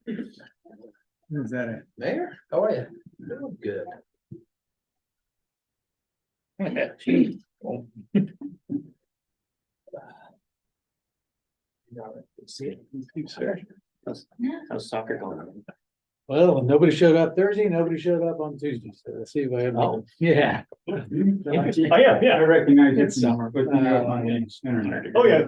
Is that it? Mayor, how are you? Doing good. See it? How's soccer going? Well, nobody showed up Thursday, nobody showed up on Tuesday, so let's see if I have. Oh. Yeah. Interesting. Oh, yeah. I recognize It's it summer. from looking at my internet. Oh, yeah.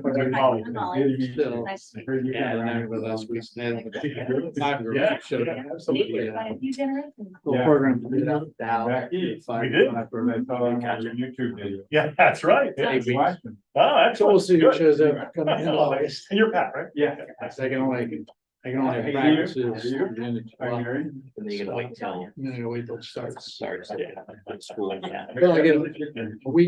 Still. Heard you Yeah, guys and around. everybody else we said. Yeah. Showed up. Somebody, Little Yeah. program. to do that. Back east. We did. I saw on your YouTube video. Yeah, that's right. I was watching. Oh, So excellent. we'll see who Good. shows up coming in August. And you're Pat, right? Yeah. I can only have Hey, practices. you? at the end of Are you July. ready? And then you're gonna wait till I'm gonna wait till it starts. starts school, yeah. Well, I get a week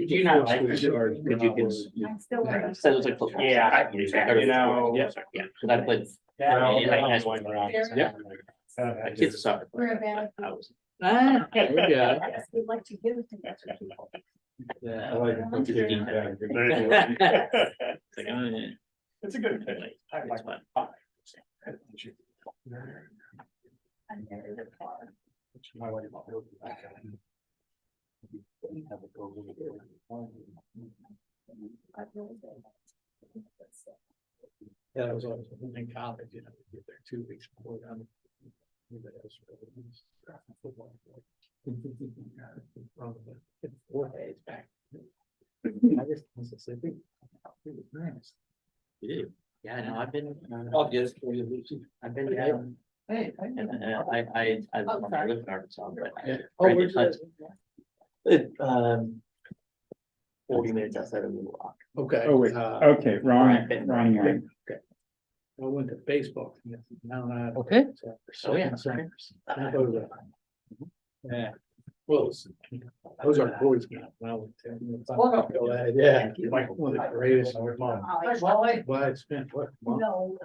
Do you not before like school it? starts. Could you get? I'm still learning. So it was like football. Yeah, you know- Yeah, sorry, yeah, cause I played. Well, in high school. Yeah. My kids are soccer. We're players. about- I was. Ah, there we go. Yes, we'd like to give it to people. I like it. Okay, There you yeah. It's like, oh, It's a good yeah. thing. It's fun. I'm very good car. My wife. I've really been. Yeah, I was always in college, you know, get there 2 weeks before. Anybody else really football. 4 days back. I just, Mississippi. It was nice. You do. Yeah, no, I've been, I'll just for you, Lucy. I've been down, Hey. and I live in Arkansas, but. Yeah. Oh, where's Hunt. that? It, 40 minutes outside of Little Rock. Okay. Oh, wait, okay, wrong. I went to baseball. Okay. Oh, yeah. Yeah. Well, those are boys. When I went to- Yeah, like one of the greatest. Well, I spent what? month? No.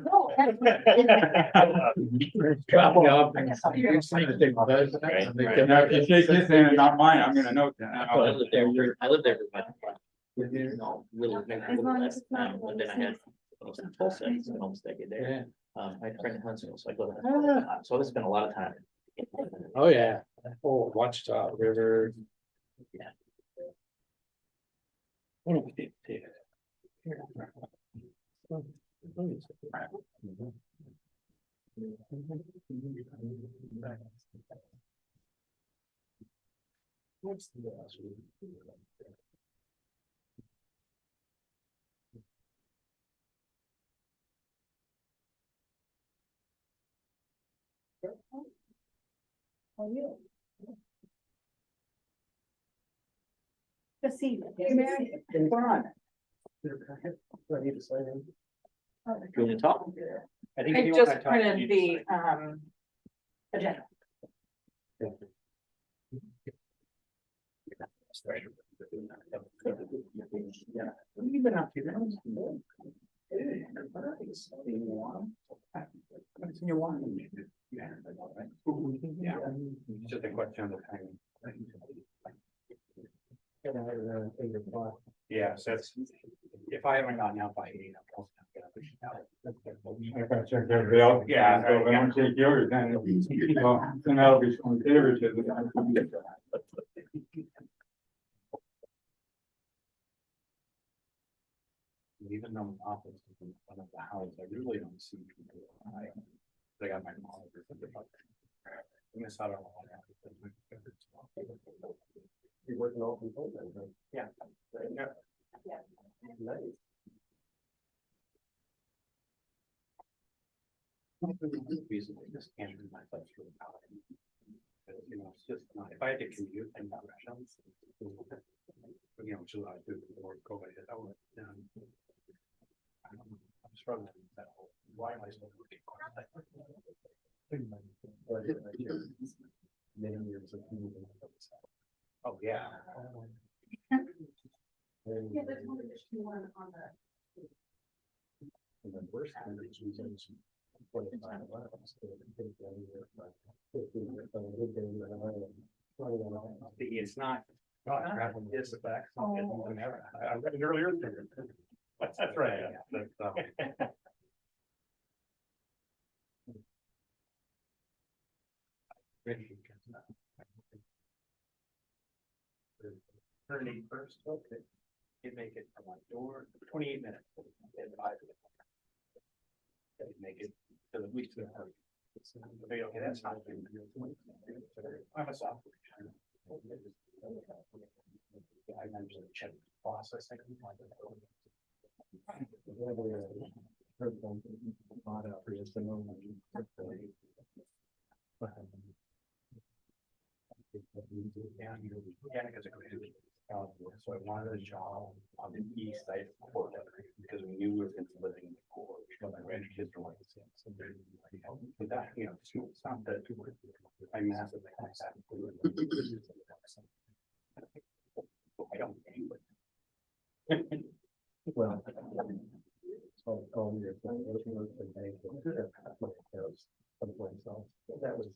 Dropping off. And I take my husband, and they come Now, out. if you shake his hand and not mine, I'm gonna note that. I lived there with my, no, little, less, and then I had. I was in Tulsa, it's been almost a decade there. Yeah. I had a friend in Huntsville, so I go to Huntsville a lot. So I spent a lot of time. Oh, yeah. Oh, Watchtower River. Yeah. What do we do? Here. What's the last one? How are you? Just see. We're on. You want to talk? I just printed the agenda. What have you been up to? What's in your wine? Yeah. Just a question of the timing. Yeah, so that's, if I haven't gotten out by 8, I'm gonna push it out. If I check everybody else, yeah, so if I don't take yours, then, well, then that'll be some favoritism. Even though my office is in front of the house, I really don't see people. They got my monitor. I miss out on a lot of. You're working all from home then, right? Yeah. Yeah. Nice. Reasonably, just can't do my thoughts really power. You know, it's just not, if I had to commute and not restaurants. You know, which is what I do before COVID hit, I would, I'm struggling with that whole, why am I still working? Many years of commuting. Oh, yeah. Yeah, there's one additional one on the. And then worst thing is we did some 25 miles, so we could get anywhere from 15 minutes, but we did get anywhere around 21 miles. It's not. Gravel is the back. I read it earlier. That's right. 31st, okay. You make it from my door, 28 minutes. Make it to the week. Okay, that's not. I'm a software. I usually check the process. So I wanted a job on the east side of Portland because we knew we were going to be living in the core. My grandkids were like the same. So but that, it's not that I massively. I don't. Well. That was.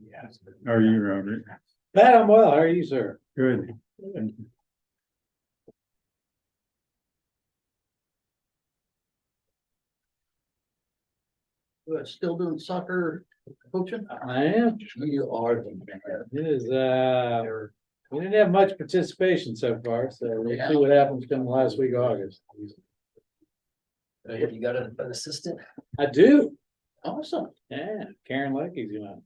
Yes. How are you, Robert? Pat, I'm well. How are you, sir? Good. Thank you. Still doing soccer coaching? I am. You are. It is, we didn't have much participation so far, so we'll see what happens come the last week of August. You got an assistant? I do. Awesome. Yeah, Karen Lecky's gonna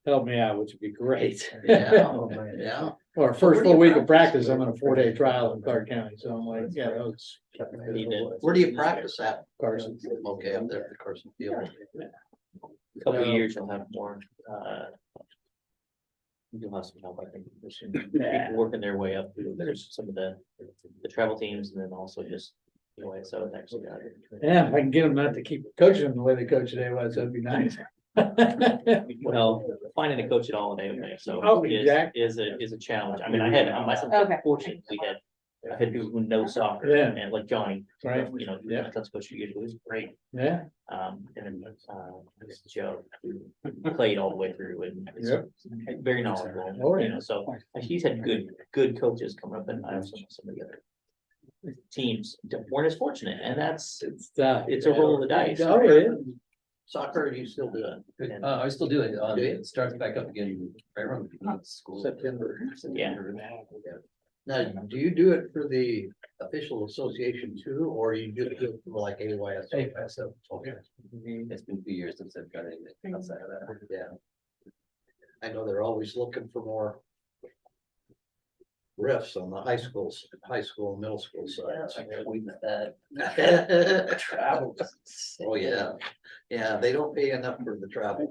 help me out, which would be great. Yeah, yeah. Or first full week of practice, I'm on a 4-day trial in Clark County, so I'm like, yeah, that was Where do you practice at? Carson. Okay, up there at the Carson Field. Couple of years, you'll have more, you'll have some help, I think, people working their way up through, there's some of the travel teams, and then also just, so it's actually. Yeah, if I can get them not to keep coaching them the way they coach today, that'd be nice. Well, finding a coach at all in AOA, so Oh, is exactly. is a challenge. I mean, I had, myself, Okay. fortunate, I had people who know soccer, Yeah. and like Johnny, Right. Yeah, that's coach for years, it was great. Yeah, And then, this is Joe, who played all the way through and is very knowledgeable, Oh, yeah. so he's had good coaches come up, and I also know some of the other teams weren't as fortunate, and that's, it's it's a roll of the dice. Oh, yeah. Soccer, do you still do it? And- I still do it. It starts back up again right around school. September. Yeah. Now, do you do it for the official association too, or you just do it for like AYS? Okay. It's been 2 years since I've got anything outside of that. Yeah. I know they're always looking for more riffs on the high school, middle school side. We met Travel. Oh, yeah. Yeah, they don't pay enough for the travel,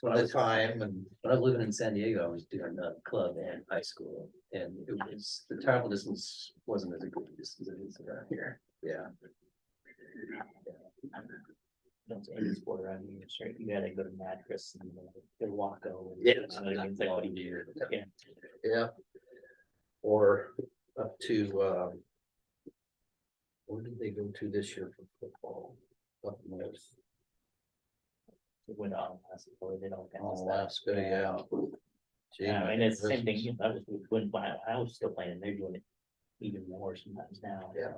the time and. When I was living in San Diego, I was doing a club and high school, and it was, the travel distance wasn't as a good distance as it is around here. Yeah. Don't say any sport around here, straight, you gotta go to Madras and Waco. Yeah. It's like, what do you do? Yeah. Yeah. Or up to, where did they go to this year for football? Up north. It went on, they don't. Alaska, yeah. Gee, Yeah, and it's the same thing, I was, when I was still playing, they're doing it even more sometimes now. Yeah.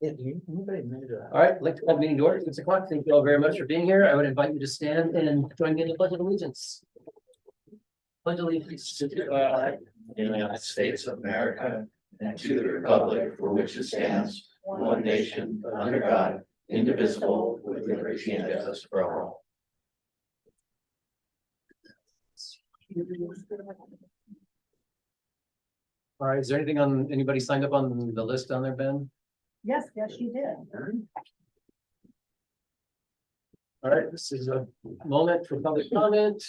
Yeah, anybody made a? All right, I'd like to call the meeting to order, 6 o'clock. Thank you all very much for being here. I would invite you to stand and join me in the pledge of allegiance. Pledge allegiance to the flag In the United States of America, and to the republic for which it stands, one nation, under God, indivisible, with liberty and justice for all. All right, is there anything on, anybody signed up on the list down there, Ben? Yes, you did. All right, this is a moment for public comment.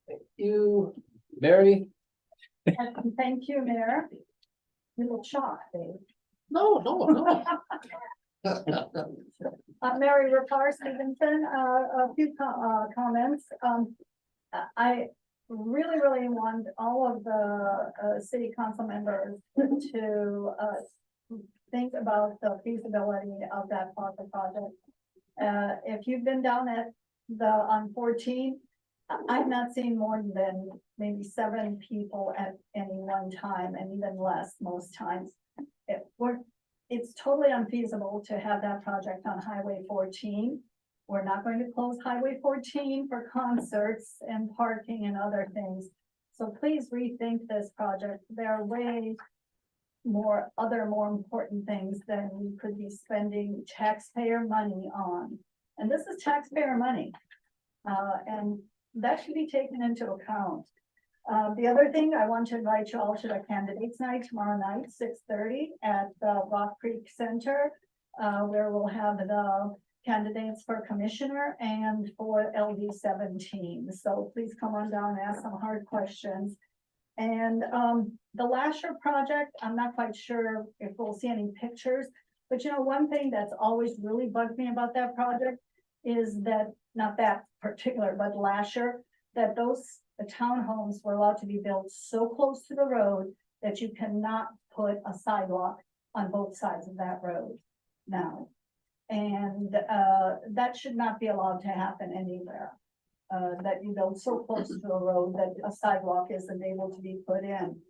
Thank you, Mary. And thank you, Mayor. Little shock, Dave. No. Mary Rapar Stevenson, a few comments. I really, really want all of the city council members to think about the feasibility of that part of the project. If you've been down at on 14, I've not seen more than maybe 7 people at any one time, and even less most times. It's totally unfeasible to have that project on Highway 14. We're not going to close Highway 14 for concerts and parking and other things. So please rethink this project. There are way more important things than we could be spending taxpayer money on. And this is taxpayer money. And that should be taken into account. The other thing, I want to invite you all to the candidates night tomorrow night, 6:30 at the Rock Creek Center, where we'll have the candidates for commissioner and for LD 17. So please come on down and ask some hard questions. And the Lasher project, I'm not quite sure if we'll see any pictures, but you know, one thing that's always really bugged me about that project is that, not that particular, but Lasher, that the townhomes were allowed to be built so close to the road that you cannot put a sidewalk on both sides of that road now. And that should not be allowed to happen anywhere. That you build so close to a road that a sidewalk isn't able to be put in.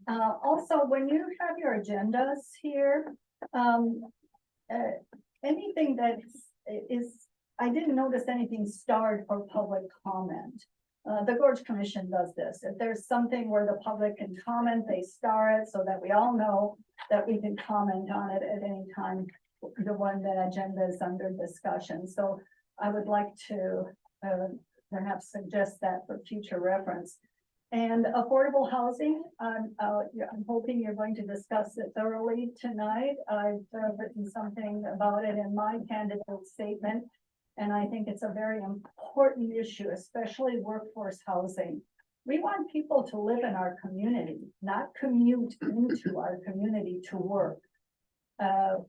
Also, when you have your agendas here, anything that is, I didn't notice anything starred for public comment. The Gorge Commission does this. If there's something where the public can comment, they star it so that we all know that we can comment on it at any time, the one that agenda is under discussion. So I would like to perhaps suggest that for future reference. And affordable housing, I'm hoping you're going to discuss it thoroughly tonight. I've written something about it in my candidate statement. And I think it's a very important issue, especially workforce housing. We want people to live in our community, not commute into our community to work.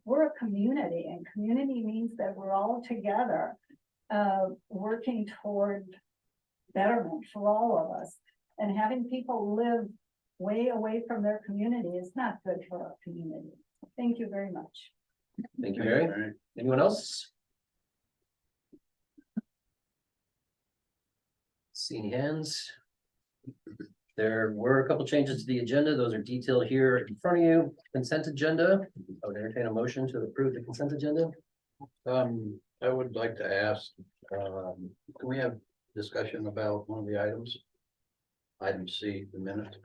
We're a community, and community means that we're all together working toward betterment for all of us. And having people live way away from their community is not good for our community. Thank you very much. Thank you, Mary. Anyone else? See any hands? There were a couple changes to the agenda. Those are detailed here in front of you. Consent agenda. I would entertain a motion to approve the consent agenda. I would like to ask, can we have discussion about one of the items? Item C, the minute.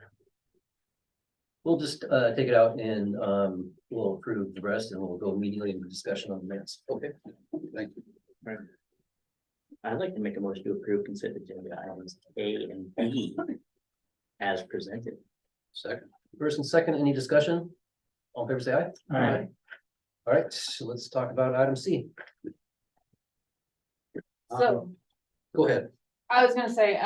We'll just take it out and we'll approve the rest and we'll go immediately into discussion on the minutes. Okay, thank you. I'd like to make a motion to approve consent agenda items A and B as presented. Second. First and second, any discussion? All in favor, say aye. Aye. All right, so let's talk about item C. So Go ahead. I was gonna say,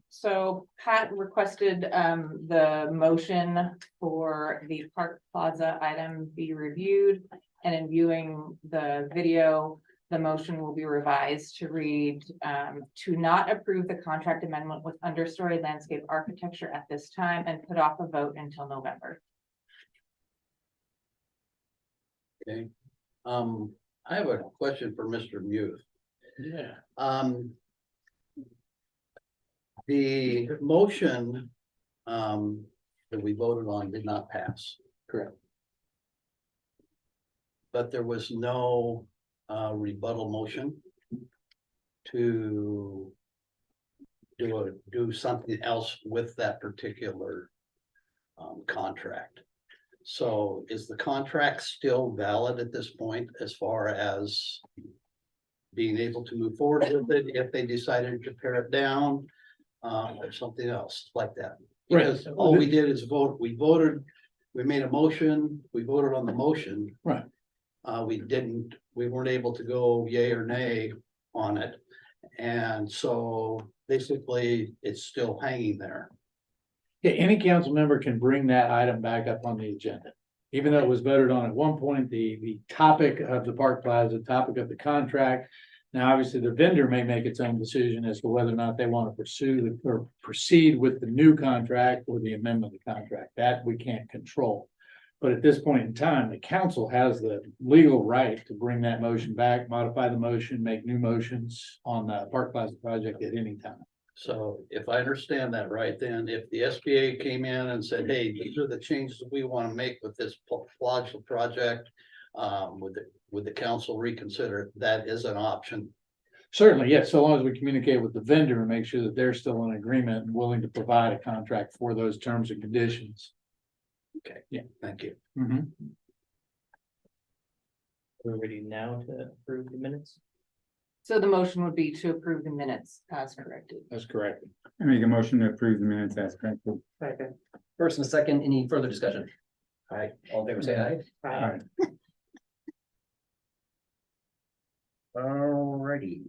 so Pat requested, the motion for the Park Plaza item be reviewed. And in viewing the video, the motion will be revised to read, to not approve the contract amendment with Understory Landscape Architecture at this time and put off a vote until November. Okay. I have a question for Mr. Muth. Yeah. The motion that we voted on did not pass. Correct. But there was no rebuttal motion to do something else with that particular contract. So is the contract still valid at this point as far as being able to move forward with it if they decided to pare it down or something else like that? Because all we did is vote, we made a motion, we voted on the motion. Right. We weren't able to go yay or nay on it. And so basically it's still hanging there. Yeah, any council member can bring that item back up on the agenda. Even though it was voted on at one point, the topic of the Park Plaza, topic of the contract, Now, obviously, the vendor may make its own decision as to whether or not they want to pursue or proceed with the new contract or the amendment of the contract. That we can't control. But at this point in time, the council has the legal right to bring that motion back, modify the motion, make new motions on the Park Plaza project at any time. So if I understand that right, then if the SBA came in and said, hey, these are the changes we want to make with this Plaza project. Would the council reconsider? That is an option. Certainly, yes, so long as we communicate with the vendor and make sure that they're still in agreement and willing to provide a contract for those terms and conditions. Okay. Yeah. Thank you. Mhm. We're ready now to approve the minutes. So the motion would be to approve the minutes as corrected. That's correct. I make a motion to approve the minutes as corrected. First and a second, any further discussion? Aye, all in favor, say aye. Aye. Alrighty.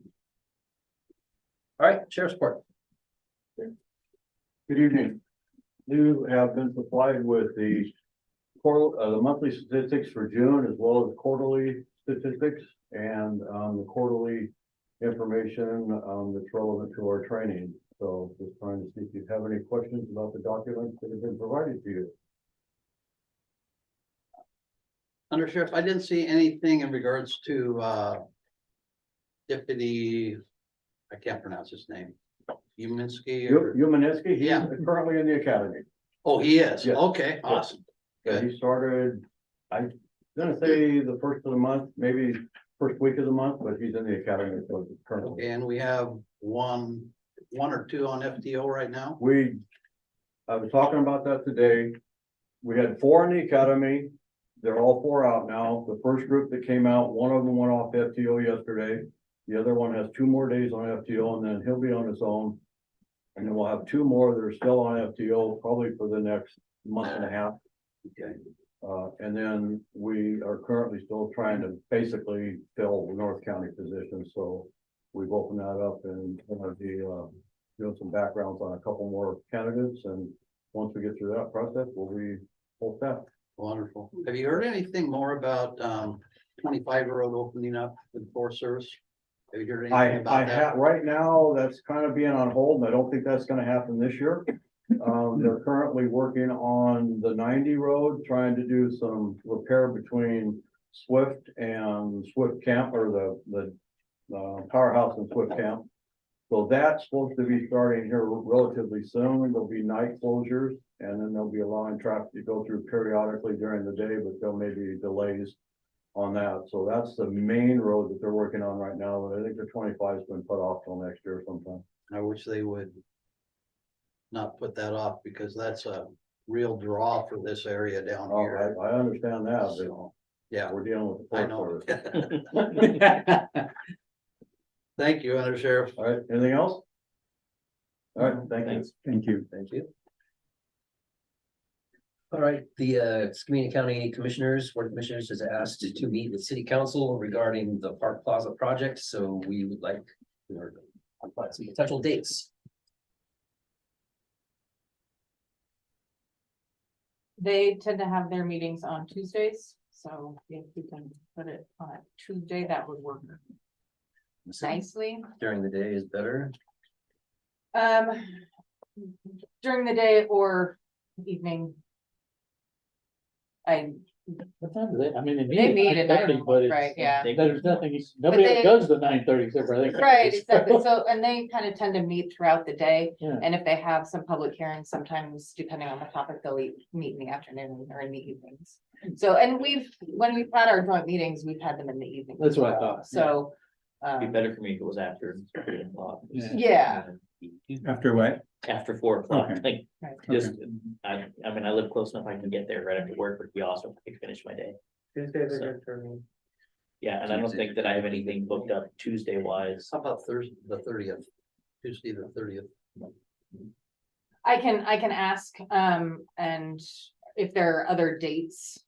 All right, sheriff's report. Good evening. You have been supplied with the the monthly statistics for June as well as quarterly statistics and the quarterly information that's relevant to our training. So just trying to see if you have any questions about the documents that have been provided to you. Under Sheriff, I didn't see anything in regards to Deputy, I can't pronounce his name. Uminski or, Umaneski, he's Yeah. currently in the academy. oh, he is, Yes. okay, awesome. Yeah, he started, I'm gonna say the first of the month, maybe first week of the month, but he's in the academy currently. And we have one or two on FTO right now. I was talking about that today. We had 4 in the academy. They're all 4 out now. The first group that came out, one of them went off FTO yesterday. The other one has 2 more days on FTO and then he'll be on his own. And then we'll have 2 more that are still on FTO, probably for the next month and a half. Okay. And then we are currently still trying to basically fill the North County position, so we've opened that up and gonna be doing some backgrounds on a couple more candidates, and once we get through that process, we'll be full staff. Wonderful. Have you heard anything more about 25 road opening up with the Forest Service? Have you heard anything I about that? have, right now, that's kind of being on hold, and I don't think that's gonna happen this year. They're currently working on the 90 road, trying to do some repair between Swift and Swift Camp, or the powerhouse in Swift Camp. So that's supposed to be starting here relatively soon. There'll be night closures, and then they'll be allowing traffic to go through periodically during the day, but there may be delays on that. So that's the main road that they're working on right now. But I think the 25's been put off till next year sometime. I wish they would not put that off, because that's a real draw for this area down Oh, here. I understand that, but So, yeah, we're dealing with the I Forest know. Service. Thank you, Under Sheriff. All right, anything else? All right, thank you. Thanks. Thank you. Thank you. All right, the Skamania County Commissioners, Board of Commissioners has asked to meet with City Council regarding the Park Plaza project, so we would like to find some potential dates. They tend to have their meetings on Tuesdays, so if we can put it on a Tuesday, that would work nicely. During the day is better. During the day or evening. What time do they, I mean, They meet at 9:30, but it's. right, yeah. There's nothing, nobody they- ever goes to 9:30 except for I think. Right, exactly. So, and they kind of tend to meet throughout the day. Yeah. And if they have some public hearings, sometimes depending on the topic, they'll meet in the afternoon or in the evenings. So, and when we've had our joint meetings, we've had them in the evening. That's what I thought. So. It'd be better for me if it was after 3 o'clock. Yeah. Yeah, After what? After 4 o'clock, Okay. like, Right. just, I mean, I live close enough, I can get there right after work, but it'd be awesome if I could finish my day. Tuesdays are good for me. Yeah, and I don't think that I have anything booked up Tuesday wise. How about Thursday, the 30th, Tuesday, the 30th? I can ask, and if there are other dates,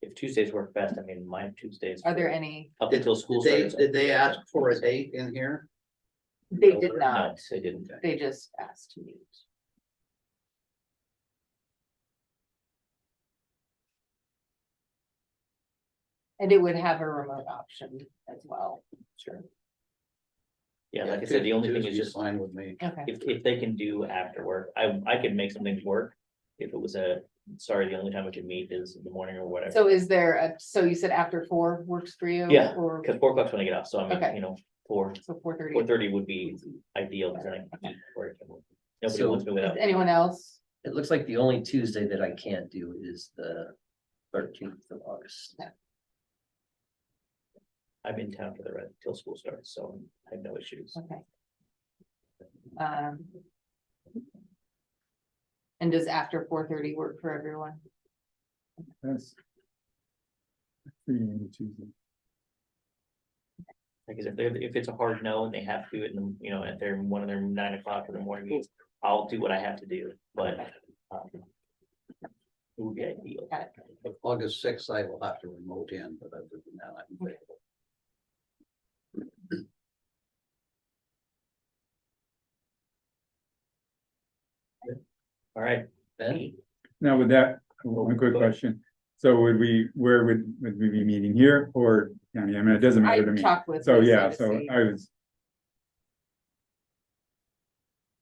If Tuesdays work best, I mean, my Tuesdays. are there any? Up until school Did starts. they ask for a date in here? They did No, not. they didn't. They just asked to meet. And it would have a remote option as well. Sure. Yeah, like I said, the only thing is Tuesday's just fine with me. Okay, if they can do after work, I could make some things work. If it was the only time we could meet is in the morning or whatever. so is there so you said after 4 works for you? Yeah, Or, Cause 4 o'clock's when I get off, so I Okay. mean, you know, 4:30 so 4:30. would be ideal, because I can eat before I come home. Nobody So- wants me Is without. anyone else? It looks like the only Tuesday that I can't do is the 13th of August. I'm in town for the rest till school starts, so I have no issues. Okay. And does after 4:30 work for everyone? That's. Pretty easy Tuesday. Because if it's a hard no and they have to do it in the, you know, if they're one of their 9 o'clock in the morning meetings, I'll do what I have to do, but. It would be ideal. Got it. August sixth, I will have to remote in, but other than that, I'm available. All right, Ben? Now with that, one quick question. So where would we be meeting here or county? I mean, it doesn't I matter to me. talked with. So, Lisa yeah, to so see.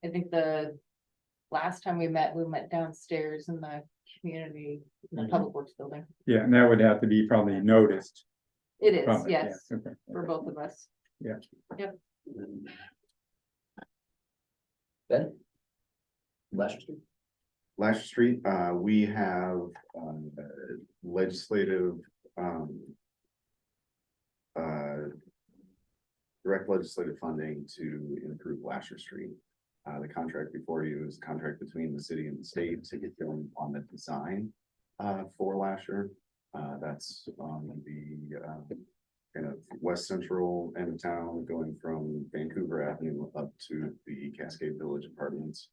I think the last time we met downstairs in the community, in the Mhm. Public Works building. yeah, and that would have to be probably noticed. It is, public, yeah, yes, okay. for both of us. Ben? Lasher Street. Lasher Street, we have legislative, direct legislative funding to improve Lasher Street. The contract before you is a contract between the city and the state to get going on the design for Lasher. That's on the kind of west central end of town, going from Vancouver Avenue up to the Cascade Village Apartments.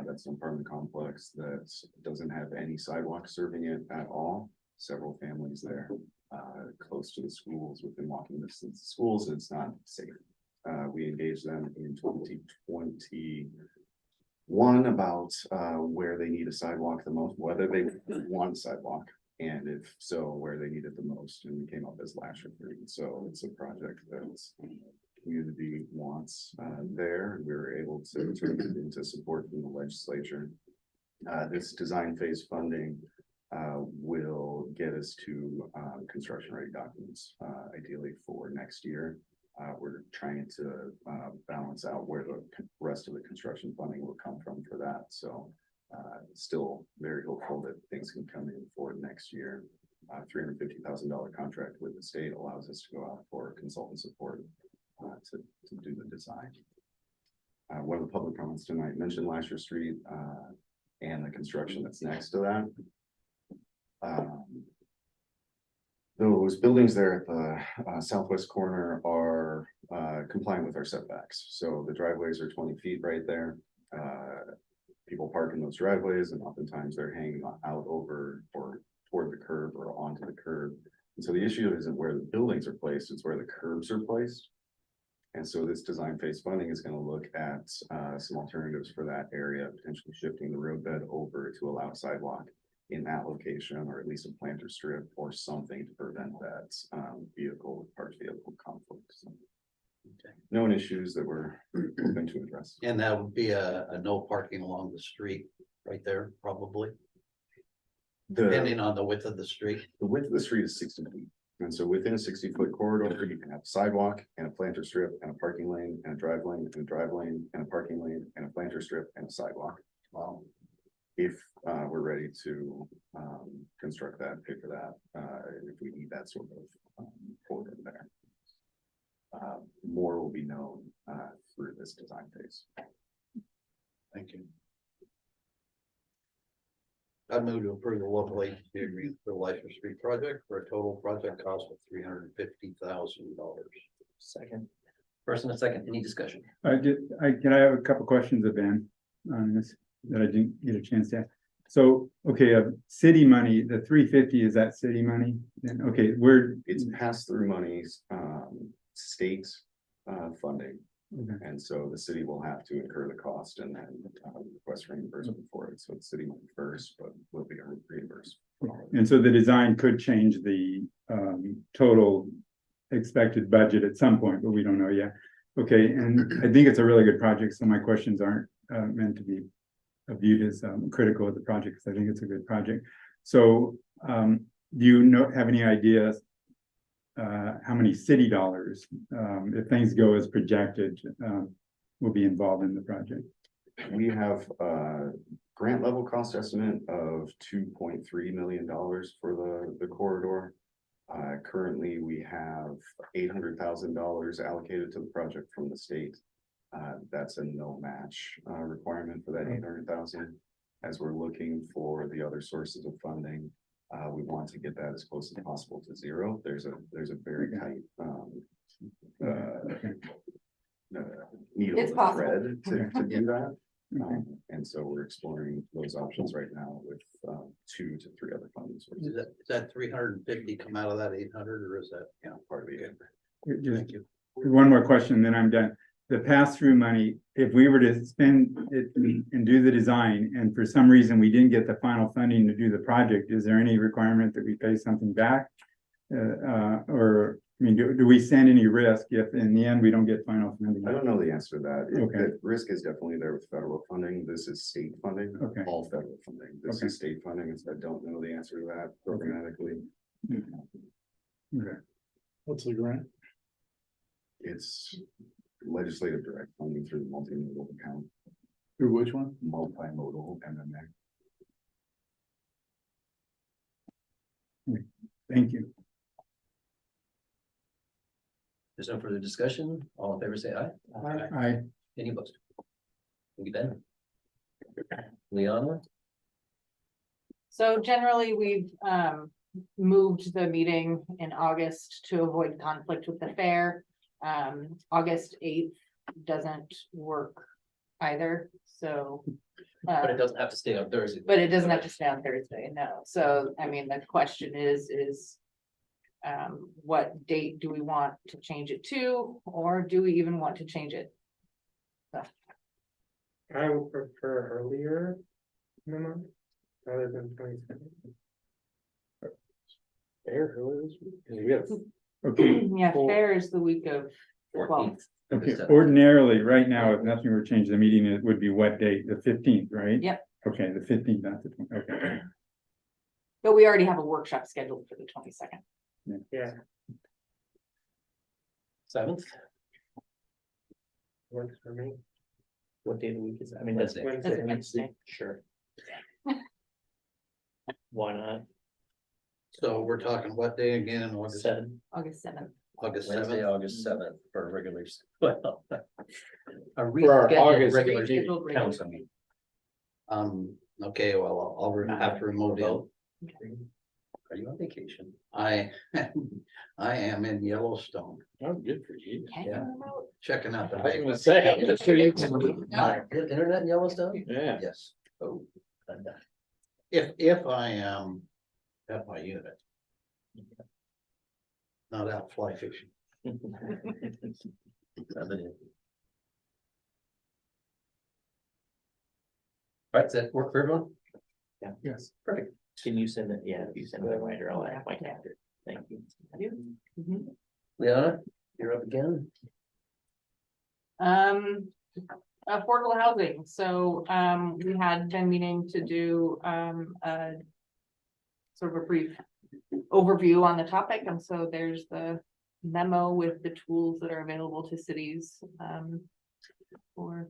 That's an apartment complex that doesn't have any sidewalks serving it at all. Several families there, close to the schools, within walking distance of schools, and it's not safe. We engaged them in 2021 about where they need a sidewalk the most, whether they want a sidewalk, and if so, where they need it the most, and we came up as Lasher Street. So it's a project that community wants there. We were able to turn it into support from the legislature. This design phase funding will get us to construction ready documents, ideally for next year. We're trying to balance out where the rest of the construction funding will come from for that. So still very hopeful that things can come in for next year. $350,000 contract with the state allows us to go out for consultant support to do the design. One of the public comments tonight mentioned Lasher Street and the construction that's next to that. Those buildings there at the southwest corner are compliant with our setbacks. So the driveways are 20 feet right there. People park in those driveways and oftentimes they're hanging out over or toward the curb or onto the curb. And so the issue isn't where the buildings are placed, it's where the curbs are placed. And so this design phase funding is going to look at some alternatives for that area, potentially shifting the roadbed over to allow sidewalk in that location, or at least a planter strip or something to prevent that parked vehicle conflict. So, known issues that we're hoping to address. And that would be a no parking along the street right there, probably, depending on the width of the street. The width of the street is 60 feet. And so within a 60-foot corridor, you can have a sidewalk and a planter strip and a parking lane and a drive lane and a drive lane and a parking lane and a planter strip and a sidewalk. If we're ready to construct that, pay for that, if we need that sort of corridor there. More will be known through this design phase. Thank you. I move to approve the local agency agreement for the Lasher Street project for a total project cost of $350,000. second. First and a second, any discussion? Can I have a couple questions of Ben on this that I didn't get a chance to ask? So, okay, city money, the 350, is that city money? Then, okay, It's pass through monies, state funding. Okay. And so the city will have to incur the cost and then request reimbursement for it. So it's city money first, but will be reimbursed. And so the design could change the total expected budget at some point, but we don't know yet. Okay, and I think it's a really good project, so my questions aren't meant to be viewed as critical of the project, because I think it's a good project. So do you have any ideas how many city dollars, if things go as projected, will be involved in the project? We have a grant level cost estimate of $2.3 million for the corridor. Currently, we have $800,000 allocated to the project from the state. That's a no match requirement for that 800,000. As we're looking for the other sources of funding, we want to get that as close as possible to zero. There's a very tight needle It's to possible. thread to do that. And so we're exploring those options right now with 2 to 3 other funding sources. Is that 350 come out of that 800 or is that? Yeah, part of it. Just one more question, then I'm done. The pass-through money, if we were to spend it and do the design, and for some reason we didn't get the final funding to do the project, is there any requirement that we pay something back? Or, I mean, do we stand any risk if in the end we don't get final funding? I don't know the answer to that. Okay. The risk is definitely there with federal funding. This is state funding, Okay. all federal funding. This Okay. is state funding, and so I don't know the answer to that programmatically. Okay. What's the grant? It's legislative direct funding through the multimodal account, Through which one? multimodal MMA. Thank you. There's no further discussion. All in favor, say aye. I, Any opposed? Thank you, Ben. Liana? So generally, we've moved the meeting in August to avoid conflict with the fair. August 8th doesn't work either, so. But it doesn't have to stay on Thursday. But it doesn't have to stay on Thursday, no. So, I mean, the question is what date do we want to change it to, or do we even want to change it? I would prefer earlier in the month rather than 27th. Fair, earlier this week, 'cause we have okay, Yeah, fair is the week of the 12th. 14th. okay, ordinarily, right now, if nothing were changed, the meeting, it would be what date? The 15th, right? Yep. Okay, the 15th, not the 20th, okay. But we already have a workshop scheduled for the 22nd. Yeah, 7th? works for me. What day of the week is that? I mean, that's Wednesday. That's a Wednesday. Wednesday. sure. Why not? So we're talking what day again in August? 7. August 7th. August Wednesday, 7th? August 7th for regular. Well, a For our rescheduled August regular meeting. Scheduled regular council meeting. Okay, well, I'll have to remove it. Are you on vacation? I am in Yellowstone, Oh, good for you. Okay. Yeah. checking out the. I was gonna say, I'm just sure you can- Internet in Yellowstone? Yeah. Yes. Oh. If I am at my unit. Not out fly fishing. All right, does that work for everyone? Yes. Perfect. Can you send it? Yeah, if you send a reminder, I'll add my calendar. Thank you. Mhm. Liana, you're up again. Affordable housing, so, we had been meaning to do, a sort of a brief overview on the topic, and so there's the memo with the tools that are available to cities, for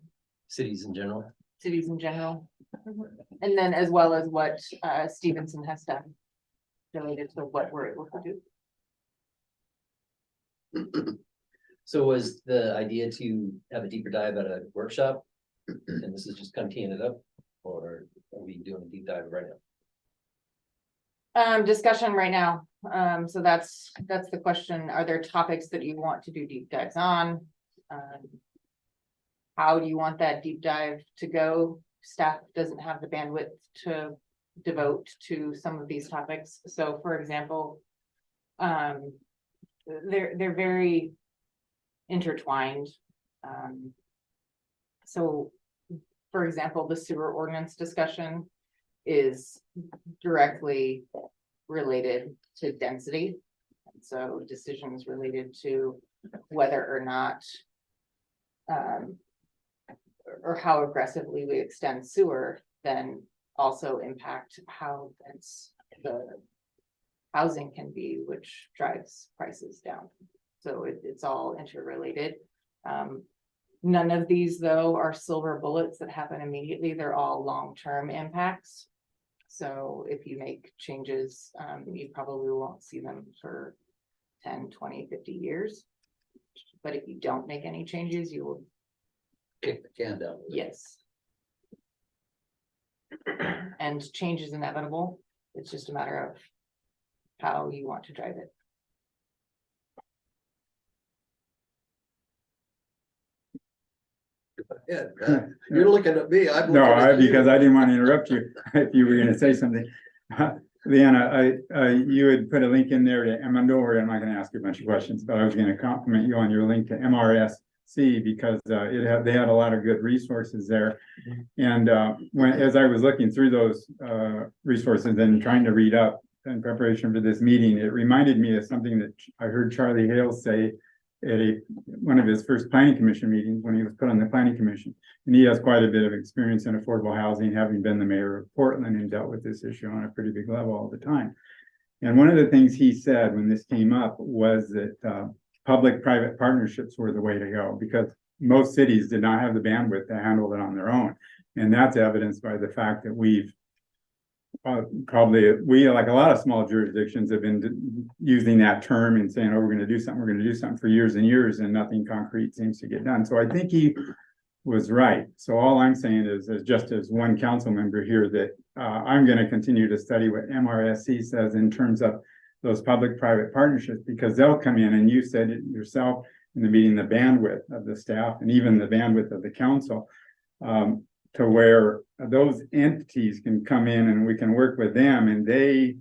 Cities in general. cities in general. And then as well as what, Stevenson has done related to what we're able to do. So was the idea to have a deeper dive at a workshop? And this is just kind of teeing it up, or are we doing a deep dive right now? Discussion right now. So that's the question. Are there topics that you want to do deep dives on? How do you want that deep dive to go? Staff doesn't have the bandwidth to devote to some of these topics. So for example, they're very intertwined. So, for example, the sewer ordinance discussion is directly related to density. And so decisions related to whether or not or how aggressively we extend sewer then also impact how dense the housing can be, which drives prices down. So it's all interrelated. None of these, though, are silver bullets that happen immediately. They're all long-term impacts. So if you make changes, you probably won't see them for 10, 20, 50 years. But if you don't make any changes, you will, Kick the can down. yes. And change is inevitable. It's just a matter of how you want to drive it. Yeah, you're looking at me. I'm No, looking at you. because I didn't want to interrupt you if you were gonna say something. Leanna, you had put a link in there to, I'm not gonna ask you a bunch of questions, but I was gonna compliment you on your link to MRSC because they had a lot of good resources there. And as I was looking through those resources and trying to read up in preparation for this meeting, it reminded me of something that I heard Charlie Hale say at one of his first planning commission meetings when he was put on the planning commission. And he has quite a bit of experience in affordable housing, having been the mayor of Portland and dealt with this issue on a pretty big level all the time. And one of the things he said when this came up was that public-private partnerships were the way to go because most cities did not have the bandwidth to handle it on their own. And that's evidenced by the fact that we, like a lot of small jurisdictions, have been using that term and saying, oh, we're going to do something for years and years, and nothing concrete seems to get done. So I think he was right. So all I'm saying is just as one council member here, that I'm going to continue to study what MRSC says in terms of those public-private partnerships, because they'll come in, and you said it yourself in the meeting, the bandwidth of the staff and even the bandwidth of the council, to where those entities can come in and we can work with them, and they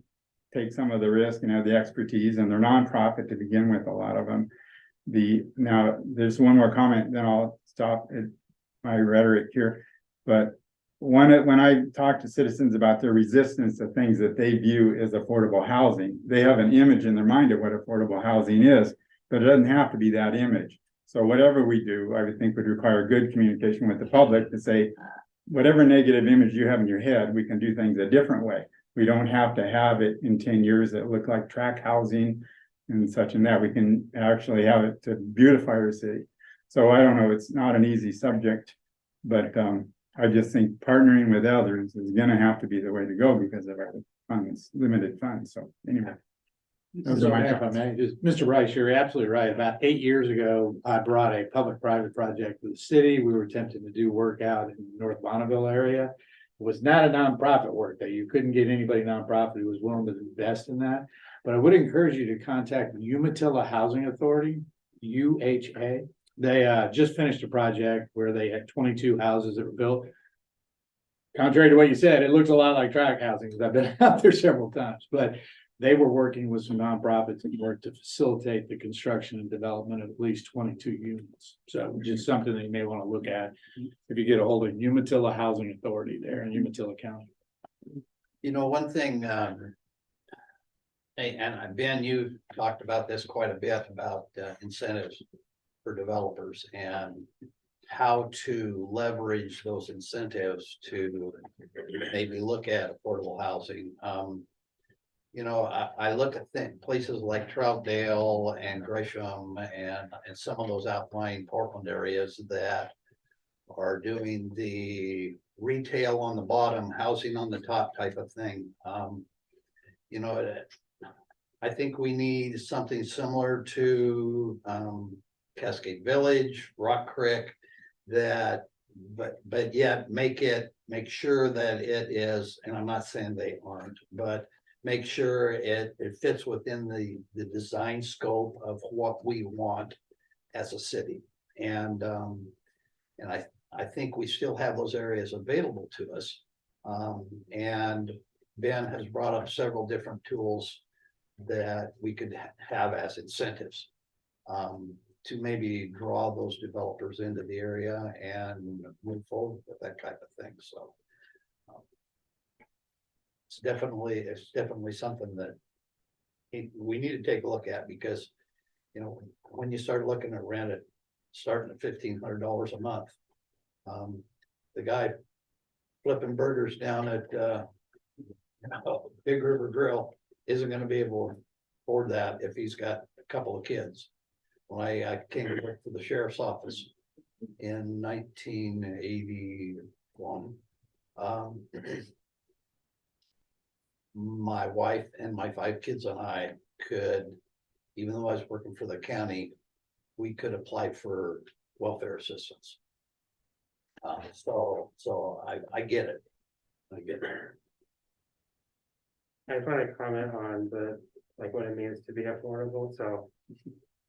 take some of the risk and have the expertise, and they're nonprofit to begin with, a lot of them. Now there's one more comment, then I'll stop at my rhetoric here. But when I talk to citizens about their resistance to things that they view as affordable housing, they have an image in their mind of what affordable housing is, but it doesn't have to be that image. So whatever we do, I would think would require good communication with the public to say, whatever negative image you have in your head, we can do things a different way. We don't have to have it in 10 years that look like tract housing and such and that. We can actually have it to beautify our city. So I don't know, it's not an easy subject, but I just think partnering with others is gonna have to be the way to go because of our funds, limited funds. So anyway. Those are my If I may, Mr. Rice, you're absolutely right. About 8 years ago, I brought a public-private project to the city. We were attempting to do work out in the North Bonneville area. It was not a nonprofit work that you couldn't get anybody nonprofit who was willing to invest in that. But I would encourage you to contact the Umatilla Housing Authority, UHA. They just finished a project where they had 22 houses that were built. Contrary to what you said, it looks a lot like tract housing because I've been out there several times, but they were working with some nonprofits in order to facilitate the construction and development of at least 22 units. So just something that you may want to look at if you get a hold of Umatilla Housing Authority there in Umatilla County. You know, one thing, and Ben, you talked about this quite a bit about incentives for developers and how to leverage those incentives to maybe look at affordable housing. You know, I look at places like Troutdale and Gresham and some of those outlying Portland areas that are doing the retail on the bottom, housing on the top type of thing. You know, I think we need something similar to Cascade Village, Rock Creek, but yet make sure that it is, and I'm not saying they aren't, but make sure it fits within the design scope of what we want as a city. And I think we still have those areas available to us. And Ben has brought up several different tools that we could have as incentives to maybe draw those developers into the area and move forward with that type of thing, so. It's definitely something that we need to take a look at, because, you know, when you start looking at rent at starting at $1,500 a month. The guy flipping burgers down at Big River Grill isn't gonna be able to afford that if he's got a couple of kids. When I came to work for the sheriff's office in 1981, my wife and my 5 kids and I could, even though I was working for the county, we could apply for welfare assistance. So I get it. I get it. I just want to comment on like what it means to be affordable, so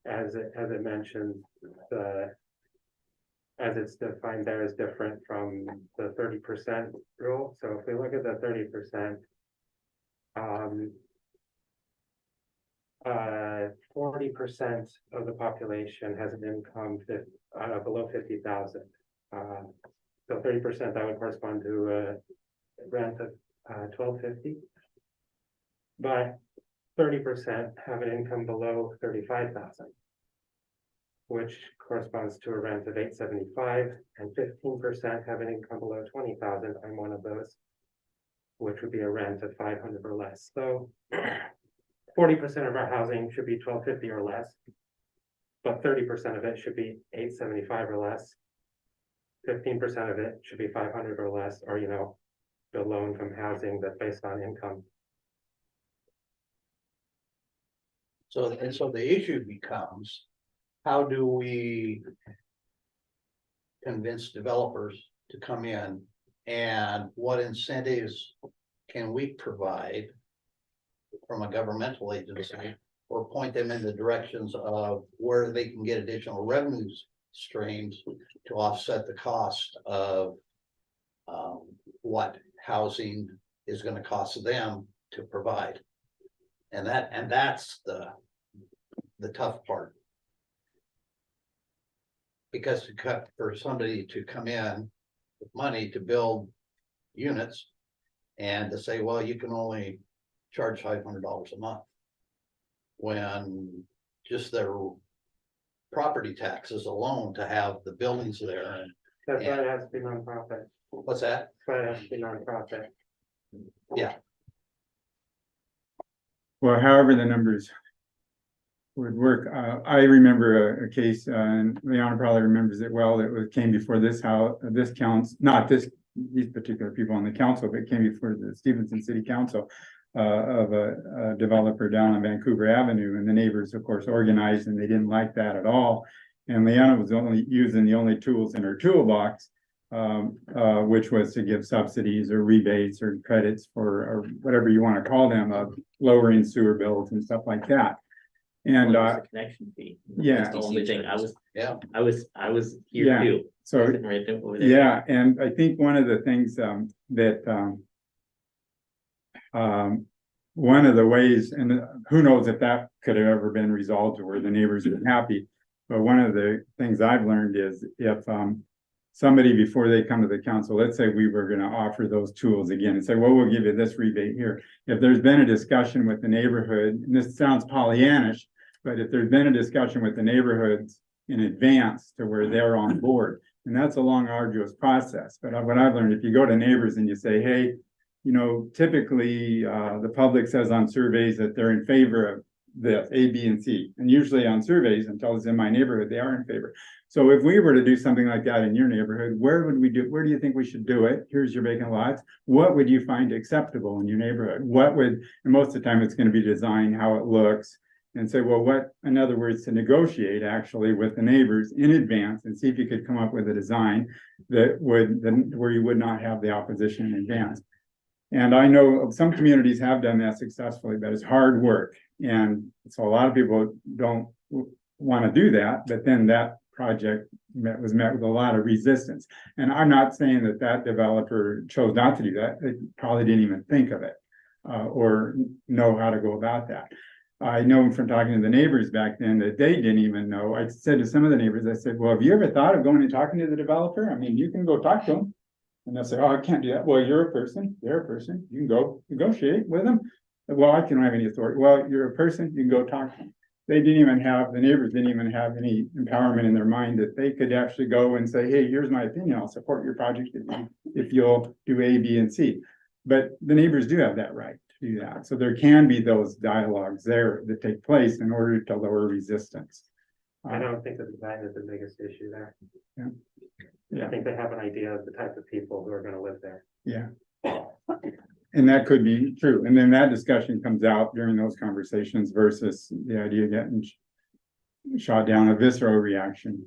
as it mentions, as it's defined there is different from the 30% rule, so if we look at the 30%, 40% of the population has an income below 50,000. So 30%, that would correspond to a rent of $1,250. But 30% have an income below 35,000, which corresponds to a rent of $875, and 15% have an income below 20,000. I'm one of those, which would be a rent of 500 or less. So 40% of our housing should be $1,250 or less, but 30% of it should be $875 or less. 15% of it should be 500 or less, or, you know, the low-income housing that's based on income. So the issue becomes, how do we convince developers to come in, and what incentives can we provide from a governmental agency, or point them in the directions of where they can get additional revenues streams to offset the cost of what housing is going to cost them to provide. And that's the tough part. Because for somebody to come in with money to build units and to say, well, you can only charge $500 a month, when just their property taxes alone to have the buildings there. And That's why it has to be nonprofit. what's that? That's why it has to be nonprofit. Yeah. Well, however the numbers would work, I remember a case, and Leona probably remembers it well, that came before this house, this counts, not these particular people on the council, but came before the Stevenson City Council of a developer down on Vancouver Avenue, and the neighbors, of course, organized, and they didn't like that at all. And Leona was only using the only tools in her toolbox, which was to give subsidies or rebates or credits for, or whatever you want to call them, of lowering sewer bills and stuff like that. And Well, it's a connection fee. yeah. That's the only thing. I was here Yeah. too. So Sitting right there over there. yeah, and I think one of the things that one of the ways, and who knows if that could have ever been resolved or the neighbors are happy, but one of the things I've learned is if somebody, before they come to the council, let's say we were going to offer those tools again and say, well, we'll give you this rebate here. If there's been a discussion with the neighborhood, and this sounds Pollyannish, but if there's been a discussion with the neighborhoods in advance to where they're on board, and that's a long, arduous process. But what I've learned, if you go to neighbors and you say, hey, you know, typically the public says on surveys that they're in favor of this, A, B, and C. And usually on surveys, until it's in my neighborhood, they are in favor. So if we were to do something like that in your neighborhood, where do you think we should do it? Here's your vacant lots. What would you find acceptable in your neighborhood? And most of the time it's going to be design, how it looks, and say, well, in other words, to negotiate actually with the neighbors in advance and see if you could come up with a design that where you would not have the opposition in advance. And I know some communities have done that successfully, but it's hard work. And so a lot of people don't want to do that, but then that project was met with a lot of resistance. And I'm not saying that developer chose not to do that. They probably didn't even think of it or know how to go about that. I know from talking to the neighbors back then that they didn't even know. I said to some of the neighbors, I said, well, have you ever thought of going and talking to the developer? I mean, you can go talk to them. And they'll say, oh, I can't do that. Well, you're a person, they're a person, you can go negotiate with them. Well, I don't have any authority. Well, you're a person, you can go talk to them. They didn't even have, the neighbors didn't even have any empowerment in their mind that they could actually go and say, hey, here's my opinion, I'll support your project if you'll do A, B, and C. But the neighbors do have that right to do that. So there can be those dialogues there that take place in order to lower resistance. I don't think the design is the biggest issue there. Yeah. I think they have an idea of the type of people who are gonna live there. Yeah. And that could be true. And then that discussion comes out during those conversations versus the idea of getting shot down, a visceral reaction.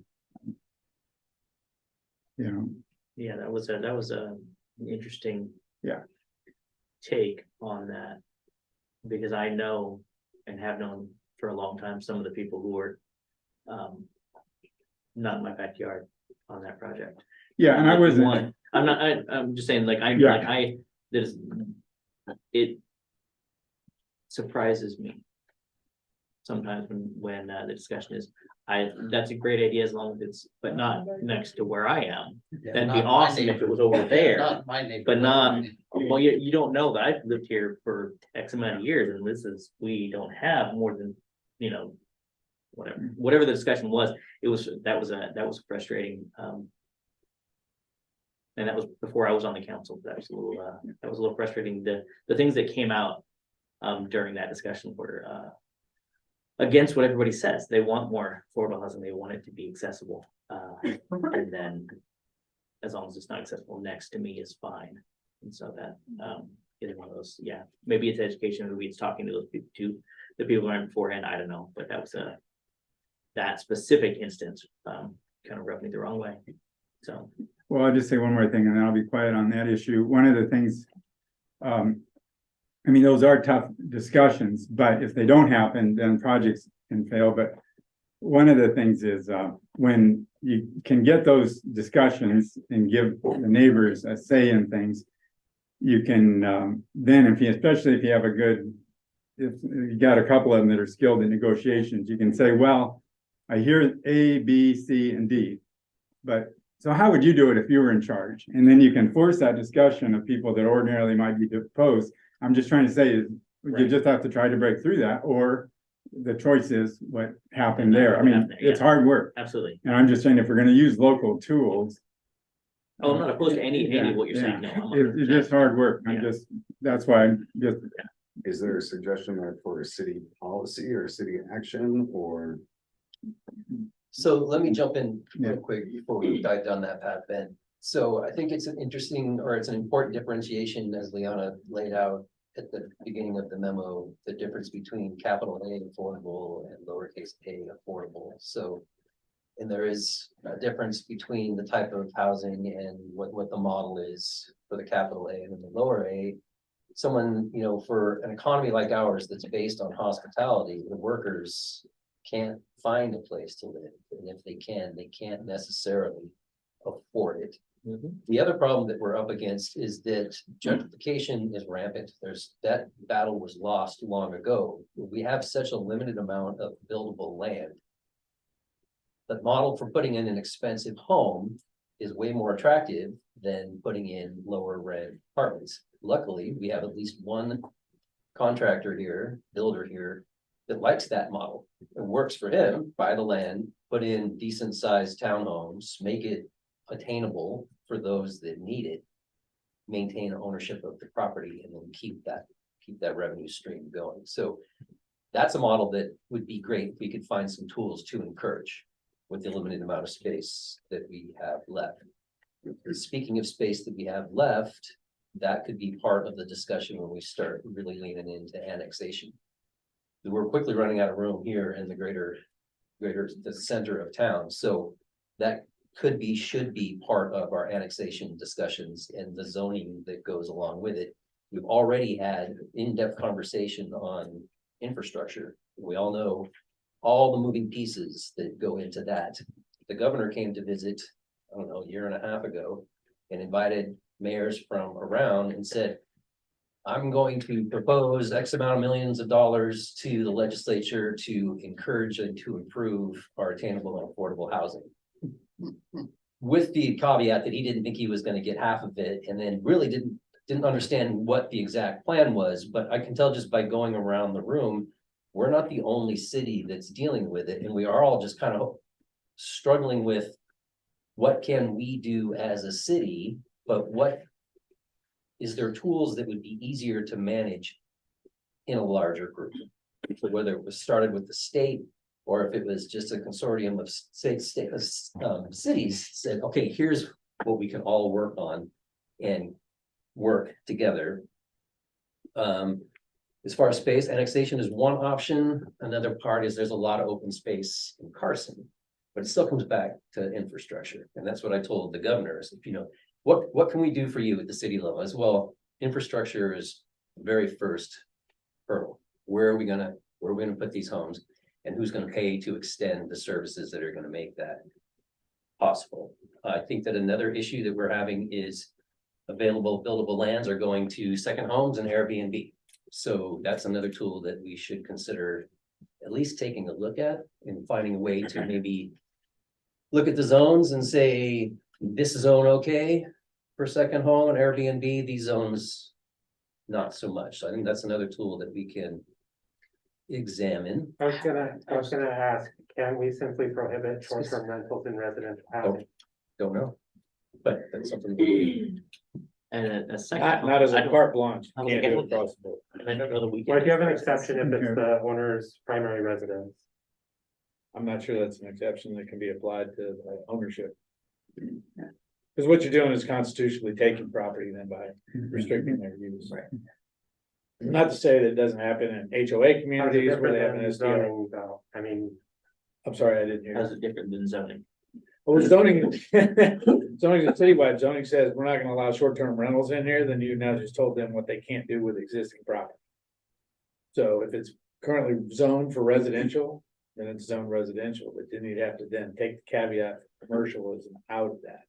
You know, Yeah, that was an interesting. Yeah. Take on that. Because I know and have known for a long time, some of the people who were. Not in my backyard on that project. yeah, and I wasn't, I'm just saying, Yeah. it. Surprises me. Sometimes when the discussion is, that's a great idea as long as it's, but not next to where I am. Yeah, That'd not be my awesome if it was over there, Not my neighborhood. but not, well, you don't know that I've lived here for X amount of years and we don't have more than, whatever the discussion was, that was frustrating, and that was before I was on the council. That was a little frustrating. The things that came out during that discussion were against what everybody says. They want more affordable housing. They want it to be accessible. And then as long as it's not accessible next to me is fine. And so that either one of those, yeah, maybe it's education, maybe it's talking to those people, to the people who aren't beforehand. I don't know, but that was that specific instance kind of rubbed me the wrong way. So. well, I'll just say one more thing and then I'll be quiet on that issue. One of the things, I mean, those are tough discussions, but if they don't happen, then projects can fail. But one of the things is when you can get those discussions and give the neighbors a say in things, you can then, especially if you have if you got a couple of them that are skilled in negotiations, you can say, well, I hear A, B, C, and D, but so how would you do it if you were in charge? And then you can force that discussion of people that ordinarily might be opposed. I'm just trying to say is you just have to try to break through that, or the choice is what happened there. I mean, it's hard work. Absolutely. And I'm just saying, if we're gonna use local tools. Oh, I'm not opposed to any of what you're saying. No, I'm It's just hard work. That's why I'm just, Is there a suggestion that for a city policy or city action or? So let me jump in real Yeah. quick before we dive down that path, Ben. So I think it's an interesting, or it's an important differentiation, as Liana laid out at the beginning of the memo, the difference between capital A affordable and lowercase a affordable. So, and there is a difference between the type of housing and what the model is for the capital A and the lower A. Someone, for an economy like ours that's based on hospitality, the workers can't find a place to live. And if they can't necessarily afford it. The other problem that we're up against is that gentrification is rampant. That battle was lost long ago. We have such a limited amount of buildable land. The model for putting in an expensive home is way more attractive than putting in lower rent apartments. Luckily, we have at least one contractor here, builder here, that likes that model. It works for him. Buy the land, put in decent sized townhomes, make it attainable for those that need it, maintain ownership of the property, and then keep that revenue stream going. So that's a model that would be great if we could find some tools to encourage with the limited amount of space that we have left. Speaking of space that we have left, that could be part of the discussion when we start really leaning into annexation. We're quickly running out of room here in the center of town. So that should be part of our annexation discussions and the zoning that goes along with it. We've already had in-depth conversation on infrastructure. We all know all the moving pieces that go into that. The governor came to visit, I don't know, a year and a half ago and invited mayors from around and said, I'm going to propose X amount of millions of dollars to the legislature to encourage and to improve our attainable and affordable housing. With the caveat that he didn't think he was gonna get half of it, and then really didn't understand what the exact plan was, but I can tell just by going around the room, we're not the only city that's dealing with it, and we are all just kind of struggling with what can we do as a city, but what is there tools that would be easier to manage in a larger group? So whether it was started with the state, or if it was just a consortium of cities said, okay, here's what we can all work on and work together. As far as space, annexation is one option. Another part is there's a lot of open space in Carson, but it still comes back to infrastructure. And that's what I told the governor is, if you know, what can we do for you at the city level as well? Infrastructure is the very first hurdle. Where are we gonna put these homes? And who's gonna pay to extend the services that are gonna make that possible? I think that another issue that we're having is available buildable lands are going to second homes and Airbnb. So that's another tool that we should consider at least taking a look at and finding a way to maybe look at the zones and say, this zone okay for second home and Airbnb, these zones not so much. So I think that's another tool that we can examine. I was gonna ask, can we simply prohibit short-term rentals in residential housing? Don't know. But that's something. we- And a second. Not as I a don't- carte blanche, I don't can't think do I it across the board. I don't know that we What if you have an can- exception if it's the owner's primary residence? I'm not sure that's an exception that can be applied to ownership. Because what you're doing is constitutionally taking property then by restricting their use. Right. Not to say that it doesn't happen in HOA communities where they have an SDR. Zoning, though? I mean, I'm sorry, I didn't hear. How's it different than zoning? Well, zoning, zoning is citywide. Zoning says we're not gonna allow short-term rentals in here, then you now just told them what they can't do with existing property. So if it's currently zoned for residential, then it's zoned residential, but then you'd have to then take the caveat commercialism out of that.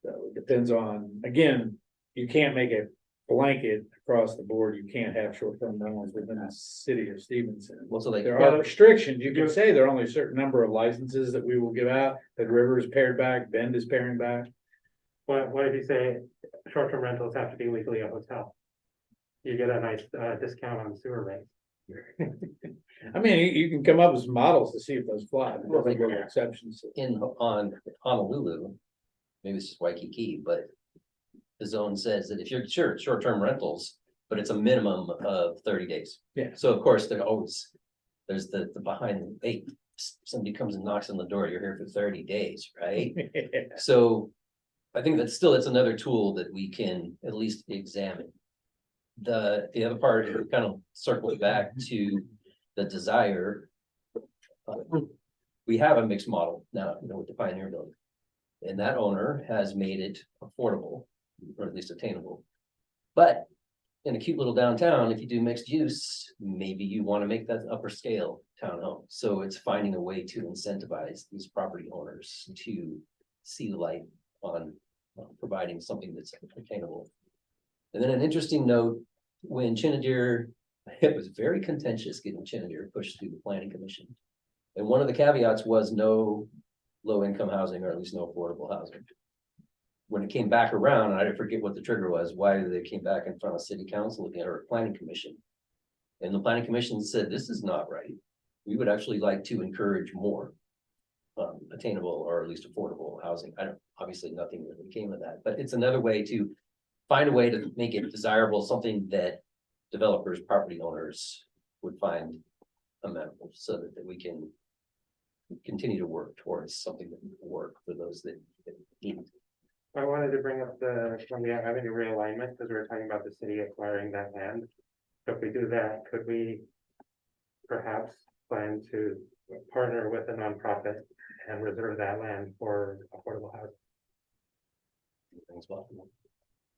So it depends on, again, you can't make a blanket across the board. You can't have short-term rentals within the city of Stevenson. Well, so they. There are restrictions. You can say there are only a certain number of licenses that we will give out, that River is pared back, Bend is paring back. what if you say short-term rentals have to be legally a hotel? You get a nice discount on sewer rates. I mean, you can come up with some models to see if those fly, but Well, there's no exceptions. On Honolulu, maybe it's just Waikiki, but the zone says that if you're short-term rentals, but it's a minimum of 30 days. Yeah. So of course, there's the behind, hey, somebody comes and knocks on the door, you're here for 30 days, right? So I think that's another tool that we can at least examine. The other part, kind of circles back to the desire. We have a mixed model now, with the Pioneer Building. And that owner has made it affordable, or at least attainable. But in a cute little downtown, if you do mixed use, maybe you want to make that upper scale townhome. So it's finding a way to incentivize these property owners to see the light on providing something that's attainable. And then an interesting note, when Chinnedeer, it was very contentious getting Chinnedeer pushed through the planning commission. And one of the caveats was no low-income housing, or at least no affordable housing. When it came back around, and I forget what the trigger was, why they came back in front of city council looking at our planning commission. And the planning commission said, this is not right. We would actually like to encourage more attainable or at least affordable housing. Obviously nothing really came of that, but it's another way to find a way to make it desirable, something that developers, property owners would find amenable, so that we can continue to work towards something that will work for those that need. I wanted to bring up when we have having a realignment, because we were talking about the city acquiring that land. So if we do that, could we perhaps plan to partner with a nonprofit and reserve that land for affordable housing?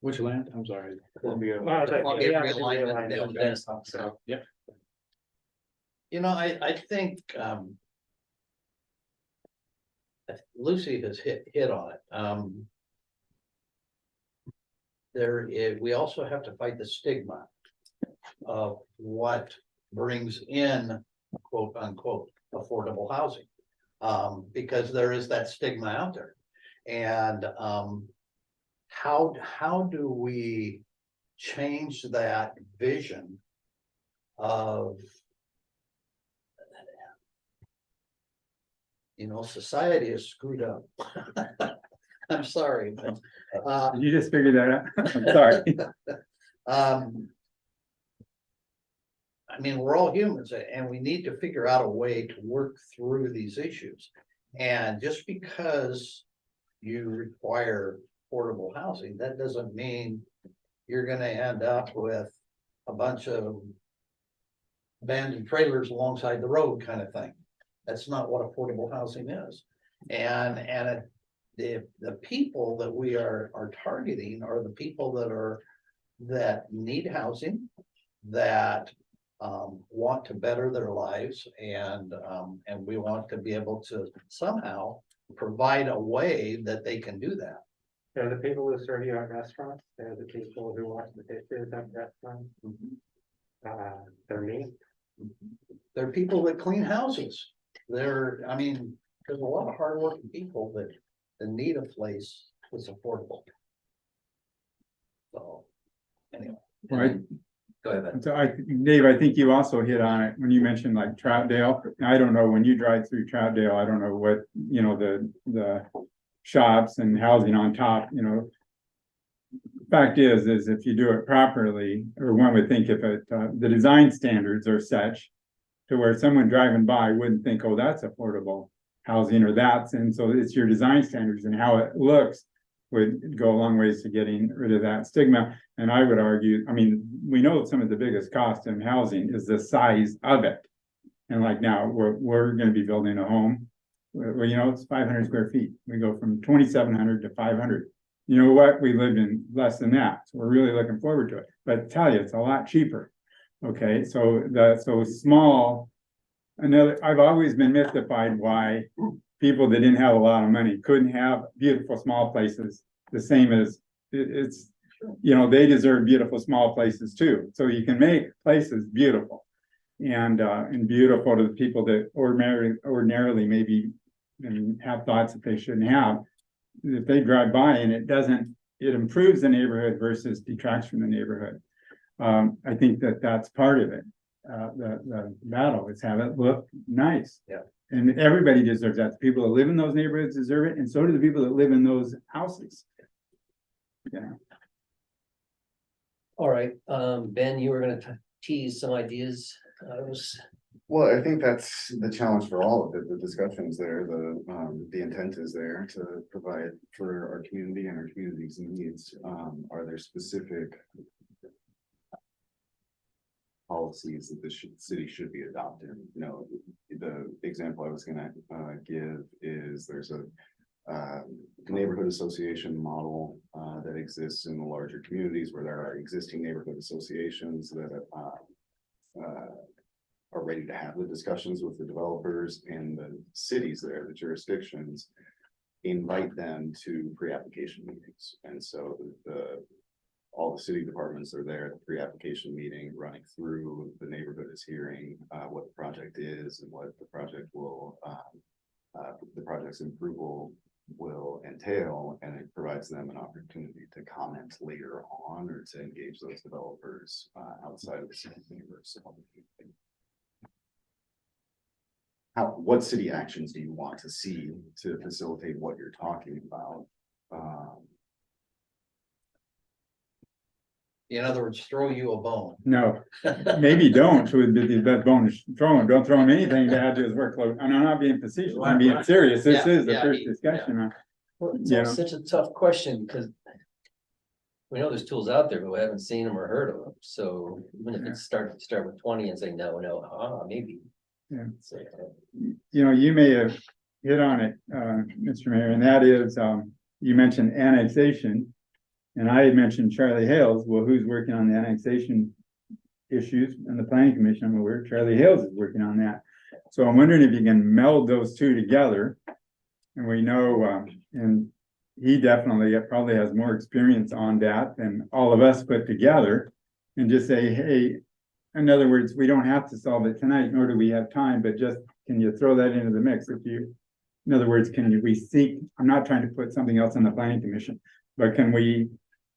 Which land? I'm sorry. Columbia Yeah, realignment, realignment. Dennis, So, I think, Lucy has hit on it. we also have to fight the stigma of what brings in quote unquote affordable housing. Because there is that stigma out there. And, how do we change that vision of, society is screwed up. I'm sorry, but, Did you just figure that out? I'm sorry. I mean, we're all humans and we need to figure out a way to work through these issues. And just because you require affordable housing, that doesn't mean you're gonna end up with a bunch of abandoned trailers alongside the road kind of thing. That's not what affordable housing is. And the people that we are targeting are the people that need housing, that want to better their lives, and we want to be able to somehow provide a way that they can do that. They're the people who serve you at restaurants, they're the people who watch the pictures at restaurants. They're me. They're people that clean houses. There's a lot of hardworking people that need a place that's affordable. So, anyway. Right. Go ahead, Ben. So Dave, I think you also hit on it when you mentioned like Troutdale. I don't know, when you drive through Troutdale, I don't know what, the shops and housing on top, Fact is if you do it properly, or one would think if the design standards are such to where someone driving by wouldn't think, oh, that's affordable housing or that's, and so it's your design standards and how it looks would go a long ways to getting rid of that stigma. And I would argue, we know some of the biggest cost in housing is the size of it. And like now, we're gonna be building a home, where, it's 500 square feet. We go from 2,700 to 500. You know what? We lived in less than that. So we're really looking forward to it. But I tell you, it's a lot cheaper. Okay, so small. I've always been mystified why people that didn't have a lot of money couldn't have beautiful small places, the same as they deserve beautiful small places too. So you can make places beautiful and beautiful to the people that ordinarily maybe have thoughts that they shouldn't have. If they drive by and it improves the neighborhood versus detracts from the neighborhood. I think that's part of it. The battle is have it look nice. Yeah. And everybody deserves that. The people that live in those neighborhoods deserve it, and so do the people that live in those houses. Yeah. All right, Ben, you were gonna tease some ideas. Well, I think that's the challenge for all of it. The discussion's there, the intent is there to provide for our community and our community's needs. Are there specific policies that the city should be adopting? The example I was gonna give is there's a neighborhood association model that exists in the larger communities where there are existing neighborhood associations that are ready to have the discussions with the developers, and the cities there, the jurisdictions, invite them to pre-application meetings. And so all the city departments are there at the pre-application meeting, running through, the neighborhood is hearing what the project is and what the project will, the project's approval will entail, and it provides them an opportunity to comment later on or to engage those developers outside of the city neighbors. What city actions do you want to see to facilitate what you're talking about? In other words, throw you a bone. No, maybe don't. Would be the best bonus. Don't throw him anything to add to his workload. And I'm not being facetious. I'm being serious. This is the first discussion. Well, it's such a tough question because we know there's tools out there, but we haven't seen them or heard of them. So even if it's start with 20 and say no, maybe. Yeah. So, You may have hit on it, Mr. Mayor, and that is, you mentioned annexation. And I had mentioned Charlie Hales. Well, who's working on the annexation issues and the planning commission? I'm aware Charlie Hales is working on that. So I'm wondering if you can meld those two together. And we know, and he definitely probably has more experience on that than all of us put together. And just say, hey, in other words, we don't have to solve it tonight, nor do we have time, but just, can you throw that into the mix if you? In other words, we seek, I'm not trying to put something else on the planning commission, but can we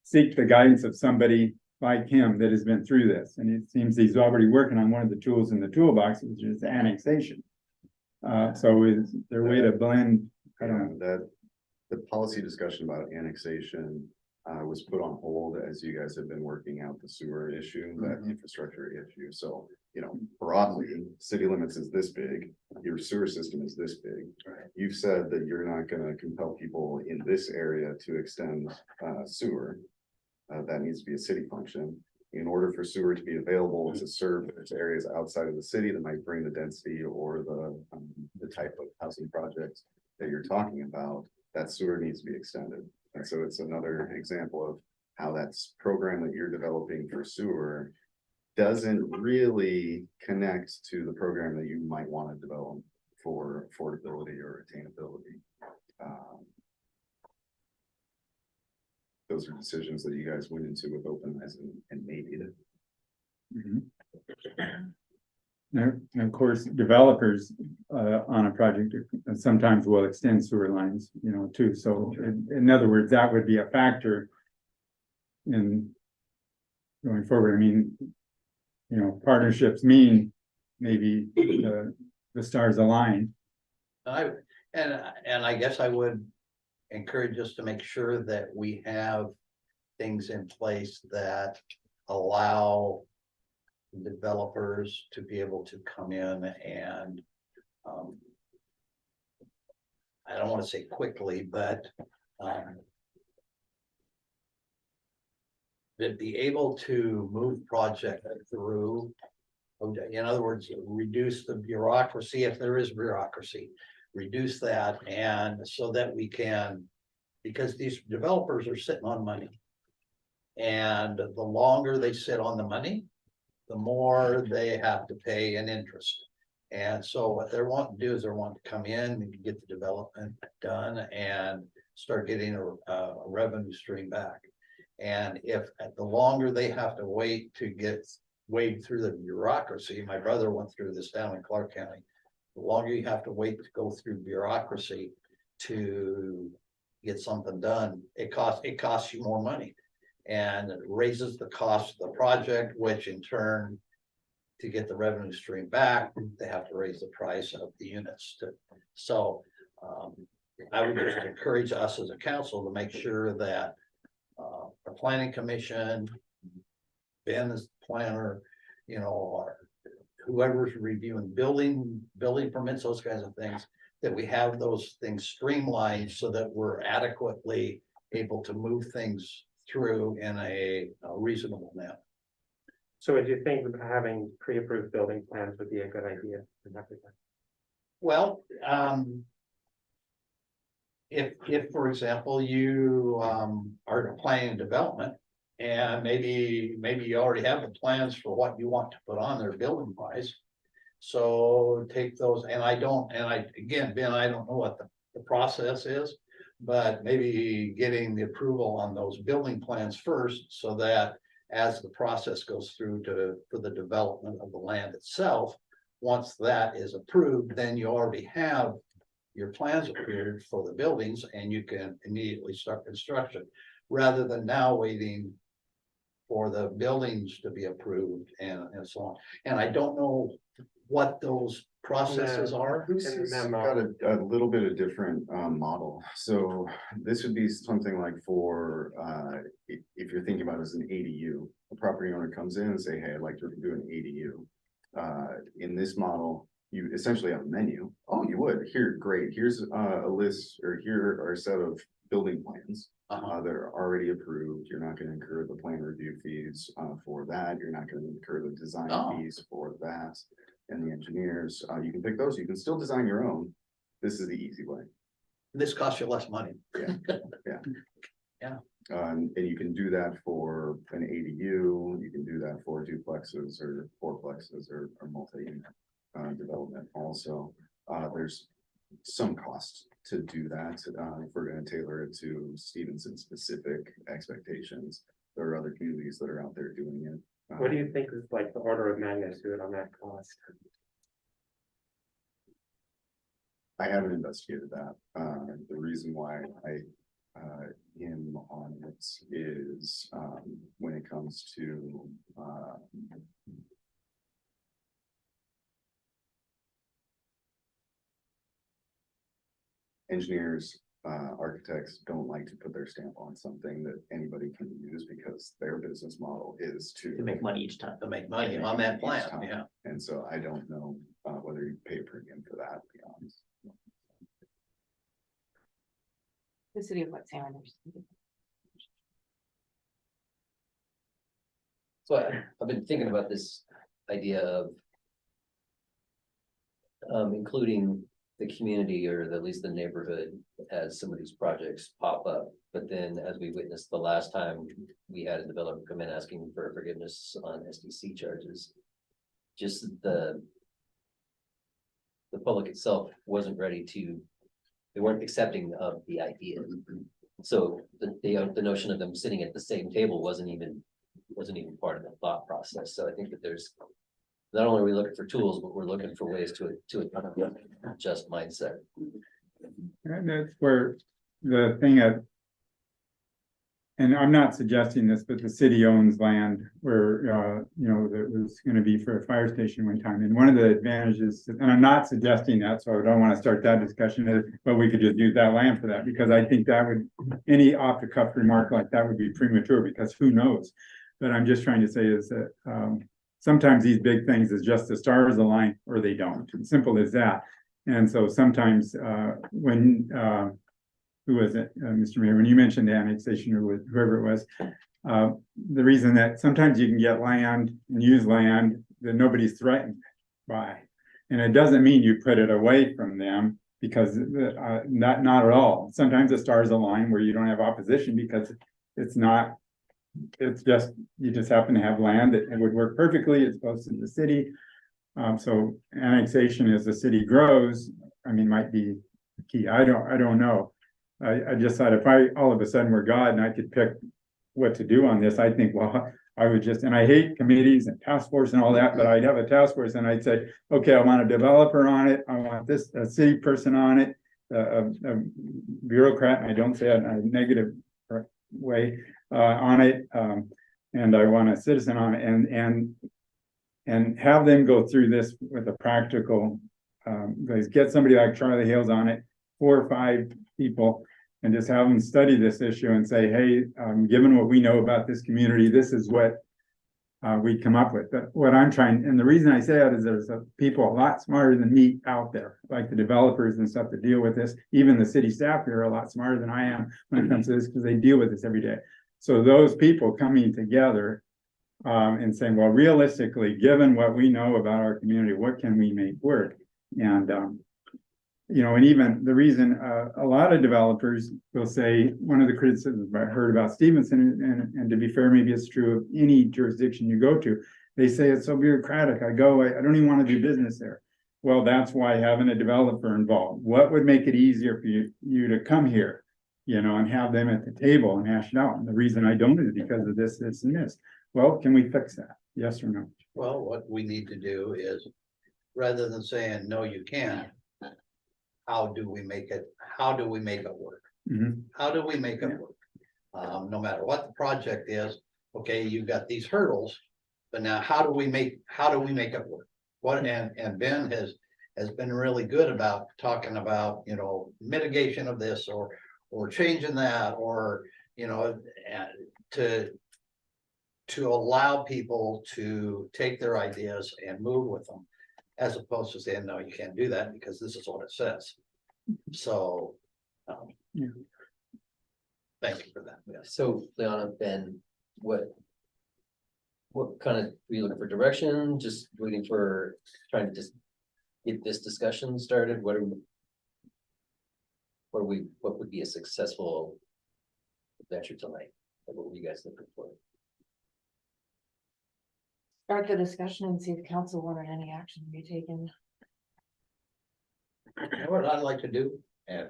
seek the guidance of somebody like him that has been through this? And it seems he's already working on one of the tools in the toolbox, which is annexation. So is there a way to blend? I don't know. That the policy discussion about annexation was put on hold as you guys have been working out the sewer issue, that infrastructure issue. So, you know, broadly, city limits is this big, your sewer system is this big. You've said that you're not gonna compel people in this area to extend sewer. That needs to be a city function. In order for sewer to be available to serve those areas outside of the city that might bring the density or the type of housing projects that you're talking about, that sewer needs to be extended. And so it's another example of how that's program that you're developing for sewer doesn't really connect to the program that you might want to develop for affordability or attainability. Those are decisions that you guys went into with open eyes and made it. And of course, developers on a project sometimes will extend sewer lines, you know, too. So in other words, that would be a factor in going forward. I mean, you know, partnerships mean maybe the stars align. And I guess I would encourage us to make sure that we have things in place that allow developers to be able to come in and I don't want to say quickly, but that be able to move project through. In other words, reduce the bureaucracy if there is bureaucracy, reduce that, and so that we can, because these developers are sitting on money. And the longer they sit on the money, the more they have to pay in interest. And so what they're wanting to do is they're wanting to come in and get the development done and start getting a revenue stream back. And if the longer they have to wait to wade through the bureaucracy, my brother went through this down in Clark County. The longer you have to wait to go through bureaucracy to get something done, it costs you more money. And it raises the cost of the project, which in turn, to get the revenue stream back, they have to raise the price of the units. I would just encourage us as a council to make sure that the planning commission, Ben as the planner, you know, or whoever's reviewing building permits, those kinds of things, that we have those things streamlined so that we're adequately able to move things through in a reasonable manner. So would you think that having pre-approved building plans would be a good idea in everything? Well, If for example, you are planning development and maybe you already have the plans for what you want to put on there building wise. So take those, again, Ben, I don't know what the process is, but maybe getting the approval on those building plans first, so that as the process goes through for the development of the land itself, once that is approved, then you already have your plans approved for the buildings and you can immediately start construction, rather than now waiting for the buildings to be approved and so on. And I don't know what those processes are. This has got a little bit of different model. So this would be something like for if you're thinking about it as an ADU, a property owner comes in and say, hey, I'd like to do an ADU. In this model, you essentially have a menu. Oh, you would. Here, great. Here's a list, or here are a set of building plans that are already approved. You're not going to incur the plan review fees for that. You're not going to incur the design fees for that. And the engineers, you can pick those. You can still design your own. This is the easy way. This costs you less money. Yeah. And you can do that for an ADU. You can do that for duplexes or fourplexes or multi-unit development. Also, there's some cost to do that, if we're gonna tailor it to Stevenson specific expectations. There are other communities that are out there doing it. What do you think is like the order of magnitude on that cost? I haven't investigated that. The reason why I am on it is when it comes to engineers, architects don't like to put their stamp on something that anybody can use because their business model is To make money each time. To make money on that plan, each time. yeah. And so I don't know whether you pay a premium for that, to be honest. The city of West Sanders. So I've been thinking about this idea of including the community or at least the neighborhood as some of these projects pop up. But then as we witnessed the last time, we had a developer come in asking for forgiveness on SDC charges. Just the public itself wasn't ready to, they weren't accepting of the idea. So the notion of them sitting at the same table wasn't even part of the thought process. So I think that there's, not only are we looking for tools, but we're looking for ways to adjust mindset. And that's where the thing and I'm not suggesting this, but the city owns land where, you know, that was gonna be for a fire station one time. And one of the advantages, and I'm not suggesting that, so I don't wanna start that discussion, but we could just use that land for that, because I think that would, any off the cuff remark like that would be premature, because who knows? But I'm just trying to say is that, sometimes these big things is just the stars align or they don't, simple as that. And so sometimes, when, who was it, Mr. Mayor, when you mentioned annexation or whoever it was, the reason that sometimes you can get land and use land that nobody's threatened by. And it doesn't mean you put it away from them, because not at all. Sometimes the stars align where you don't have opposition because it's not, it's just, you just happen to have land that it would work perfectly. It's close to the city. So annexation as the city grows, I mean, might be key. I don't know. I just thought if I all of a sudden were God and I could pick what to do on this, I think, well, I would just, and I hate committees and task force and all that, but I'd have a task force and I'd say, okay, I want a developer on it. I want this, a city person on it, a bureaucrat, and I don't say it in a negative way, on it. And I want a citizen on it and have them go through this with a practical, get somebody like Charlie Hales on it, 4 or 5 people, and just have them study this issue and say, hey, given what we know about this community, this is what we come up with. But what I'm trying, and the reason I say that is there's people a lot smarter than me out there, like the developers and stuff that deal with this. Even the city staff here are a lot smarter than I am when it comes to this, because they deal with this every day. So those people coming together and saying, well, realistically, given what we know about our community, what can we make work? And you know, and even the reason a lot of developers will say, one of the criticisms I heard about Stevenson, and to be fair, maybe it's true of any jurisdiction you go to, they say it's so bureaucratic. I don't even want to do business there. Well, that's why having a developer involved. What would make it easier for you to come here, you know, and have them at the table and hash it out? And the reason I don't is because of this, this, and this. Well, can we fix that? Yes or no? Well, what we need to do is, rather than saying, no, you can't, how do we make it work? Mhm. How do we make it work? No matter what the project is, okay, you've got these hurdles, but now how do we make it work? What, and Ben has been really good about talking about, you know, mitigation of this or changing that, or, you know, to allow people to take their ideas and move with them, as opposed to saying, no, you can't do that because this is what it says. So, Yeah. thank you for that. Yes. So Liana, Ben, what kind of, are you looking for direction? Just waiting for, trying to just get this discussion started? What would be a successful adventure tonight? Like, what were you guys looking for? Start the discussion and see if council wanted any action to be taken. know what I'd like to do, and,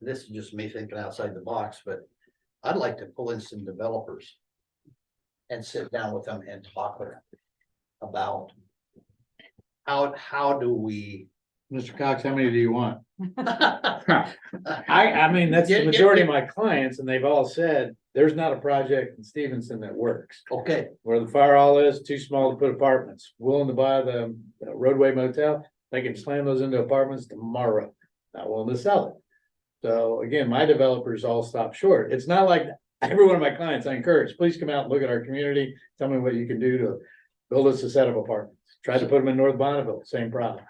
this is just me thinking outside the box, but I'd like to pull in some developers. And sit down with them and talk with them about. How do we? Mr. Cox, how many do you want? I mean, that's the majority of my clients, and they've all said, there's not a project in Stevenson that works. Okay, Where the fire hall is, too small to put apartments, willing to buy the roadway motel, they can slam those into apartments tomorrow, not willing to sell it. So again, my developers all stop short. It's not like every one of my clients I encourage, please come out and look at our community, tell me what you can do to build us a set of apartments. Tried to put them in North Bonneville, same problem.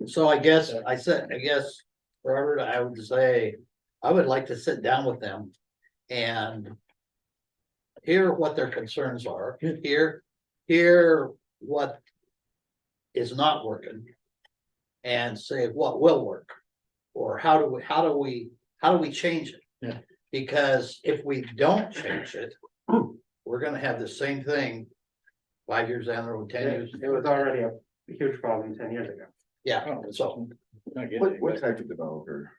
so I guess, Robert, I would say, I would like to sit down with them. And hear what their concerns are, hear what is not working. And say what will work, or how do we change it? Yeah. Because if we don't change it, we're gonna have the same thing 5 years down the road, 10 years. It was already a huge problem 10 years ago. Yeah, so, What type of developer?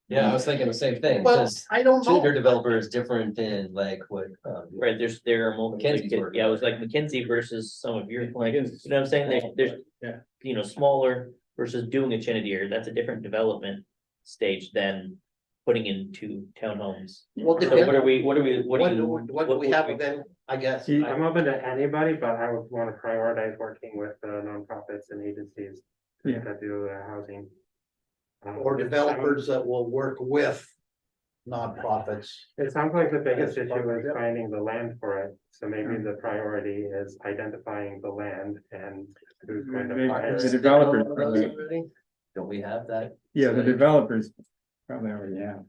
Yeah, I was thinking the same thing, but because I don't know. Tinder developer is different than like what, Right, there are multiple, Mackenzie's working yeah, it on was like McKinsey versus some of your, like, you McKinsey's- know what I'm saying, there's. Yeah. You know, smaller versus doing a Chenadier, that's a different development stage than putting in 2 townhomes. Well, So what are we, what do What you? do we have available, I guess? I'm open to anybody, but I would want to prioritize working with nonprofits and agencies Yeah. that do housing. Or developers that will work with nonprofits. It sounds like the biggest issue is finding the land for it, so maybe the priority is identifying the land and who's going to buy The it. developers, Those probably- already? Don't we have that? yeah, the developers probably already have.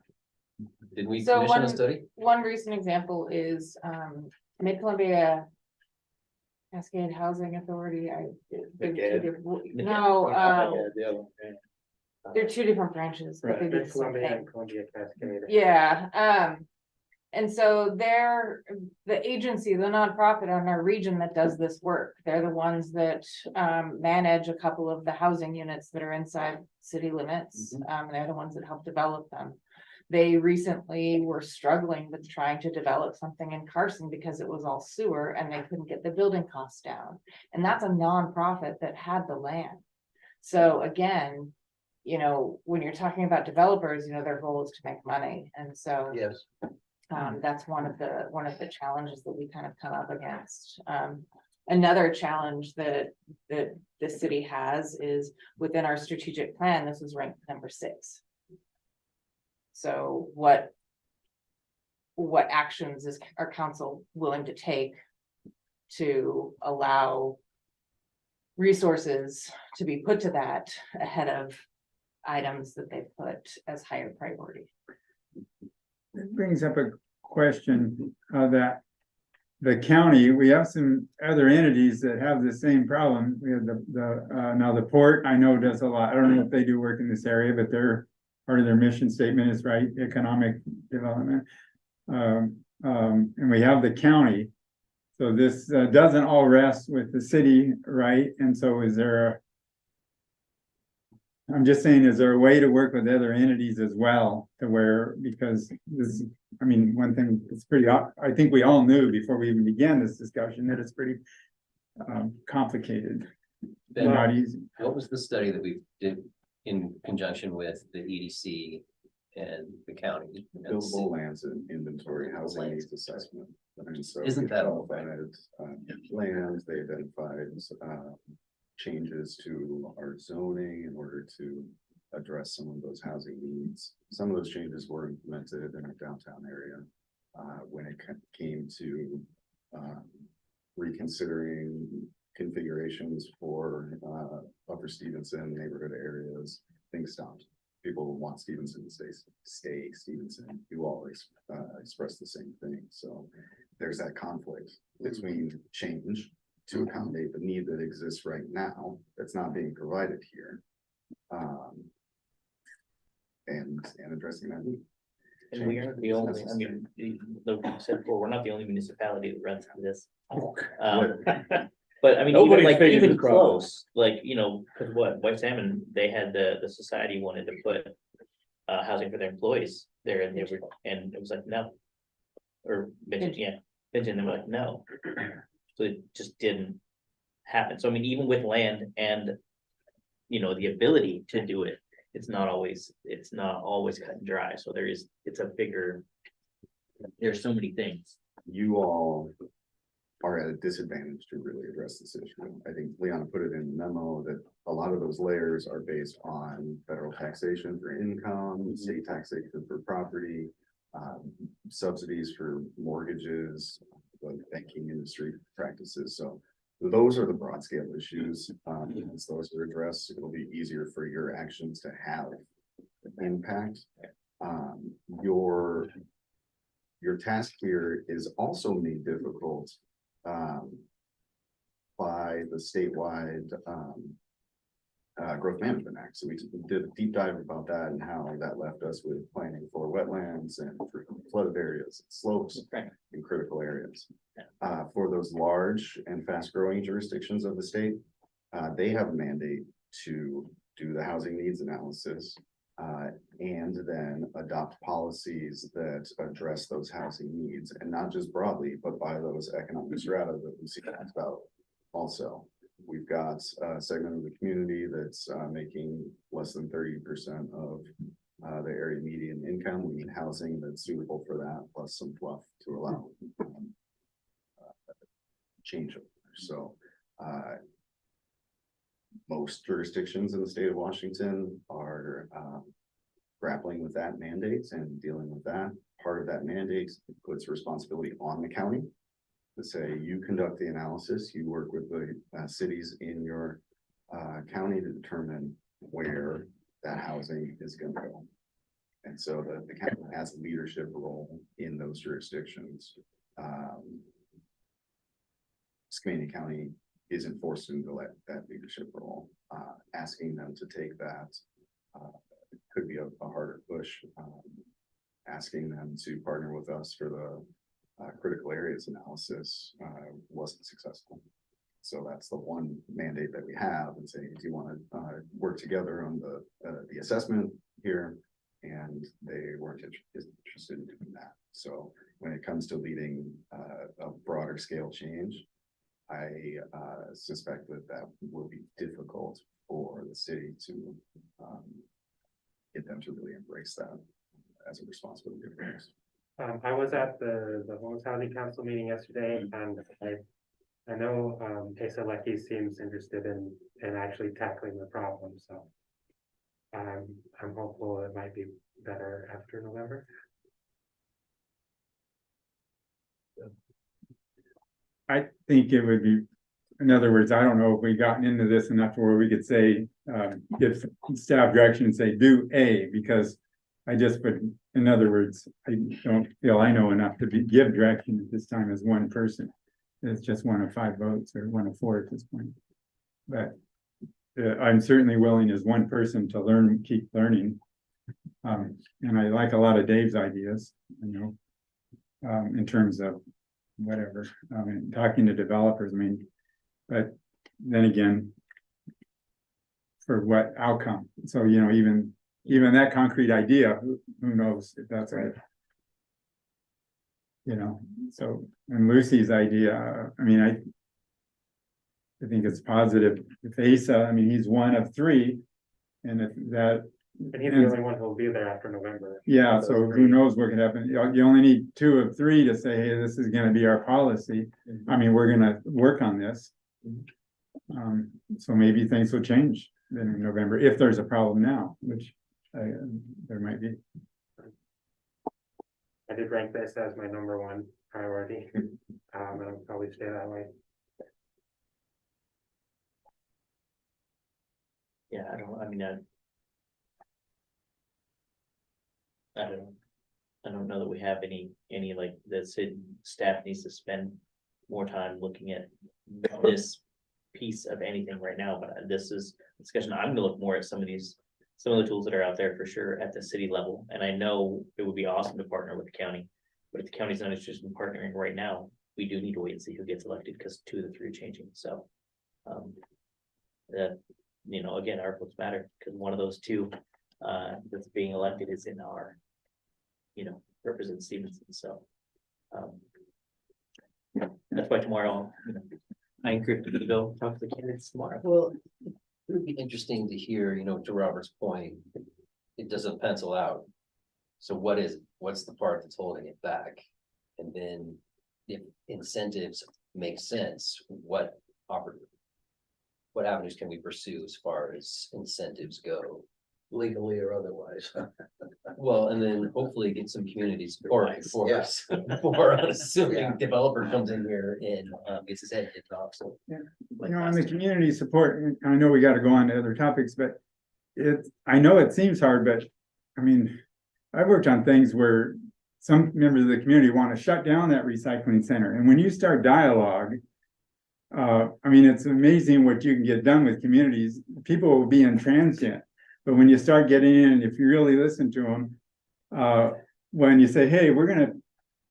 Did we So commission a one- study? One recent example is Mid-Columbia Cascade Housing Authority. they're two Cascade. different- No, Yeah. they're 2 different branches, but they do the same Columbia thing. and Columbia Cascade. Yeah, and so they're the agency, the nonprofit in our region that does this work. They're the ones that manage a couple of the housing units that are inside city limits. And they're the ones that help develop them. They recently were struggling with trying to develop something in Carson because it was all sewer and they couldn't get the building costs down. And that's a nonprofit that had the land. So again, you know, when you're talking about developers, you know, their goal is to make money. And so Yes. that's one of the challenges that we kind of come up against. Another challenge that the city has is within our strategic plan, this was ranked number 6. So what actions is our council willing to take to allow resources to be put to that ahead of items that they put as higher priority? It brings up a question that the county, we have some other entities that have the same problem. We have now the port, I know does a lot. I don't know if they do work in this area, but they're part of their mission statement is right, economic development. And we have the county. So this doesn't all rest with the city, right? And so is there I'm just saying, is there a way to work with other entities as well to where, because this, I mean, one thing it's pretty, I think we all knew before we even began this discussion that it's pretty complicated. Ben, Not easy. what was the study that we did in conjunction with the EDC and the county? and the city? Buildable lands and inventory, housing Lands. needs assessment. And so Isn't we that all right? identified, lands, they identified, changes to our zoning in order to address some of those housing needs. Some of those changes were implemented in our downtown area. When it came to, reconsidering configurations for, Upper Stevenson neighborhood areas, things stopped. People want Stevenson to stay Stevenson. You all express the same thing. So there's that conflict between change to accommodate the need that exists right now that's not being provided here. And addressing that need. And we aren't the only, I mean, like you said before, we're not the only municipality that runs through this. But I mean, even Nobody's like, figured even this problem out. close, like, you know, cause what, White Salmon, they had the society wanted to put. Housing for their employees there and they were, and it was like, no. Or, yeah, and they were like, no. So it just didn't happen. So I mean, even with land and. You know, the ability to do it, it's not always cut and dry. So it's a bigger. There's so many things. You all are at a disadvantage to really address this issue. I think Leon put it in the memo that a lot of those layers are based on federal taxation for income, state taxation for property, subsidies for mortgages, the banking industry practices. So those are the broad scale issues. As those are addressed, it'll be easier for your actions to have impact. Your task here is also made difficult by the statewide Growth Management Act. So we did a deep dive about that and how that left us with planning for wetlands and flooded areas, slopes, and critical areas. For those large and fast growing jurisdictions of the state, they have a mandate to do the housing needs analysis and then adopt policies that address those housing needs, and not just broadly, but by those economic strata that we see about also. We've got a segment of the community that's making less than 30% of the area median income. We need housing that's suitable for that, plus some fluff to allow change. So most jurisdictions in the state of Washington are grappling with that mandate and dealing with that. Part of that mandate puts responsibility on the county to say, you conduct the analysis, you work with the cities in your county to determine where that housing is going to go. And so the county has a leadership role in those jurisdictions. Skamania County isn't forced into that leadership role. Asking them to take that could be a harder push. Asking them to partner with us for the critical areas analysis wasn't successful. So that's the one mandate that we have, and saying, do you want to work together on the assessment here? And they weren't interested in doing that. So when it comes to leading a broader scale change, I suspect that will be difficult for the city to get them to really embrace that as a responsibility of theirs. I was at the Homeless Housing Council meeting yesterday, and I know Asa Lecky seems interested in actually tackling the problem, so I'm hopeful it might be better after November. I think it would be, in other words, I don't know if we've gotten into this enough where we could say, give staff direction and say, do A, because I just would, in other words, I don't feel I know enough to give direction at this time as one person. It's just one of 5 votes or one of 4 at this point. But I'm certainly willing as one person to learn, keep learning. And I like a lot of Dave's ideas, you know, in terms of whatever, talking to developers, but then again, for what outcome? So, you know, even that concrete idea, who knows if that's right? You know, so, and Lucy's idea, I think it's positive. If Asa, he's one of 3, and if that. And he's the only one who will be there after November. Yeah, so who knows what could happen? You only need 2 of 3 to say, hey, this is gonna be our policy. We're gonna work on this. So maybe things will change then in November, if there's a problem now, which there might be. I did rank this as my #1 priority, and I'll probably stay that way. Yeah, I don't know that we have any like the city staff needs to spend more time looking at this piece of anything right now, but this is discussion. I'm gonna look more at some of the tools that are out there for sure at the city level. And I know it would be awesome to partner with the county, but if the county's not interested in partnering right now, we do need to wait and see who gets elected, because 2 of the 3 are changing, so. That, you know, again, our votes matter, because one of those 2 that's being elected is in our, you know, represents Stevenson, so. That's why tomorrow, you know, I encourage you to go talk to the candidates tomorrow. Well, it would be interesting to hear, you know, to Robert's point, it doesn't pencil out. So what's the part that's holding it back? And then if incentives make sense, what avenues can we pursue as far as incentives go? Legally or otherwise. Well, and then hopefully get some community support Nice, before, yes. before an assuming Yeah. developer comes in here and gets his head hit off, so. You know, on the community support, and I know we gotta go on to other topics, but I know it seems hard, but I mean, I've worked on things where some members of the community want to shut down that recycling center, and when you start dialogue, I mean, it's amazing what you can get done with communities. People will be intransient, but when you start getting in, if you really listen to them, when you say, hey,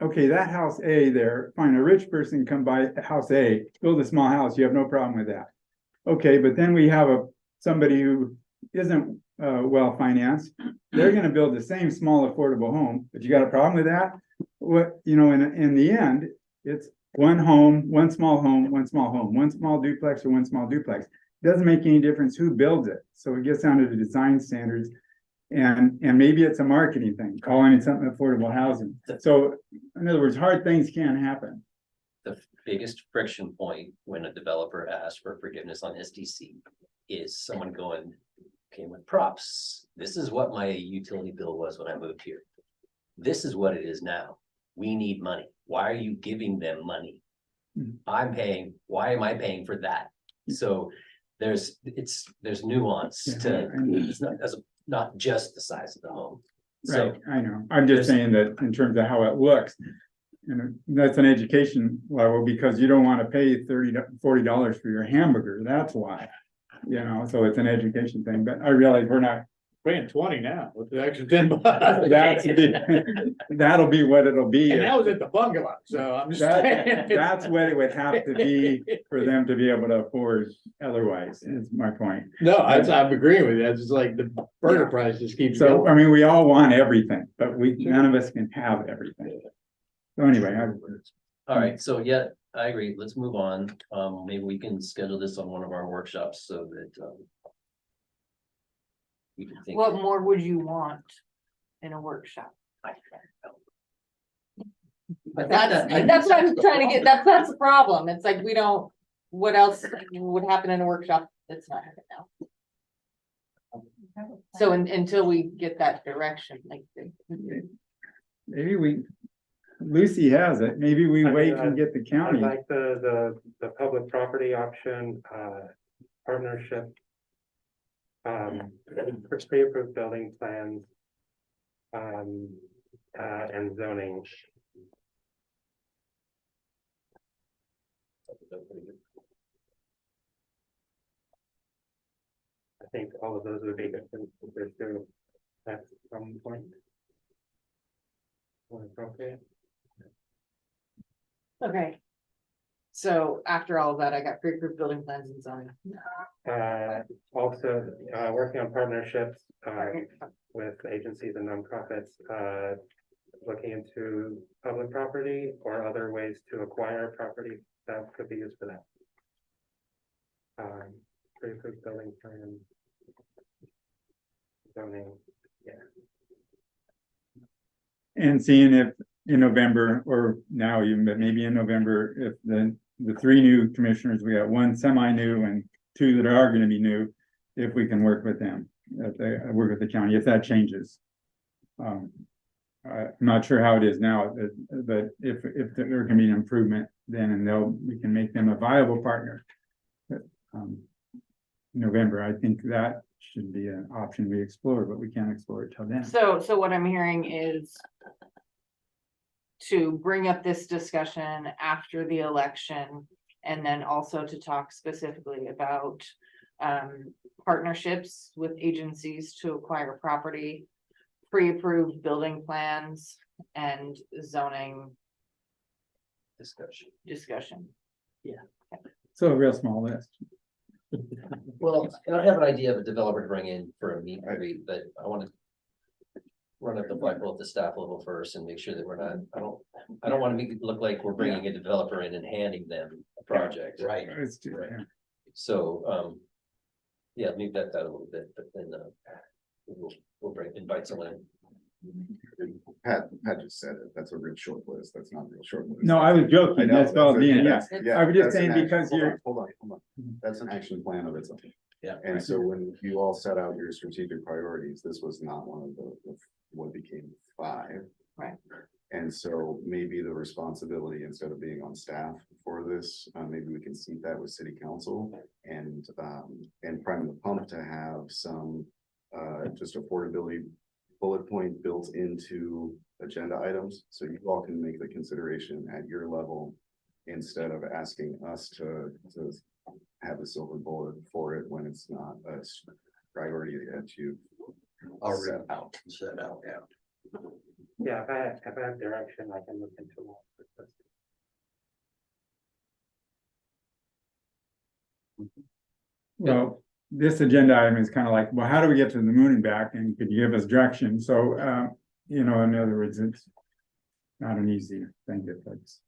okay, that house A there, fine, a rich person come by house A, build a small house, you have no problem with that. Okay, but then we have somebody who isn't well financed, they're gonna build the same small affordable home, but you got a problem with that? What, you know, in the end, it's one home, one small home, one small home, one small duplex or one small duplex. Doesn't make any difference who builds it. So it gets down to the design standards. And maybe it's a marketing thing, calling it something affordable housing. So in other words, hard things can happen. The biggest friction point when a developer asks for forgiveness on SDC is someone going, okay, with props, this is what my utility bill was when I moved here. This is what it is now. We need money. Why are you giving them money? I'm paying, why am I paying for that? So there's nuance to, it's not just the size of the home. So Right, I know. I'm just saying that in terms of how it looks. And that's an education level, because you don't want to pay $40 for your hamburger. That's why. You know, so it's an education thing, but I realize we're not. Paying 20 now with the extra 10 bucks. That'll be what it'll be. And that was at the bungalow, so I'm just saying. That's what it would have to be for them to be able to afford otherwise, is my point. No, I'm agreeing with you. It's just like the burger price just keeps So, going. I mean, we all want everything, but none of us can have everything. So anyway, all right, so yeah, I agree. Let's move on. Maybe we can schedule this on one of our workshops so that we can think. What more would you want in a workshop? I think That's what I'm trying to get, that's the problem. It's like, we don't, what else would happen in a workshop that's not happening now? So until we get that direction, like. maybe Lucy has it. Maybe we I mean, wait and get the I county. like the public property option, partnership. For pre-approved building plans. And zoning. I think all of those would be good to pursue at some point. When appropriate. Okay. So after all of that, I got pre-approved building plans and zoning. Also, working on partnerships, with agencies and nonprofits, looking into public property or other ways to acquire property that could be used for that. Pre-approved building plan. Zoning, yeah. And seeing if in November, or now even, but maybe in November, if the 3 new commissioners, we got 1 semi-new and 2 that are gonna be new, if we can work with them, if they work with the county, if that changes. I'm not sure how it is now, but if there can be an improvement, then we can make them a viable partner. But, November, I think that should be an option we explore, but we can't explore it till then. So what I'm hearing is to bring up this discussion after the election, and then also to talk specifically about partnerships with agencies to acquire property, pre-approved building plans, and zoning discussion. So a real small list. Well, I don't have an idea of a developer to bring in for a meet and greet, but I want to run up the flagpole with the staff a little first and make sure that we're not, I don't want to make it look like we're bringing a developer in and handing them a project. Right. It's too- yeah. So, yeah, leave that down a little bit, but then, we'll invite someone in. Pat just said it, that's a real short list, that's not a real short list. No, I was I joking, know, that's all a- being, yeah, yes. yeah, I was just that's an saying action- because hold on, you're- Hold on, that's an action plan of its own. Yeah. And so when you all set out your strategic priorities, this was not one of the what became 5. Right. And so maybe the responsibility, instead of being on staff for this, maybe we can seat that with city council and prime the pump to have some just affordability bullet point built into agenda items, so you all can make the consideration at your level instead of asking us to have a silver bullet for it when it's not a priority that you Already set out, yeah. Yeah, if I have direction, I can look into more. Well, this agenda item is kind of like, well, how do we get to the moon and back? And could you give us direction? So, you know, in other words, it's not an easy thing to fix.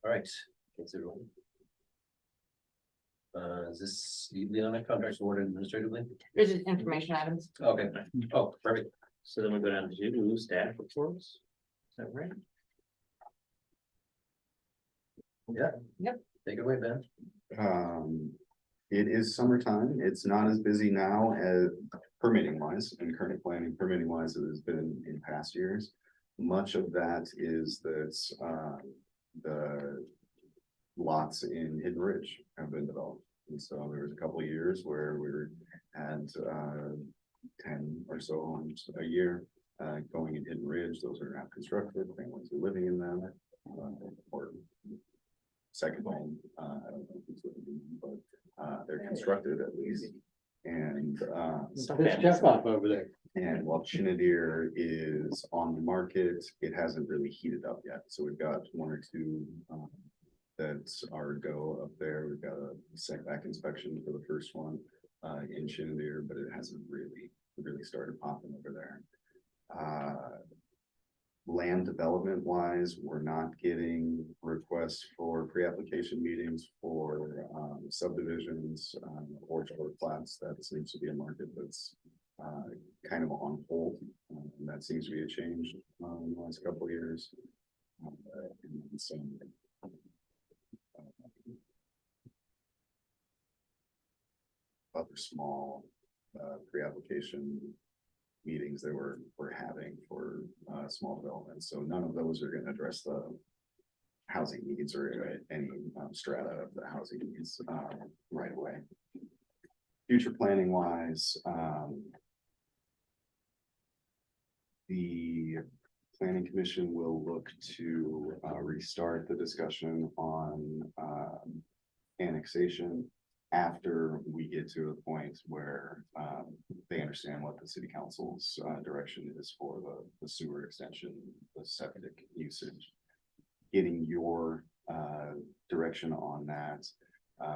All right. Thanks, everyone. Is this Leona contracts awarded administratively? There's just information items. Okay. Oh, perfect. So then we go down to staff reports. Is that right? Take it away, Ben. It is summertime. It's not as busy now as permitting wise and current planning permitting wise as it has been in past years. Much of that is that the lots in Hidden Ridge have been developed. And so there was a couple of years where we had 10 or so homes a year going in Hidden Ridge. Those are now constructed, families are living in them. Or second home, I don't know who's living in them, but they're constructed at least. And There's Jeff up over there. and while Chinadere is on the market, it hasn't really heated up yet. So we've got 1 or 2 that are go up there. We've got a setback inspection for the first one in Chinadere, but it hasn't really started popping over there. Land development wise, we're not getting requests for pre-application meetings for subdivisions or plats. That seems to be a market that's kind of on hold. And that seems to be a change in the last couple of years. And some other small pre-application meetings that we're having for small developments. So none of those are going to address the housing needs or any strata of the housing needs right away. Future planning wise, the planning commission will look to restart the discussion on annexation after we get to a point where they understand what the city council's direction is for the sewer extension, the septic usage. Getting your direction on that.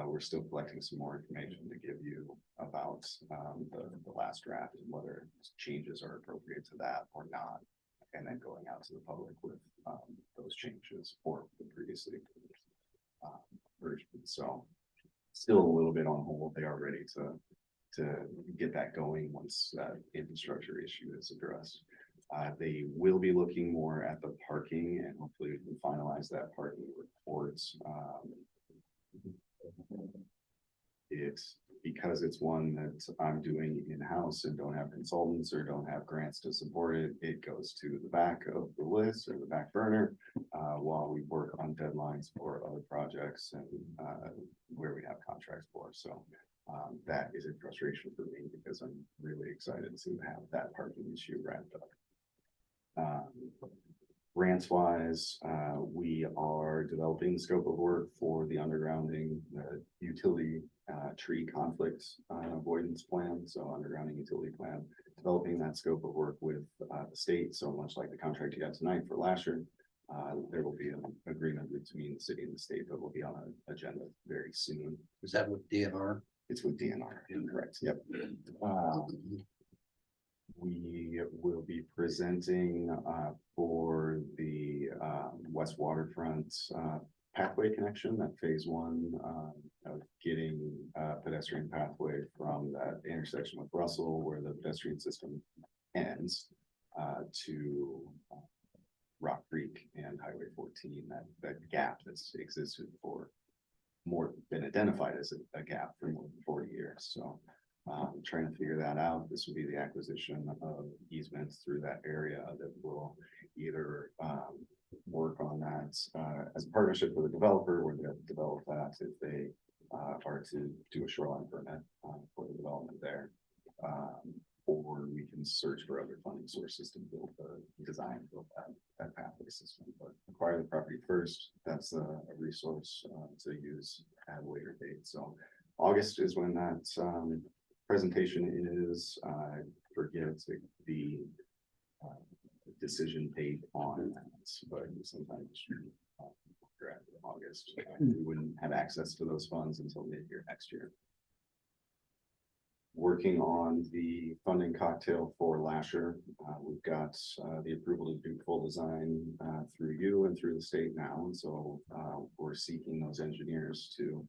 We're still collecting some more information to give you about the last draft and whether changes are appropriate to that or not. And then going out to the public with those changes for the previously version. So still a little bit on hold. They are ready to get that going once that infrastructure issue is addressed. They will be looking more at the parking and hopefully we can finalize that parking reports. Because it's one that I'm doing in-house and don't have consultants or don't have grants to support it, it goes to the back of the list or the back burner while we work on deadlines for other projects and where we have contracts for. So that is a frustration for me because I'm really excited to have that parking issue wrapped up. Grants wise, we are developing the scope of work for the undergrounding, the utility tree conflict avoidance plan. So undergrounding utility plan developing that scope of work with, the state, so much like the contract you got tonight for Lasher. There will be an agreement between the city and the state that will be on an agenda very soon. Is that with DNR? It's with DNR, correct, yep. We will be presenting for the West Waterfront pathway connection, that phase one of getting pedestrian pathway from that intersection with Russell where the pedestrian system ends to Rock Creek and Highway 14, that gap that's existed for more been identified as a gap for more than 40 years. So trying to figure that out. This will be the acquisition of easements through that area that will either work on that as a partnership with a developer, where they'll develop that if they are to do a shoreline permit for the development there. Or we can search for other funding sources to build that pathway system, but acquire the property first. That's a resource to use at a later date. So August is when that presentation is. I forget the decision date on that, but sometime in August. We wouldn't have access to those funds until mid-year next year. Working on the funding cocktail for Lasher. We've got the approval to do full design through you and through the state now. And so we're seeking those engineers to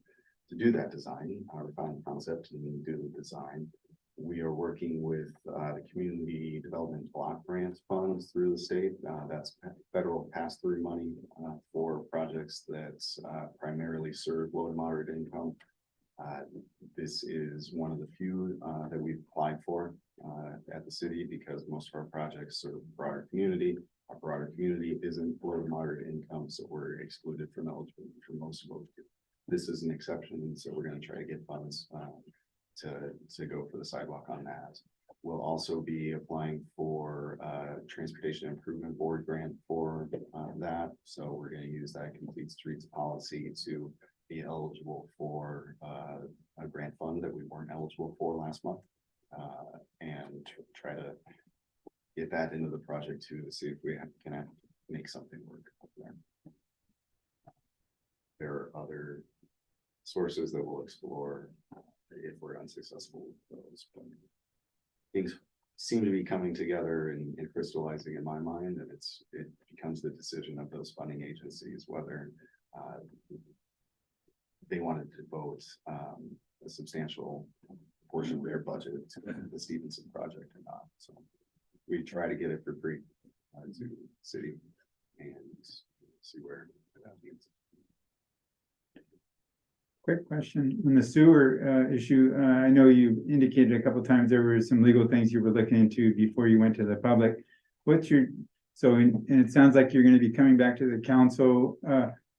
do that design, refine the concept and do the design. We are working with the Community Development Block Grant funds through the state. That's federal pass-through money for projects that primarily serve low to moderate income. This is one of the few that we've applied for at the city because most of our projects serve broader community. Our broader community isn't low to moderate income, so we're excluded from eligibility for most of what we do. This is an exception, and so we're going to try to get funds to go for the sidewalk on that. We'll also be applying for Transportation Improvement Board grant for that. So we're going to use that Complete Streets policy to be eligible for a grant fund that we weren't eligible for last month, and try to get that into the project too, to see if we can make something work up there. There are other sources that we'll explore if we're unsuccessful with those, but things seem to be coming together and crystallizing in my mind, and it becomes the decision of those funding agencies whether they wanted to vote a substantial portion of their budget to the Stevenson project or not. So we try to get it for free to the city and see where that leads. Quick question on the sewer issue. I know you indicated a couple times there were some legal things you were looking into before you went to the public. And it sounds like you're going to be coming back to the council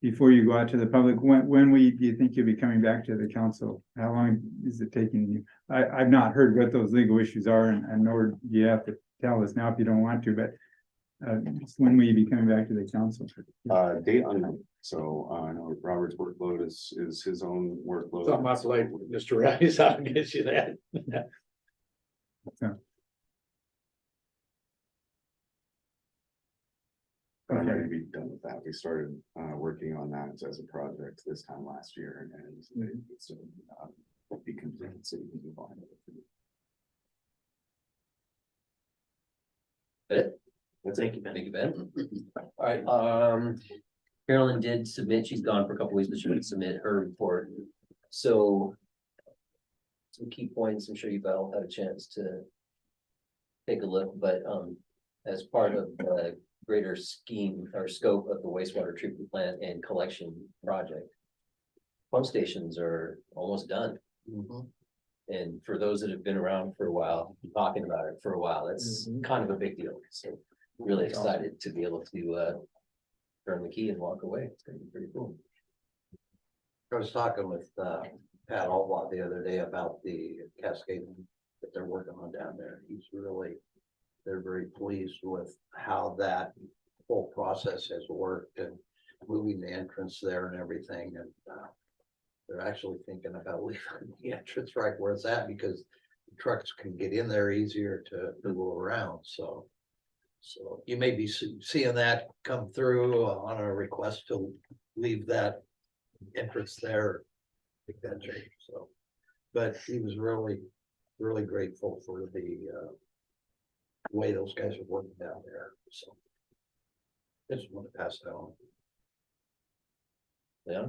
before you go out to the public. When do you think you'll be coming back to the council? How long is it taking you? I've not heard what those legal issues are, and nor do you have to tell us now if you don't want to, but when will you be coming back to the council? Date unknown. So I know Robert's workload is his own workload. Something up late, Mr. Rice, I'll get you that. So, But I'm ready to be done with that. We started working on that as a project this time last year, and it's be completed so we can move on. Thank you, Ben. Thank you, Ben. All right, Carolyn did submit, she's gone for a couple weeks, but she did submit her report. So some key points, I'm sure you've all had a chance to take a look, but as part of the greater scheme or scope of the wastewater treatment plant and collection project, pump stations are almost done. And for those that have been around for a while, talking about it for a while, it's kind of a big deal. So really excited to be able to turn the key and walk away. It's gonna be pretty cool. I was talking with Pat Alblot the other day about the cascade that they're working on down there. They're very pleased with how that whole process has worked and moving the entrance there and everything. And they're actually thinking about leaving the entrance right where it's at, because trucks can get in there easier to go around, so. So you may be seeing that come through on a request to leave that entrance there. Make that change, so. But he was really, really grateful for the way those guys are working down there, so. Just want to pass that on. Yeah,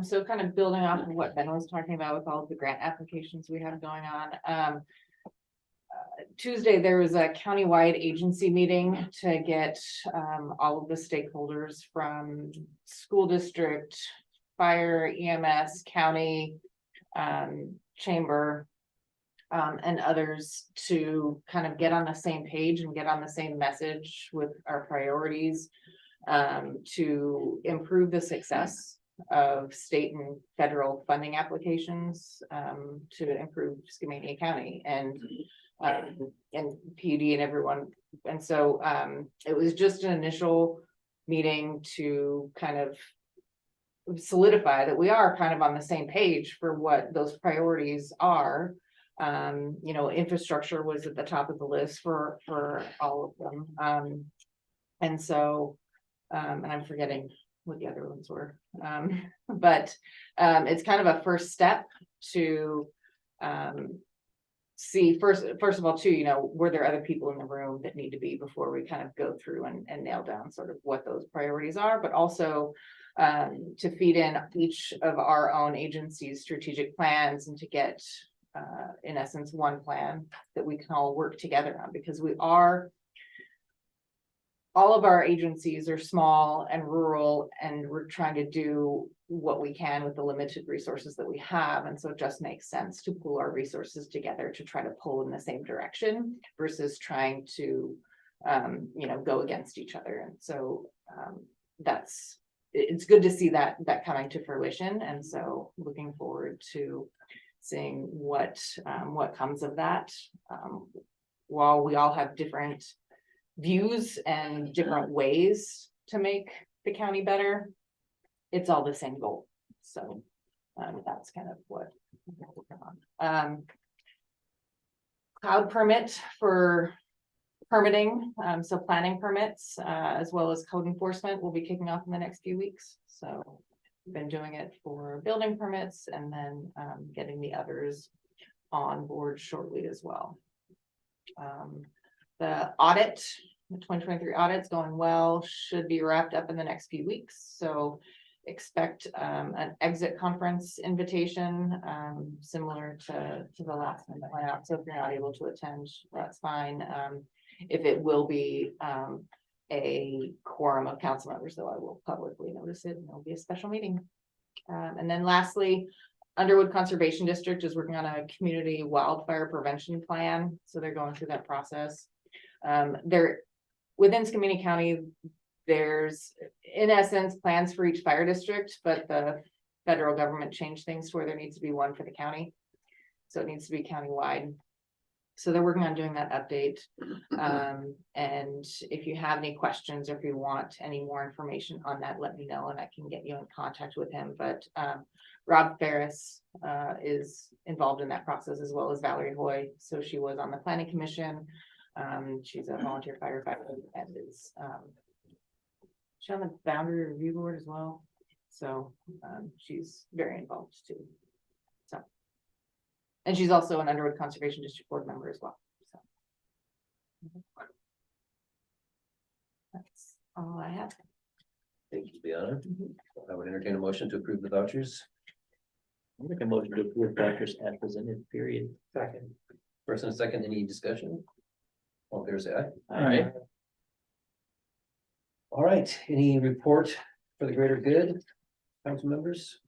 So kind of building off of what Ben was talking about with all of the grant applications we have going on. Tuesday, there was a countywide agency meeting to get all of the stakeholders from school district, fire, EMS, county, chamber, and others to kind of get on the same page and get on the same message with our priorities to improve the success of state and federal funding applications to improve Skamania County and PUD and everyone. And so it was just an initial meeting to kind of solidify that we are kind of on the same page for what those priorities are. You know, infrastructure was at the top of the list for all of them. And so, and I'm forgetting what the other ones were. But it's kind of a first step to see first of all, too, you know, were there other people in the room that need to be before we kind of go through and nail down sort of what those priorities are, but also to feed in each of our own agencies' strategic plans and to get in essence, one plan that we can all work together on, because all of our agencies are small and rural, and we're trying to do what we can with the limited resources that we have. And so it just makes sense to pool our resources together to try to pull in the same direction versus trying to, you know, go against each other. And so it's good to see that coming to fruition. And so looking forward to seeing what comes of that. While we all have different views and different ways to make the county better, it's all the same goal. So that's kind of what we're working on. Cloud permit for permitting, so planning permits, as well as code enforcement will be kicking off in the next few weeks. So been doing it for building permits and then getting the others on board shortly as well. The audit, the 2023 audit's going well, should be wrapped up in the next few weeks. So expect an exit conference invitation similar to the last one that went out. So if you're not able to attend, that's fine. If it will be a quorum of council members, though, I will publicly notice it, and there'll be a special meeting. And then lastly, Underwood Conservation District is working on a community wildfire prevention plan. So they're going through that process. They're within Skamania County, there's in essence plans for each fire district, but the federal government changed things to where there needs to be one for the county. So it needs to be countywide. So they're working on doing that update. And if you have any questions or if you want any more information on that, let me know and I can get you in contact with him. But Rob Ferris is involved in that process, as well as Valerie Hoy. So she was on the planning commission. She's a volunteer firefighter and is she's on the boundary review board as well. So she's very involved too. So, and she's also an Underwood Conservation District board member as well. So that's all I have. thank you, Liana. I would entertain a motion to approve the vouchers. I'll make a motion to approve vouchers as presented, period. Second. First and second, any discussion? All fair say aye. Aye. All right, any report for the greater good, council members?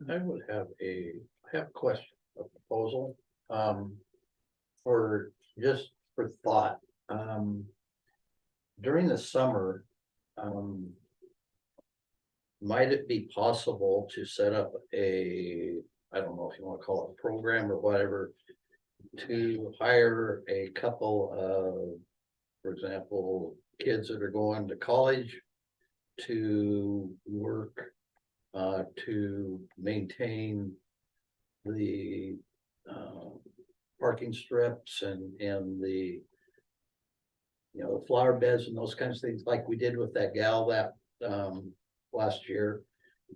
I would have a question, a proposal, for thought. During the summer, might it be possible to set up I don't know if you want to call it a program or whatever, to hire a couple of, for example, kids that are going to college to work to maintain the parking strips and the, you know, the flower beds and those kinds of things, like we did with that gal that, last year.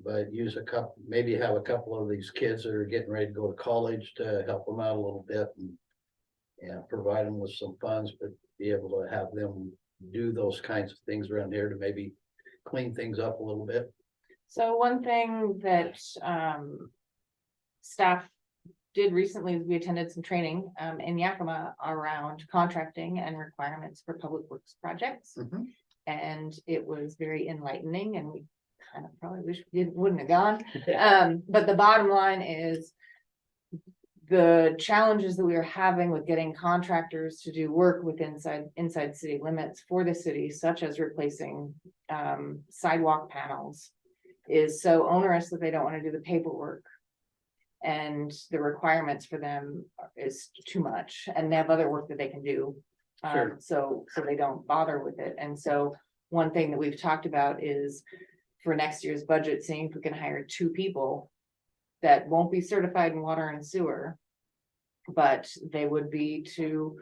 But use a couple, maybe have a couple of these kids that are getting ready to go to college to help them out a little bit and provide them with some funds, but be able to have them do those kinds of things around here to maybe clean things up a little bit. So one thing that staff did recently is we attended some training in Yakima around contracting and requirements for public works projects. Mhm. And it was very enlightening, and we kind of probably wish we wouldn't have gone. But the bottom line is the challenges that we are having with getting contractors to do work within inside city limits for the city, such as replacing sidewalk panels, is so onerous that they don't want to do the paperwork. And the requirements for them is too much, and they have other work that they can do. Sure. So they don't bother with it. And so one thing that we've talked about is for next year's budget, seeing if we can hire 2 people that won't be certified in water and sewer, but they would be to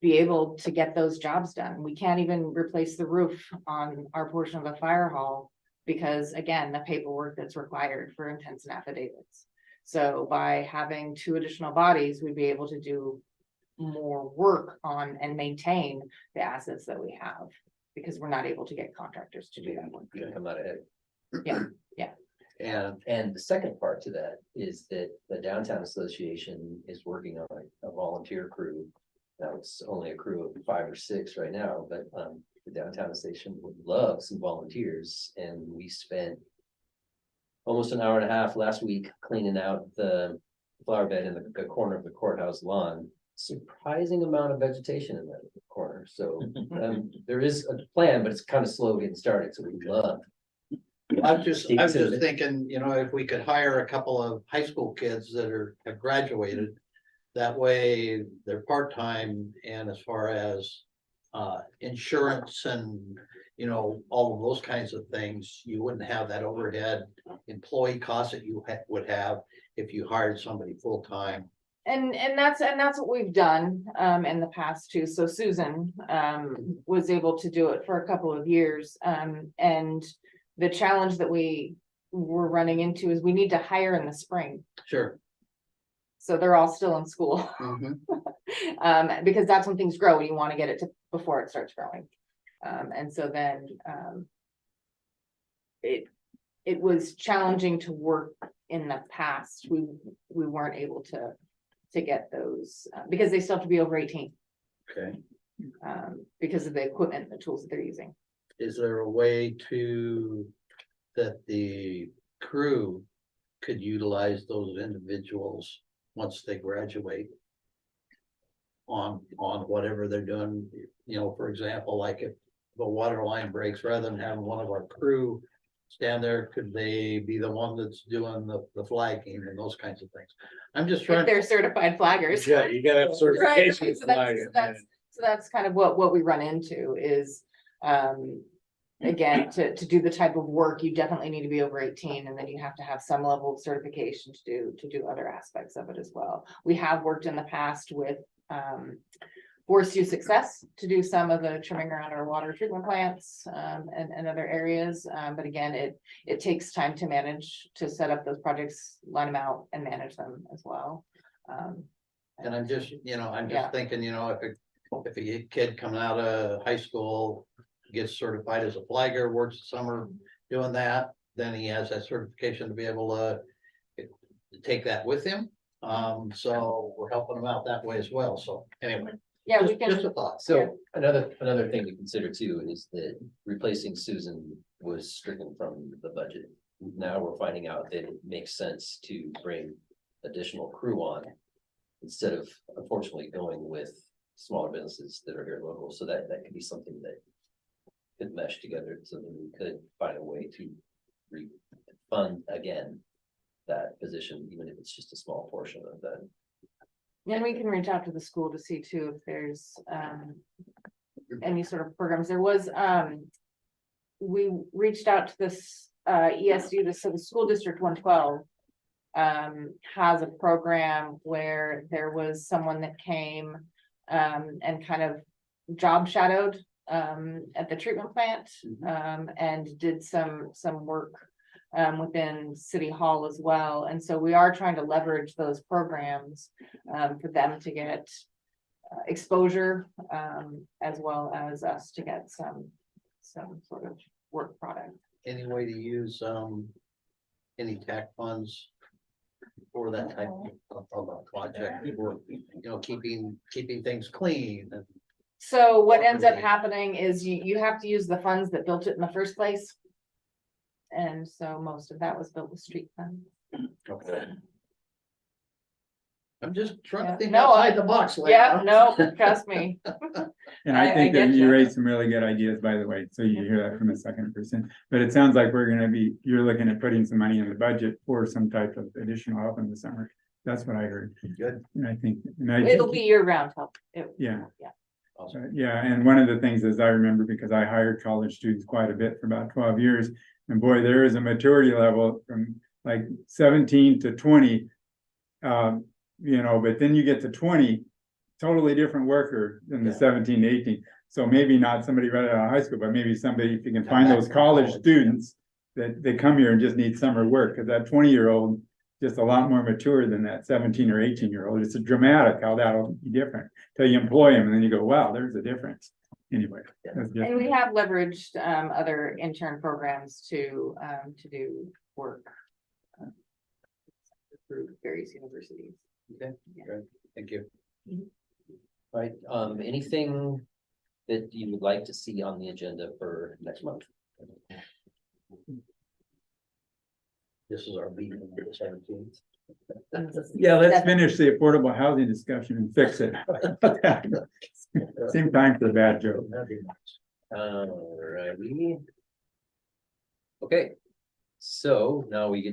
be able to get those jobs done. We can't even replace the roof on our portion of the fire hall because, again, the paperwork that's required for intents and affidavits. So by having 2 additional bodies, we'd be able to do more work on and maintain the assets that we have, because we're not able to get contractors to do that work. Come out ahead. And And the second part to that is that the Downtown Association is working on a volunteer crew. Now, it's only a crew of 5 or 6 right now, but the Downtown Association would love some volunteers, and we spent almost an hour and a half last week cleaning out the flower bed in the corner of the courthouse lawn. Surprising amount of vegetation in that corner, so there is a plan, but it's kind of slow getting started, so we love. I was just thinking, you know, if we could hire a couple of high school kids that have graduated. That way they're part-time, and as far as insurance and, you know, all of those kinds of things, you wouldn't have that overhead employee cost that you would have if you hired somebody full-time. And that's what we've done in the past too. So Susan was able to do it for a couple of years. And the challenge that we were running into is we need to hire in the spring. Sure. So they're all still in school. Mhm. Because that's when things grow and you want to get it to before it starts growing. And so then it was challenging to work in the past. We weren't able to get those because they still have to be over 18 Okay. because of the equipment, and the tools that they're using. Is there a way that the crew could utilize those individuals once they graduate? On whatever they're doing, you know, for example, like if the water line breaks, rather than having one of our crew stand there, could they be the one that's doing the flagging and those kinds of things? I'm just If trying. they're certified flaggers. Yeah, you gotta have Right, certification. right, so that's kind of what we run into is, again, to do the type of work, you definitely need to be over 18, and then you have to have some level of certification to do other aspects of it as well. We have worked in the past with Forest Use Success to do some of the trimming around our water treatment plants and other areas. But again, it takes time to manage, to set up those projects, line them out and manage them as well. And I'm just, you know, Yeah. thinking, you know, if a kid coming out of high school gets certified as a flagger, works the summer doing that, then he has that certification to be able to take that with him. So we're helping him out that way as well. So anyway. Yeah, we Just can, a thought. So another thing to consider too is that replacing Susan was stricken from the budget. Now we're finding out that it makes sense to bring additional crew on instead of unfortunately going with smaller businesses that are here local. So that could be something that could mesh together, so that we could find a way to refund again that position, even if it's just a small portion of that. and we can reach out to the school to see too if there's any sort of programs. There was we reached out to this ESU, so the school district 112 has a program where there was someone that came and kind of job shadowed at the treatment plant and did some work within City Hall as well. And so we are trying to leverage those programs for them to get exposure as well as us to get some sort of work product. Any way to use, any TAC funds for that type of a project, or, you know, keeping things clean and. So what ends up happening is you have to use the funds that built it in the first place. And so most of that was built with street funds. Okay. I'm just trying to Yeah. think No, outside the box. Yeah, Leon. no, trust me. And I I think that get you you. raised some really good ideas, by the way, so you hear that from a second person. But it sounds like you're looking at putting some money in the budget for some type of additional help in the summer. That's what I heard. Good. And I think. It'll be year round help. Yeah. Yeah. Yeah, and one of the things is I remember, because I hired college students quite a bit for about 12 years. And boy, there is a maturity level from like 17 to 20. But then you get to 20, totally different worker than the 17 to 18. So maybe not somebody right out of high school, but maybe somebody, if you can find those college students that they come here and just need summer work, because that 20-year-old just a lot more mature than that 17 or 18-year-old. It's a dramatic how that'll be different till you employ him, and then you go, wow, there's a difference. Anyway. That's And different. we have leveraged other intern programs to do work through various universities. Okay, great. Thank you. Right, anything that you would like to see on the agenda for next month? This is our meeting on the 17th. Yeah, let's finish the affordable housing discussion and fix it. Same time for the bad joke. That'd be nice. Alrighty. Okay, so now we're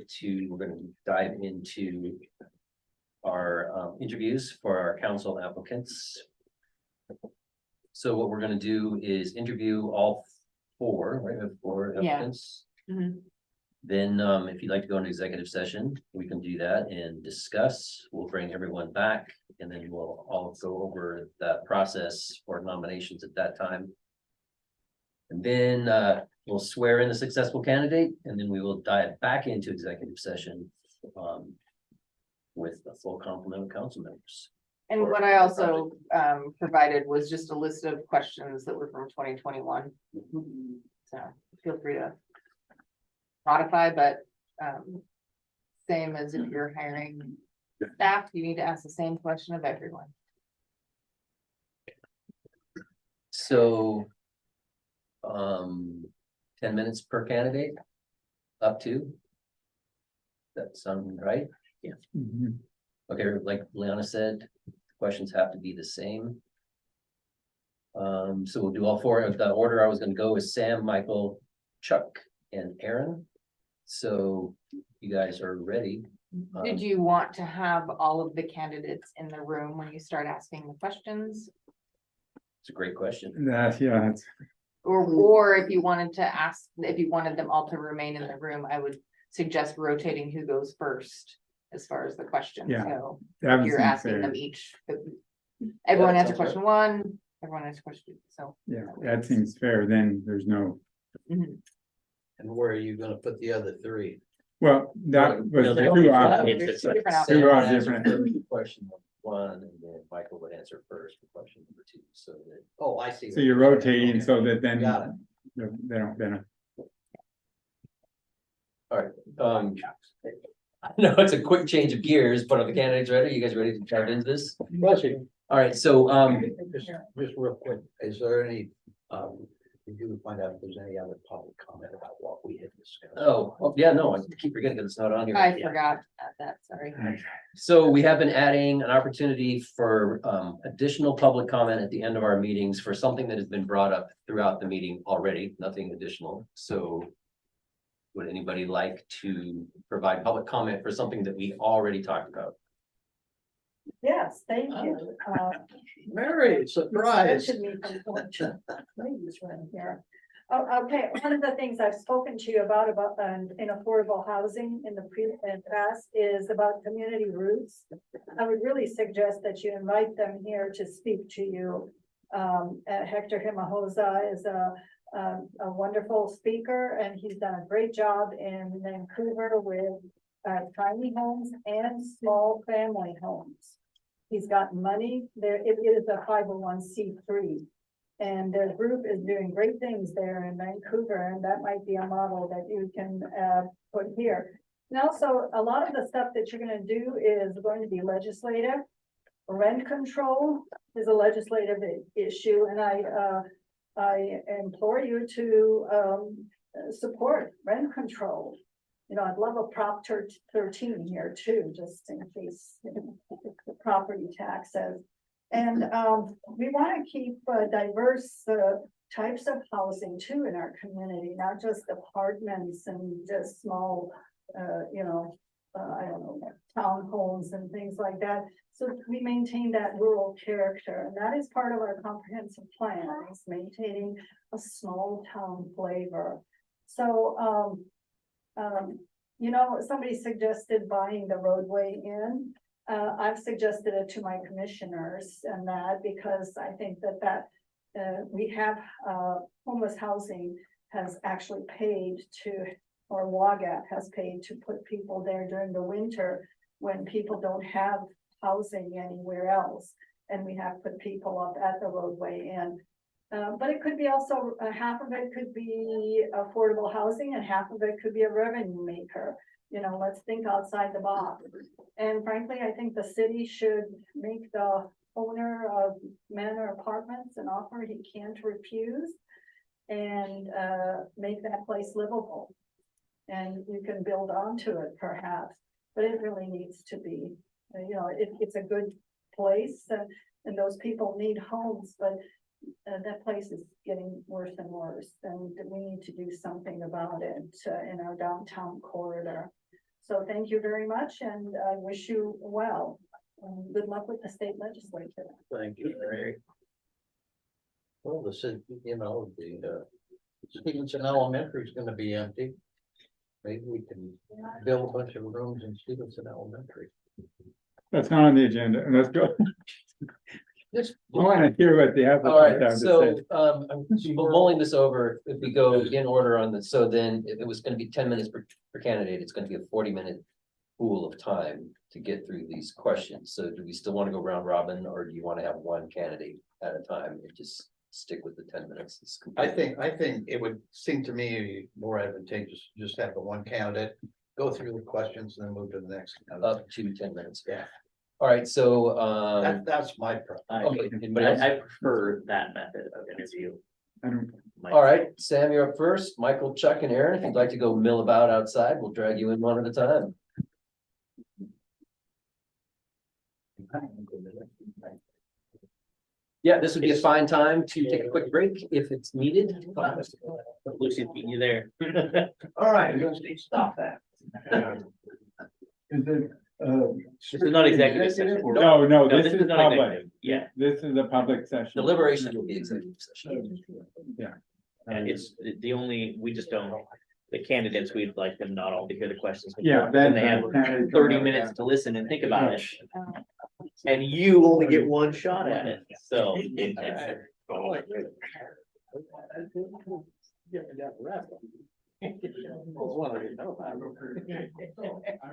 gonna dive into our interviews for our council applicants. So what we're gonna do is interview all four, right, we have four Yeah. applicants. Mhm. Then, if you'd like to go into executive session, we can do that and discuss. We'll bring everyone back and then we'll all go over that process for nominations at that time. And then, we'll swear in the successful candidate and then we will dive back into executive session, with the full complement of council members. And what I also provided was just a list of questions that were from 2021. So feel free to modify, but same as if you're hiring staff, you need to ask the same question of everyone. So, 10 minutes per candidate, up to. That sound right? Mhm. Okay, like Liana said, questions have to be the same. So we'll do all four. Of the order I was gonna go is Sam, Michael, Chuck, and Aaron. So you guys are ready. Did you want to have all of the candidates in the room when you start asking the questions? It's a great question. That's Or if you wanted to ask, if you wanted them all to remain in the room, I would suggest rotating who goes first as far as the questions Yeah. go. that would You're seem asking fair. them each. Everyone that answered sounds question one, everyone answered question, so. Yeah, that seems fair. Then there's no, Mhm. And where are you gonna put the other three? well, that was No, two there's- options. There's two different Sam Two would are answer different. first Question one, and then Michael would answer first for question number two, so that. Oh, I see. So you're rotating so that then Got it. they don't benefit. I know it's a quick change of gears, but are the candidates ready? You guys ready to dive into this? Rushing. All right, so, Just real quick, is there any, did you find out if there's any other public comment about what we had discussed? yeah, no, I keep forgetting because it's not on here. I forgot that, sorry. So we have been adding an opportunity for additional public comment at the end of our meetings for something that has been brought up throughout the meeting already, nothing additional. So would anybody like to provide public comment for something that we already talked about? Yes, thank you. Mary, surprise. Mentioned me from Portia. Ladies right here. Oh, okay, one of the things I've spoken to you about, in affordable housing in the past is about community roots. I would really suggest that you invite them here to speak to you. Hector Hinojosa is a wonderful speaker, and he's done a great job in Vancouver with tiny homes and small family homes. He's got money there. It is a 501c3. And their group is doing great things there in Vancouver, and that might be a model that you can put here. And also, a lot of the stuff that you're gonna do is going to be legislative. Rent control is a legislative issue, and I implore you to support rent control. You know, I'd love a Prop 13 here too, just in case the property taxes. And we want to keep diverse types of housing too in our community, not just apartments and just small, I don't know, townhomes and things like that. So we maintain that rural character, and that is part of our comprehensive plan, is maintaining a small town flavor. So, somebody suggested buying the roadway in. I've suggested it to my commissioners and that, because I think that we have homeless housing has actually paid to, or WAGAT has paid to put people there during the winter when people don't have housing anywhere else. And we have put people up at the roadway in. But it could be also, half of it could be affordable housing and half of it could be a revenue maker. Let's think outside the box. And frankly, I think the city should make the owner of Manor Apartments an offer he can't refuse, and make that place livable. And you can build onto it perhaps, but it really needs to be, it's a good place, and those people need homes, but that place is getting worse and worse, and we need to do something about it in our downtown corridor. So thank you very much, and I wish you well. Good luck with the state legislature. Thank you, Mary. Well, the Stevenson Elementary is gonna be empty. Maybe we can build a bunch of rooms in Stevenson Elementary. That's not on the agenda. Let's go. Just- I want to hear what the All applicant right, have to so say. I'm mulling this over. If we go in order on this, so then if it was gonna be 10 minutes per candidate, it's gonna be a 40-minute pool of time to get through these questions. So do we still want to go round robin, or do you want to have one candidate at a time and just stick with the 10 minutes? I think it would seem to me more advantageous just to have the one candidate, go through the questions and then move to the next. Up to 10 minutes. Yeah. All right, so That's my preference. okay, anybody else? I prefer that method of interview. I don't, All right, Sam, you're up first. Michael, Chuck, and Aaron, if you'd like to go mill about outside, we'll drag you in one at a time. Yeah, this would be a fine time to take a quick break if it's needed. Lucy's beating you there. All right, stop that. is it, This is not executive session. no, No, this is not public. executive. Yeah, This is a public session. Deliberations will be executive session. and it's the only, we just don't, the candidates, we'd like them not all to hear the questions. Yeah, Then they have that- 30 minutes to listen and think about it. And you only get one shot at it, so. I'm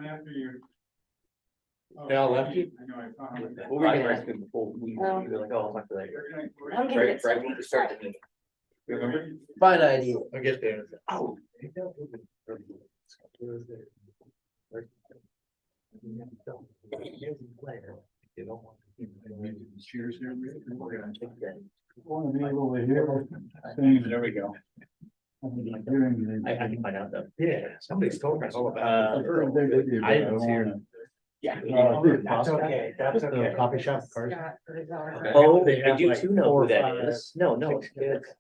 after you. They all left you? I know, I saw how it- What were you gonna ask them before we were like, oh, fuck that. I'm gonna get Right when we started the meeting. Fine idea. I guess they. Oh. Want to be able to hear things. There we go. Hearing I can find out though. Yeah, somebody's told us all about. I didn't see her. Yeah. That's okay, that's okay. Coffee shop. Oh, They I have do like too know 4 who or that 5, is. No, 6 kids.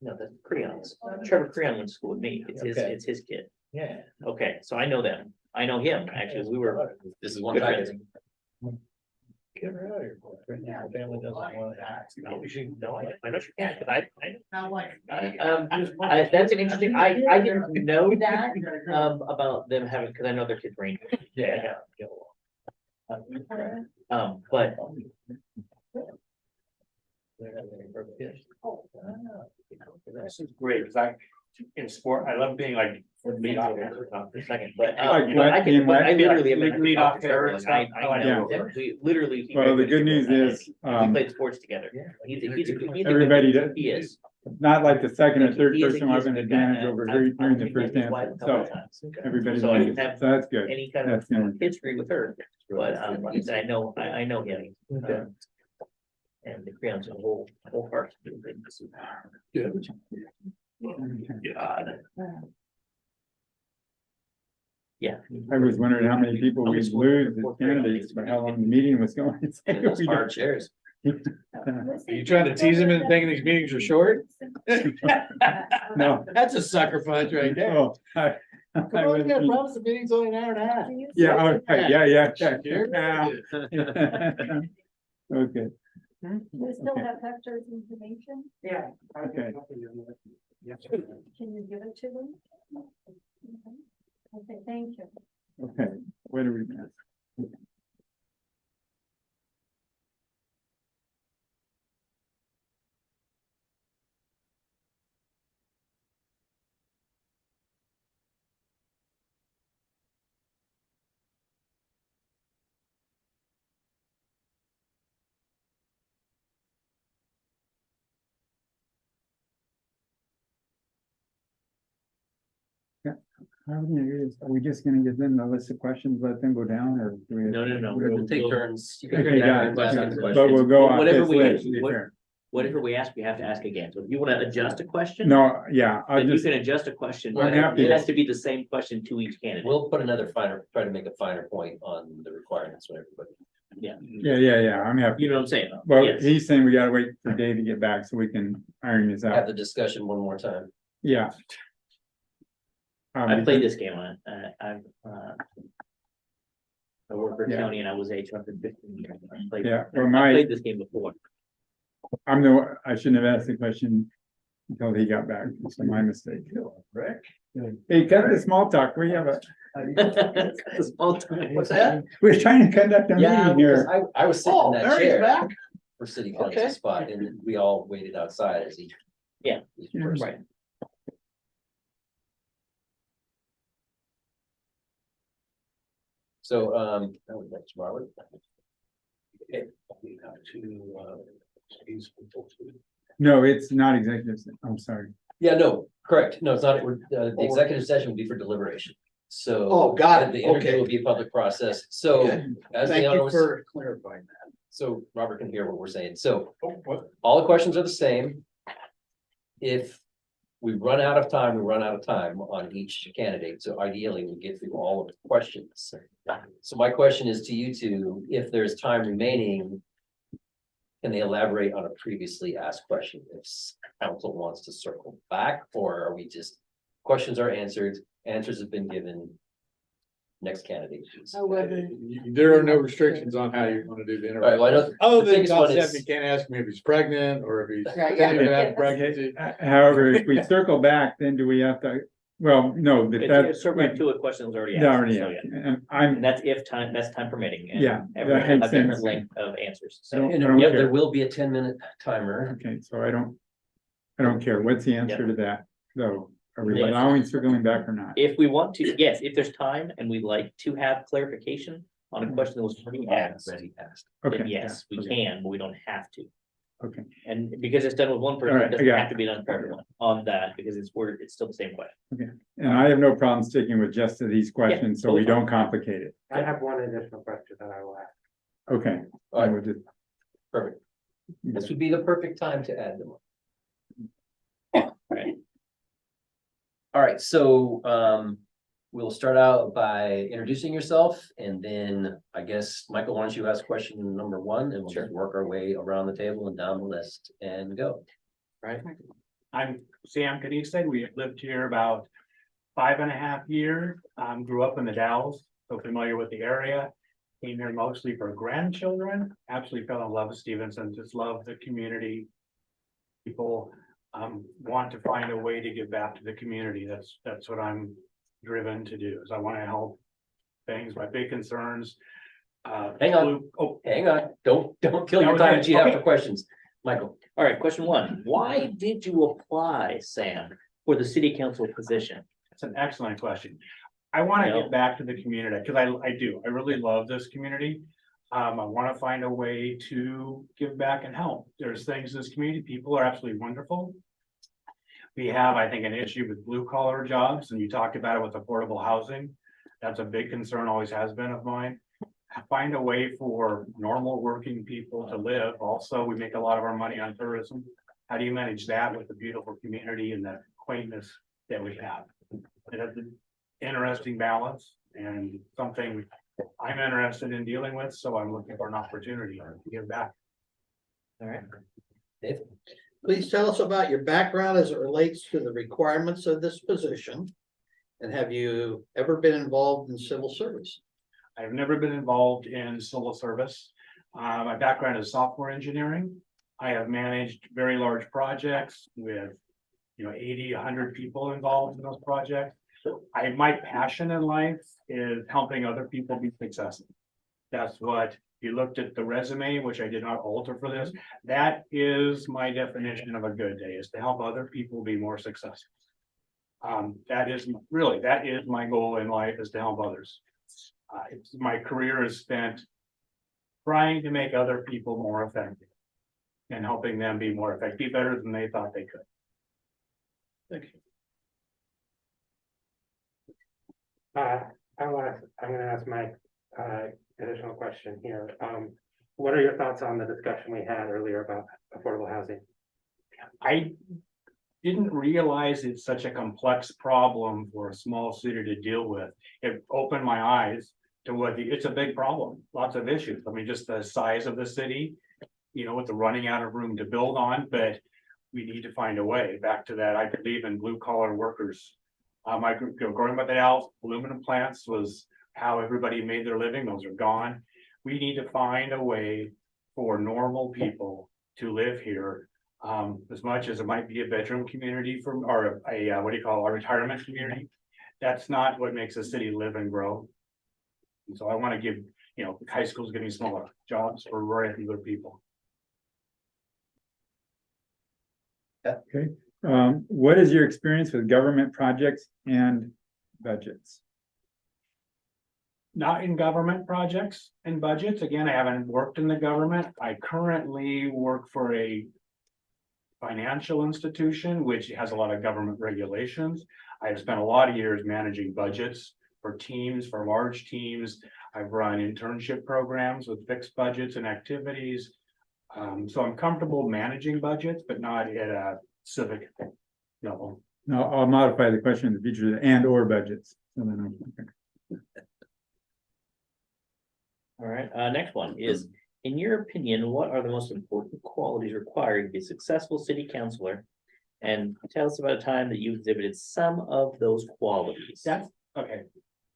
no, that's Creon's. Trevor Creon went to school with me. Okay. It's his kid. Yeah. Okay, so I know them. I know him, actually. We were, This is one Good time. friends. Get her out of here. Right now, the family doesn't want to ask. No, she, no, I know she can't, but I. That's an interesting, I didn't know that, about them having, because I know their kids range. Yeah. But. This is great, because in sport, I love being like lead off for a second, but. Like But I what, can, in what? I literally have been. Lead off Trevor, and like, stuff. I know Yeah. him. We literally. he Well, the graduated good news from- is, We played sports together. He's a good everybody does- He is. not like the second or third He is a- person he will is have a an good guy. advantage over I've- her during I've the been first his wife answer, a couple so times. everybody So I likes didn't it, have so that's good. any kind That's of good. history with her, but, he said, I know him. And the crayons are whole heart. God. Yeah. I was wondering how many people we'd lose as candidates, but how long the meeting was going. It's like It's we hard don't- chairs. Are you trying to tease him into thinking these meetings are short? No. That's a sucker punch right there. Oh, Come on, you got promised the meeting's only an hour and a half. yeah, okay, yeah. You're Yeah. Okay, You still have Hector's information? Yeah. Okay. Can you give it to them? Okay, thank you. okay, what do we got? How are we gonna do this? Are we just gonna give them the list of questions, let them go down, or? do we- No. We'll take turns. You can Okay, take got turns it, asking got the it. questions. But we'll go off Whatever this we- list, to be what- fair. Whatever we ask, we have to ask again. So if you want to adjust a question. No, yeah, I Then you just, can adjust a question. I'm happy. It has to be the same question to each candidate. We'll put another try to make a finer point on the requirements for everybody. yeah, I'm happy. You know what I'm saying? though? Well, Yes. he's saying we gotta wait for Dave to get back so we can iron this Have out, the discussion one more time. yeah. I played this game on it. I worked for Yeah. county and I was HR for 15 years. Yeah, for I my- played this game before. I shouldn't have asked the question until he got back, it's my mistake. Rick? Hey, cut the small talk, we have a, What's that? we're trying to conduct a Yeah, meeting here. because I was sitting in that There he's chair back. for city Okay. council spot and we all waited outside as each. Yeah. each person. Right. So, that was next, Robert. No, it's not executive, I'm sorry. Yeah, no, correct. No, it's not. The executive session will be for deliberation. So. Oh, got it. The interview Okay. will be a public process. So Okay. as Thank Leona you was, for clarifying that. so Robert can hear what we're saying. So all the questions are the same. If we run out of time, we run out of time on each candidate. So ideally, we get through all of the questions. So my question is to you two, if there's time remaining, can they elaborate on a previously asked question? If council wants to circle back, or are we just, questions are answered, answers have been given. Next candidate. please. There are no restrictions on how you want to do the All right, well, I interview. know, Other the than biggest one concept, is- you can't ask me if he's pregnant or if he's. Right, yeah. thinking about pregnancy. However, if we circle back, then do we have to, well, no, but It's that's. circle back to a question that was already Yeah, asked. already, so yeah. yeah. And And that's if time, that's time permitting. and Yeah, Everyone that will makes have different sense. length of answers. I So don't- I and don't yeah, there care. will be a 10-minute timer. Okay, so I don't care. What's the answer to that? So are we Yes. allowing circling back or not? if we want to, yes, if there's time and we'd like to have clarification on a question that was already asked, Already asked. Okay. then yes, yeah, we okay, can, but we don't have to. Okay, And because it's done with one person, All it right, I doesn't got have to be done for everyone on that, because it's still the same question. and I have no problem sticking with just these questions, so we totally fine. don't complicate it. I have one additional question that I will ask. Okay. All I right, would just- perfect. This would be the perfect time to add them. Right. All right, so we'll start out by introducing yourself and then I guess, Michael, why don't you ask question number one and we'll just work our way around the table and down the list and go. Right. I'm Sam Canisa. We have lived here about 5.5 years. Grew up in the Dalles, so familiar with the area. came here mostly for grandchildren, absolutely fell in love with Stevenson, just love the community. People want to find a way to give back to the community. That's what I'm driven to do, is I want to help things, my big concerns. Hang on. Oh, Hang on, don't kill your was time it. that you have Okay. for questions. Michael, All right, question one, why did you apply, Sam, for the city council position? that's an excellent question. I want to Yeah. get back to the community, because I really love this community. I want to find a way to give back and help. There's things in this community, people are absolutely wonderful. We have, I think, an issue with blue collar jobs, and you talked about it with affordable housing. That's a big concern, always has been of mine. Find a way for normal working people to live. Also, we make a lot of our money on tourism. How do you manage that with the beautiful community and the quaintness that we have? It's an interesting balance and something I'm interested in dealing with, so I'm looking for an opportunity to give back. All right, Please tell us about your background as it relates to the requirements of this position. And have you ever been involved in civil service? I've never been involved in civil service. My background is software engineering. I have managed very large projects with, 80, 100 people involved in those projects. My passion in life is helping other people be successful. That's what, if you looked at the resume, which I did not alter for this, that is my definition of a good day, is to help other people be more successful. That is my goal in life, is to help others. My career is spent trying to make other people more effective and helping them be more effective, better than they thought they could. Thank you. I'm gonna ask my additional question here. What are your thoughts on the discussion we had earlier about affordable housing? I didn't realize it's such a complex problem for a small city to deal with. It opened my eyes to it's a big problem, lots of issues. I mean, just the size of the city, with the running out of room to build on, but we need to find a way back to that. I believe in blue collar workers. My group, growing up at Al's, aluminum plants was how everybody made their living. Those are gone. We need to find a way for normal people to live here. As much as it might be a bedroom community or a retirement community, that's not what makes a city live and grow. And so I want to give, high schools getting smaller jobs for regular people. What is your experience with government projects and budgets? Not in government projects and budgets. Again, I haven't worked in the government. I currently work for a financial institution, which has a lot of government regulations. I've spent a lot of years managing budgets for teams, for large teams. I've run internship programs with fixed budgets and activities. So I'm comfortable managing budgets, but not at a civic level. No, I'll modify the question in the future, and or budgets. So then all right, next one is, in your opinion, what are the most important qualities required to be a successful city councillor? And tell us about a time that you exhibited some of those qualities. That's okay.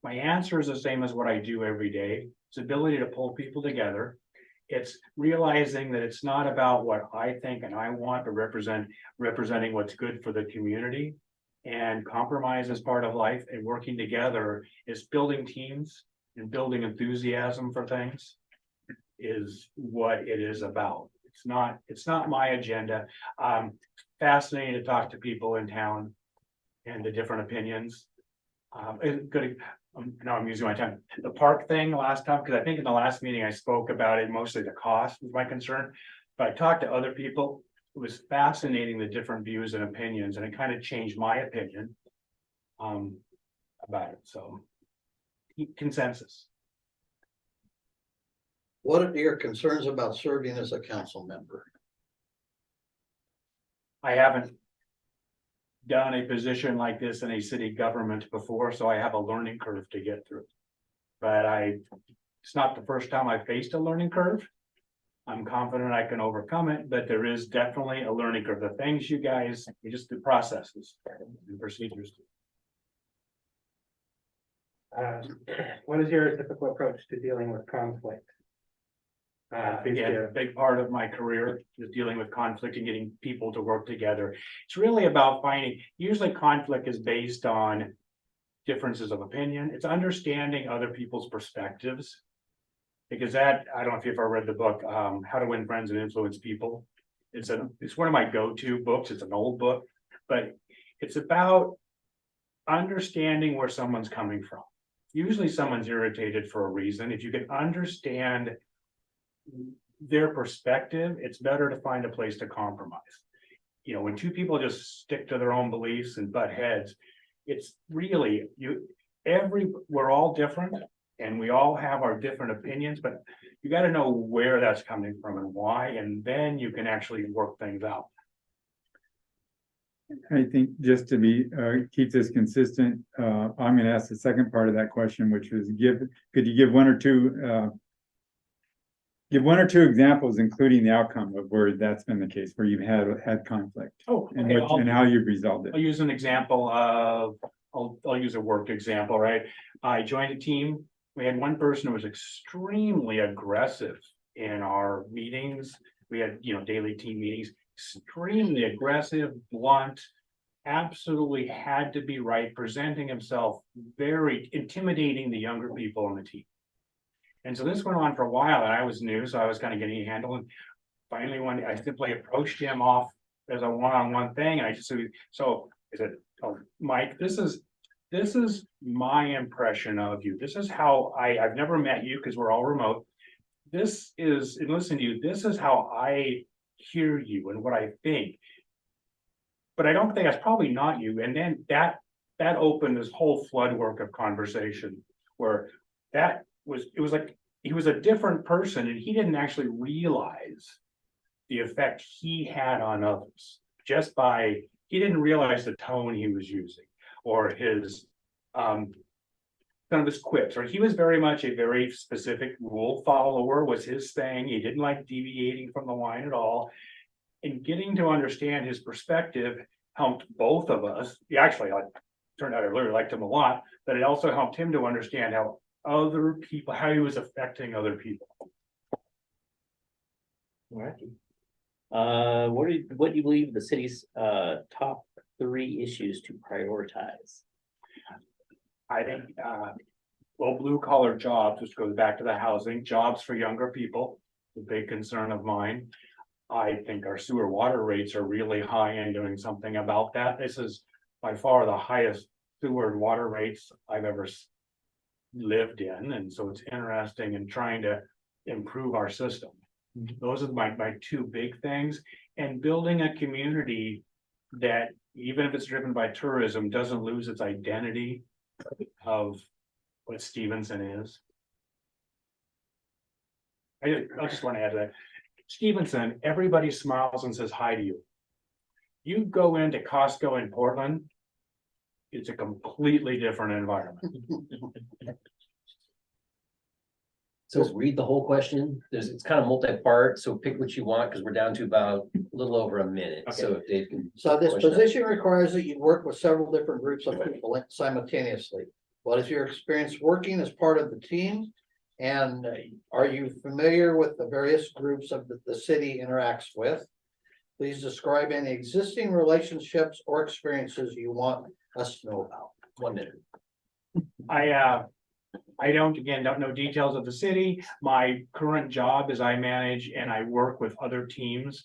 My answer is the same as what I do every day. It's ability to pull people together. It's realizing that it's not about what I think and I want, but representing what's good for the community. And compromise is part of life, and working together is building teams and building enthusiasm for things is what it is about. It's not my agenda. Fascinating to talk to people in town and the different opinions. Now I'm using my time. The park thing last time, because I think in the last meeting I spoke about it, mostly the cost was my concern. But I talked to other people. It was fascinating, the different views and opinions, and it kind of changed my opinion about it. So consensus. What are your concerns about serving as a council member? I haven't done a position like this in a city government before, so I have a learning curve to get through. But it's not the first time I faced a learning curve. I'm confident I can overcome it, but there is definitely a learning curve. The things we just do processes and procedures. What is your typical approach to dealing with conflict? Again, a big part of my career is dealing with conflict and getting people to work together. It's really about finding, usually conflict is based on differences of opinion. It's understanding other people's perspectives. Because that, I don't know if you've ever read the book, How to Win Friends and Influence People. It's one of my go-to books. It's an old book, but it's about understanding where someone's coming from. Usually someone's irritated for a reason. If you can understand their perspective, it's better to find a place to compromise. You know, when two people just stick to their own beliefs and butt heads, it's really we're all different and we all have our different opinions, but you got to know where that's coming from and why, and then you can actually work things out. I think just to be, keep this consistent, I'm gonna ask the second part of that question, which was could you give one or two examples, including the outcome of where that's been the case, where you've had conflict Oh, and okay, and how you've resolved I'll it. use an example of, I'll use a work example, right? I joined a team. We had one person who was extremely aggressive in our meetings. We had, daily team meetings, extremely aggressive, blunt, absolutely had to be right, presenting himself very intimidating the younger people on the team. And so this went on for a while and I was new, so I was kind of getting a handle. And finally, one day I simply approached him off as a one-on-one thing. And I said, oh, Mike, this is my impression of you. This is how I've never met you because we're all remote. And listen to you, this is how I hear you and what I think. But I don't think that's probably not you. And then that opened this whole floodwork of conversation where it was like he was a different person and he didn't actually realize the effect he had on others he didn't realize the tone he was using or his some of his quips, or he was very much a very specific rule follower was his thing. He didn't like deviating from the line at all. And getting to understand his perspective helped both of us. Actually, turned out I really liked him a lot, but it also helped him to understand how he was affecting other people. What do you believe the city's top 3 issues to prioritize? I think, blue collar jobs, which goes back to the housing, jobs for younger people, a big concern of mine. I think our sewer water rates are really high and doing something about that. This is by far the highest sewer and water rates I've ever lived in. And so it's interesting in trying to improve our system. Those are my 2 big things. And building a community that, even if it's driven by tourism, doesn't lose its identity of what Stevenson is. I just want to add to that. Stevenson, everybody smiles and says hi to you. You go into Costco in Portland, it's a completely different environment. So read the whole question. It's kind of multi-part, so pick what you want, because we're down to about a little over a minute. So if Dave can. So this question position requires that you work with several different groups of people simultaneously. What is your experience working as part of the team? And are you familiar with the various groups of the city interacts with? Please describe any existing relationships or experiences you want us to know about. 1 minute. I don't know details of the city. My current job is I manage and I work with other teams,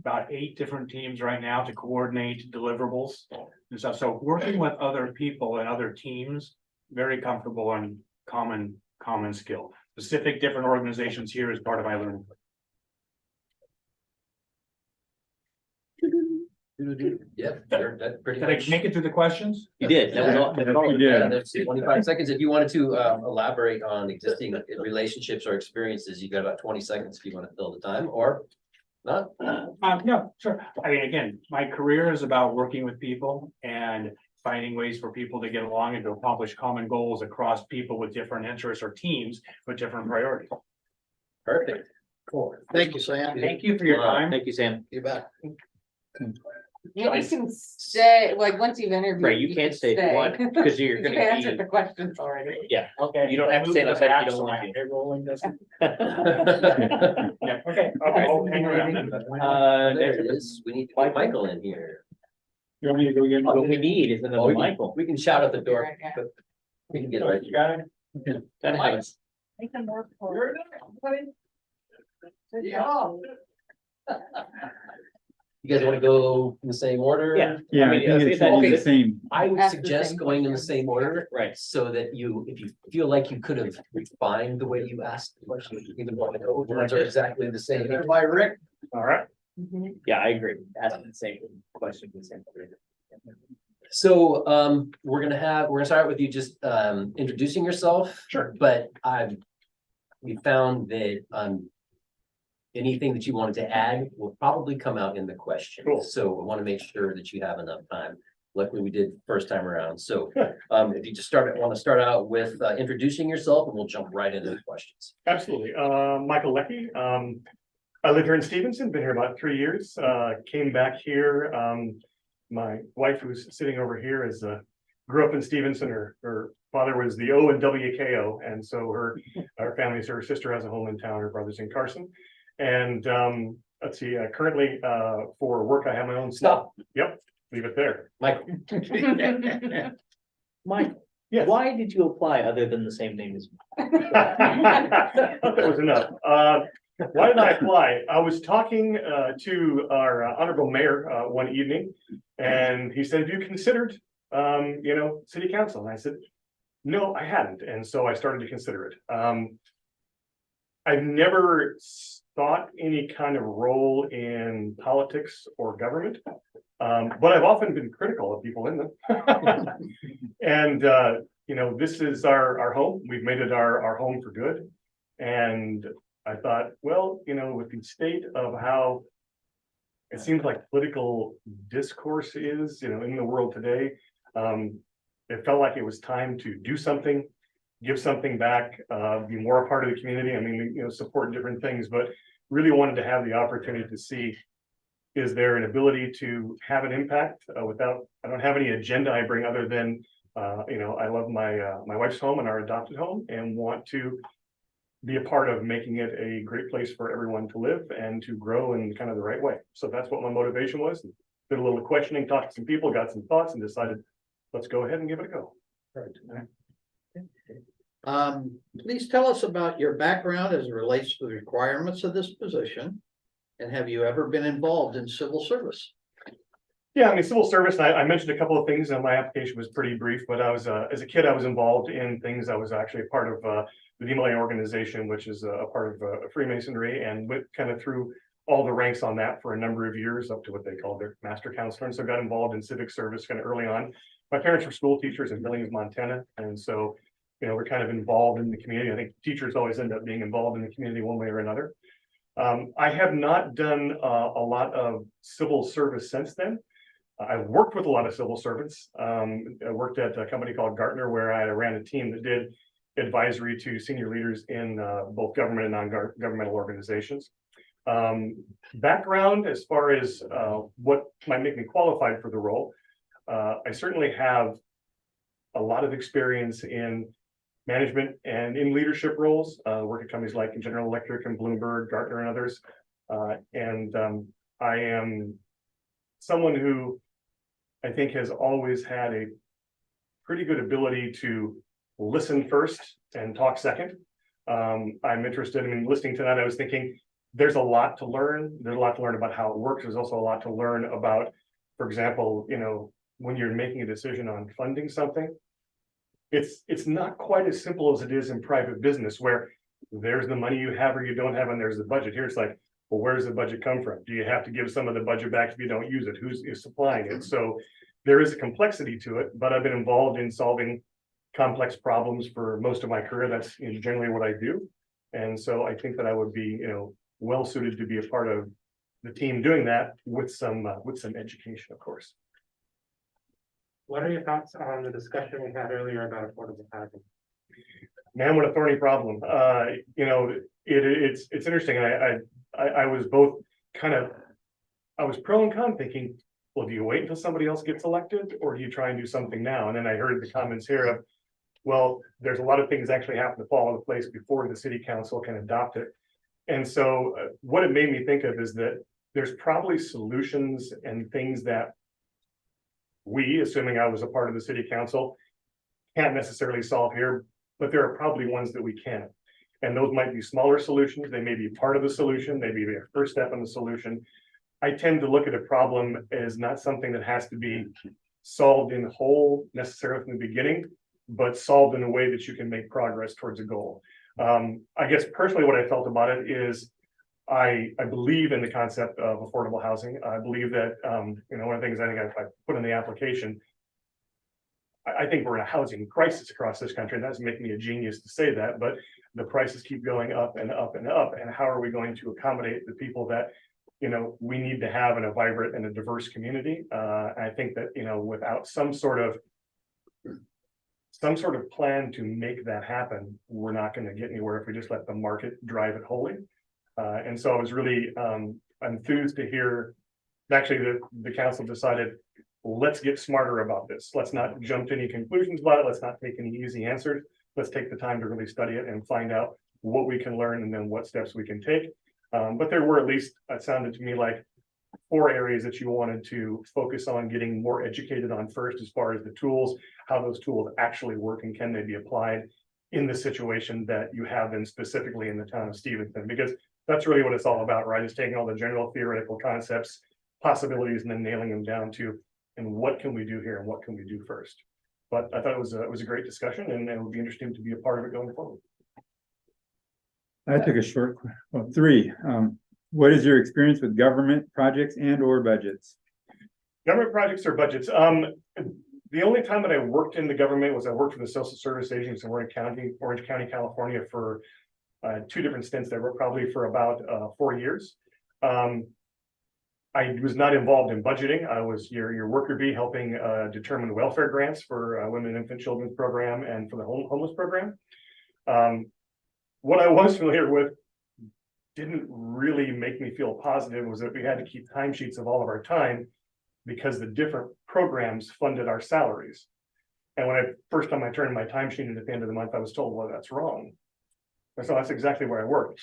about 8 different teams right now to coordinate deliverables and stuff. So working with other people and other teams, very comfortable and common skill. Specific different organizations here is part of my learning. Yep, that pretty Did I much. make it through the questions? You did. That was all. Yeah, all- you did. Yeah, that's 25 seconds. If you wanted to elaborate on existing relationships or experiences, you got about 20 seconds if you want to fill the time, or not. No, sure. I mean, again, my career is about working with people and finding ways for people to get along and to accomplish common goals across people with different interests or teams with different priorities. Perfect. Cool. Thank you, Sam. Thank you for your time. Thank you, Sam. You bet. You can stay, like, once you've interviewed. Right, you can't say what, because you're You've gonna answered be, the questions already. yeah, Okay. you don't have to say Move that back, if you don't so want I to. hit rolling this. Yeah, okay, I'll hang around then. There it Next, is. We need to get Michael in here. You want me to go again? what we need is Oh, another we can- Michael. We can shout at the door. Right, yeah. but We can get right. You got it? Gotta have us. Make them work for it. Good job. You guys wanna go in the same order? Yeah. Yeah, I mean, think it that- should be the okay. same. I would Ask the suggest same going in the question. same order. Right. So that if you feel like you could have refined the way you asked the question, even though the words are exactly the same. By Rick, All right. Mhm. Yeah, I agree. Asking the same question, the same. So, we're gonna start with you just, introducing yourself. Sure. But we found that, anything that you wanted to add will probably come out in the question. Cool. So I want to make sure that you have enough time. Luckily, we did first time around. So, if you just want to start out with, introducing yourself, and we'll jump right into the questions. Absolutely. Michael Lecky. I live here in Stevenson, been here about 3 years, came back here. My wife, who's sitting over here, grew up in Stevenson. Her father was the O and WKO. And so her sister has a home in town, her brother's in Carson. And let's see, currently for work, I have my own. Stop. Yep, leave it there. Michael. Mike, Yes. why did you apply other than the same name as me? That was enough. Why did I apply? I was talking to our honorable mayor one evening, and he said, "Have you considered, city council?" And I said, "No, I hadn't." And so I started to consider it. I've never thought any kind of role in politics or government, but I've often been critical of people in them. And this is our home. We've made it our home for good. And I thought, well, with the state of how it seems like political discourse is, in the world today, it felt like it was time to do something, give something back, be more a part of the community. I mean, support different things, but really wanted to have the opportunity to see, is there an ability to have an impact I don't have any agenda I bring other than, I love my wife's home and our adopted home, and want to be a part of making it a great place for everyone to live and to grow in kind of the right way. So that's what my motivation was. Did a little questioning, talked to some people, got some thoughts, and decided, let's go ahead and give it a go. please tell us about your background as it relates to the requirements of this position. And have you ever been involved in civil service? Yeah, I mean, civil service, I mentioned a couple of things, and my application was pretty brief, but I was, as a kid, I was involved in things. I was actually a part of the DeMolay organization, which is a part of Freemasonry, and went kind of through all the ranks on that for a number of years, up to what they called their master counselor, and so got involved in civic service kind of early on. My parents were school teachers in Billings, Montana, and so, we're kind of involved in the community. I think teachers always end up being involved in the community one way or another. I have not done a lot of civil service since then. I've worked with a lot of civil servants. I worked at a company called Gartner, where I ran a team that did advisory to senior leaders in both government and non-governmental organizations. Background as far as what might make me qualified for the role, I certainly have a lot of experience in management and in leadership roles, work at companies like General Electric and Bloomberg, Gartner and others. I am someone who I think has always had a pretty good ability to listen first and talk second. I'm interested in listening to that. I was thinking there's a lot to learn. There's a lot to learn about how it works. There's also a lot to learn about, for example, when you're making a decision on funding something, it's not quite as simple as it is in private business, where there's the money you have or you don't have, and there's the budget. Here it's like, well, where does the budget come from? Do you have to give some of the budget back if you don't use it? Who's supplying it? So there is a complexity to it, but I've been involved in solving complex problems for most of my career. That's generally what I do. And so I think that I would be, well suited to be a part of the team doing that with some education, of course. What are your thoughts on the discussion we had earlier about affordable housing? Man, what a thorny problem. It's interesting. I was both I was pro and con, thinking, well, do you wait until somebody else gets elected, or do you try and do something now? And then I heard the comments here of, well, there's a lot of things actually have to fall into place before the city council can adopt it. And so what it made me think of is that there's probably solutions and things that we, assuming I was a part of the city council, can't necessarily solve here, but there are probably ones that we can. And those might be smaller solutions. They may be part of the solution. They may be a first step in the solution. I tend to look at a problem as not something that has to be solved in whole necessarily from the beginning, but solved in a way that you can make progress towards a goal. I guess personally what I felt about it is I believe in the concept of affordable housing. I believe that, one of the things I think I put in the application, I think we're in a housing crisis across this country, and that doesn't make me a genius to say that, but the prices keep going up and up and up. And how are we going to accommodate the people that, we need to have in a vibrant and a diverse community? I think that, without some sort of plan to make that happen, we're not going to get anywhere if we just let the market drive it wholly. And so I was really enthused to hear, actually, the council decided, let's get smarter about this. Let's not jump to any conclusions about it. Let's not take any easy answers. Let's take the time to really study it and find out what we can learn and then what steps we can take. But there were at least, it sounded to me like 4 areas that you wanted to focus on getting more educated on first, as far as the tools, how those tools actually work and can they be applied in the situation that you have in specifically in the town of Stevenson, because that's really what it's all about, right? Is taking all the general theoretical concepts, possibilities, and then nailing them down to, and what can we do here and what can we do first? But I thought it was a great discussion, and it would be interesting to be a part of it going forward. I took a short, 3. What is your experience with government projects and or budgets? Government projects or budgets. The only time that I worked in the government was I worked for the Social Service Agency in Orange County, California for 2 different stints there, were probably for about 4 years. I was not involved in budgeting. I was your worker bee helping determine welfare grants for Women and Infant Children's Program and for the homeless program. What I was familiar with didn't really make me feel positive was that we had to keep timesheets of all of our time because the different programs funded our salaries. And when first time I turned my timesheet in at the end of the month, I was told, well, that's wrong. And so that's exactly where I worked.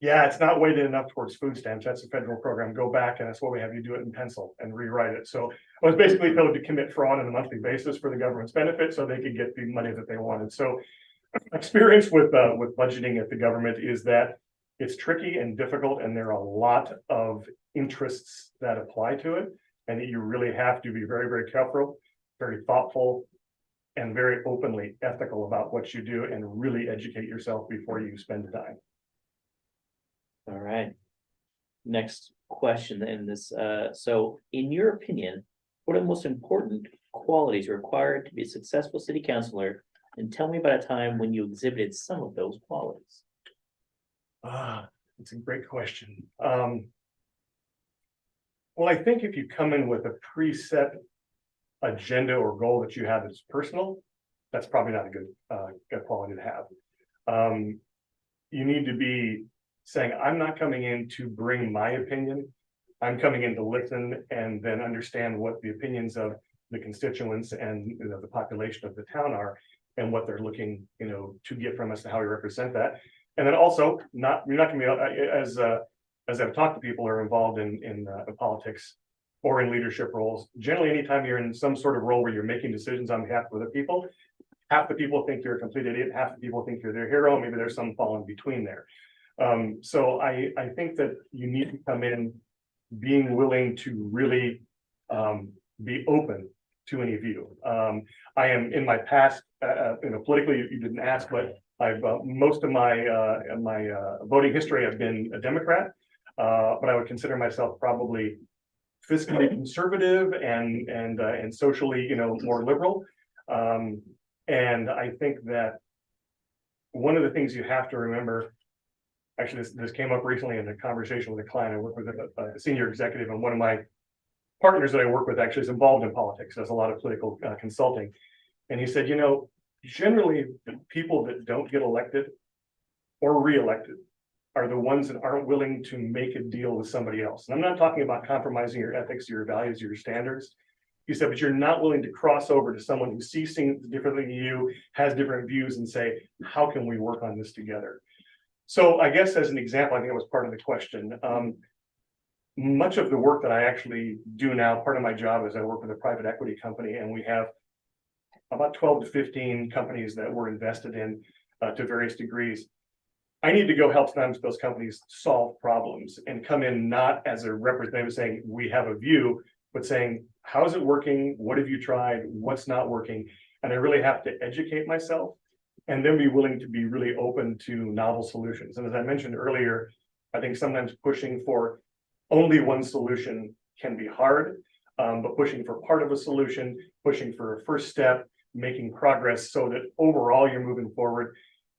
Yeah, it's not weighted enough towards food stamps. That's a federal program. Go back, and that's what we have you do it in pencil and rewrite it. So I was basically told to commit fraud on a monthly basis for the government's benefit so they could get the money that they wanted. So experience with budgeting at the government is that it's tricky and difficult, and there are a lot of interests that apply to it, and that you really have to be very, very careful, very thoughtful, and very openly ethical about what you do, and really educate yourself before you spend the time. All right. Next question in this, so in your opinion, what are the most important qualities required to be a successful city councilor? And tell me about a time when you exhibited some of those qualities. It's a great question. Well, I think if you come in with a preset agenda or goal that you have that's personal, that's probably not a good quality to have. You need to be saying, I'm not coming in to bring my opinion. I'm coming in to listen and then understand what the opinions of the constituents and the population of the town are, and what they're looking, to get from us and how we represent that. And then also, you're not going to be as I've talked to people who are involved in politics or in leadership roles. Generally, anytime you're in some sort of role where you're making decisions on behalf of other people, half the people think you're a complete idiot, half the people think you're their hero. Maybe there's some fall in between there. So I think that you need to come in being willing to really be open to any view. I am in my past, politically, you didn't ask, but I've most of my voting history, I've been a Democrat, but I would consider myself probably fiscally conservative and socially, more liberal. And I think that one of the things you have to remember, actually, this came up recently in a conversation with a client. I work with a senior executive, and one of my partners that I work with actually is involved in politics, does a lot of political consulting. And he said, generally the people that don't get elected or reelected are the ones that aren't willing to make a deal with somebody else. And I'm not talking about compromising your ethics, your values, your standards. He said, but you're not willing to cross over to someone who sees things differently than you, has different views, and say, how can we work on this together? So I guess as an example, I think it was part of the question. Much of the work that I actually do now, part of my job is I work with a private equity company, and we have about 12 to 15 companies that we're invested in to various degrees. I need to go help sometimes those companies solve problems and come in not as a representative saying we have a view, but saying, how's it working? What have you tried? What's not working? And I really have to educate myself and then be willing to be really open to novel solutions. And as I mentioned earlier, I think sometimes pushing for only one solution can be hard, but pushing for part of a solution, pushing for a first step, making progress so that overall you're moving forward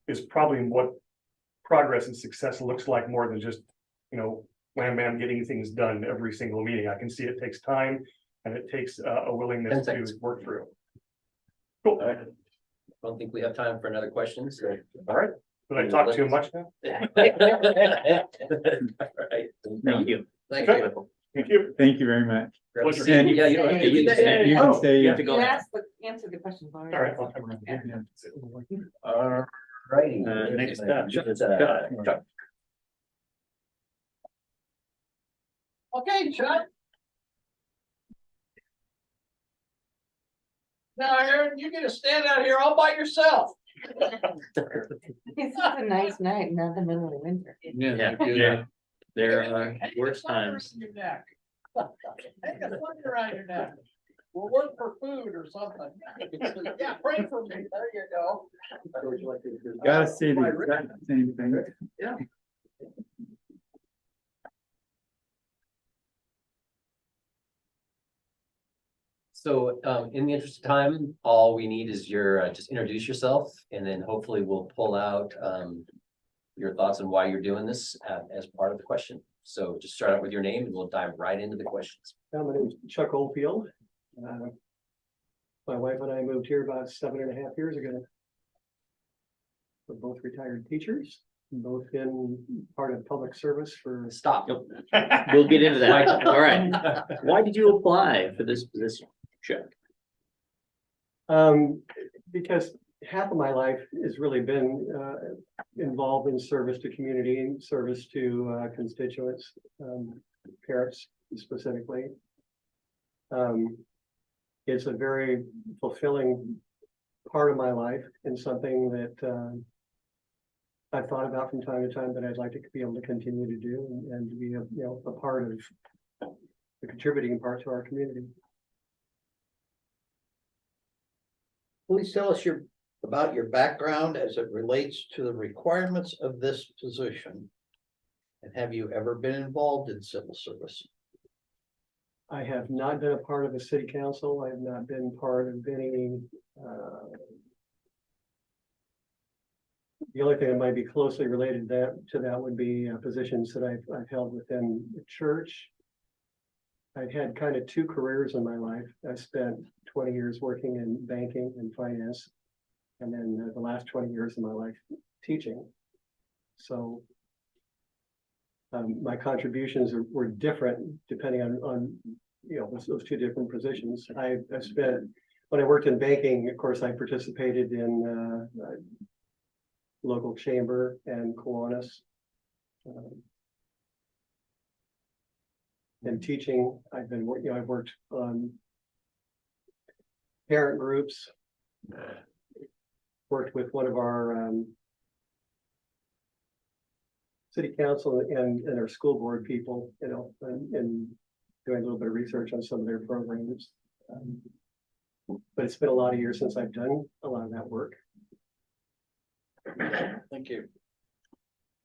is probably what progress and success looks like, more than just, wham bam getting things done every single meeting. I can see it takes time and it takes a willingness to work through. Cool. I don't think we have time for another question, so. All right. Did I talk too much now? All right. Thank you. Thank you. Thank you. Thank you very much. Pleasure. And Yeah, you don't have to you leave. can you can stay. You have to go. Answer the question. All right. All righty. Next up, Chuck. Okay, Chuck. Now, Aaron, you're gonna stand out here all by yourself. It's a nice night, not the middle of winter. Yeah. There are worse times. Hang a flag around your neck. We'll work for food or something. Yeah, pray for me. There you go. Gotta see the exact same thing. Yeah. So in the interest of time, all we need is your, just introduce yourself, and then hopefully we'll pull out your thoughts on why you're doing this as part of the question. So just start out with your name and we'll dive right into the questions. My name is Chuck Oldfield. My wife and I moved here about 7.5 years ago. We're both retired teachers, both been part of public service for. Stop. We'll get into that. All right. Why did you apply for this position, Chuck? Because half of my life has really been involved in service to community and service to constituents, parents specifically. It's a very fulfilling part of my life and something that I've thought about from time to time that I'd like to be able to continue to do and to be a part of the contributing part to our community. Please tell us about your background as it relates to the requirements of this position. And have you ever been involved in civil service? I have not been a part of a city council. I have not been part of any. The only thing that might be closely related to that would be positions that I've held within the church. I've had kind of two careers in my life. I spent 20 years working in banking and finance, and then the last 20 years of my life teaching. So my contributions were different depending on those two different positions. I spent, when I worked in banking, of course, I participated in local chamber and Kiwanis. And teaching, I've worked on parent groups, worked with one of our city council and our school board people, and doing a little bit of research on some of their programs. But it's been a lot of years since I've done a lot of that work. Thank you.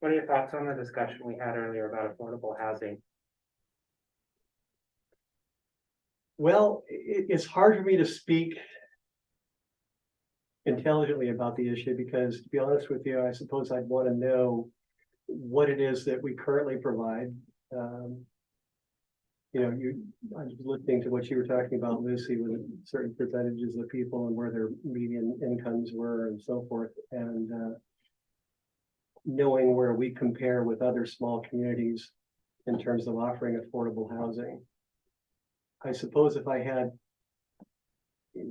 What are your thoughts on the discussion we had earlier about affordable housing? Well, it's hard for me to speak intelligently about the issue because, to be honest with you, I suppose I'd want to know what it is that we currently provide. I'm listening to what you were talking about, Lucy, with certain percentages of people and where their median incomes were and so forth. And knowing where we compare with other small communities in terms of offering affordable housing. I suppose if I had,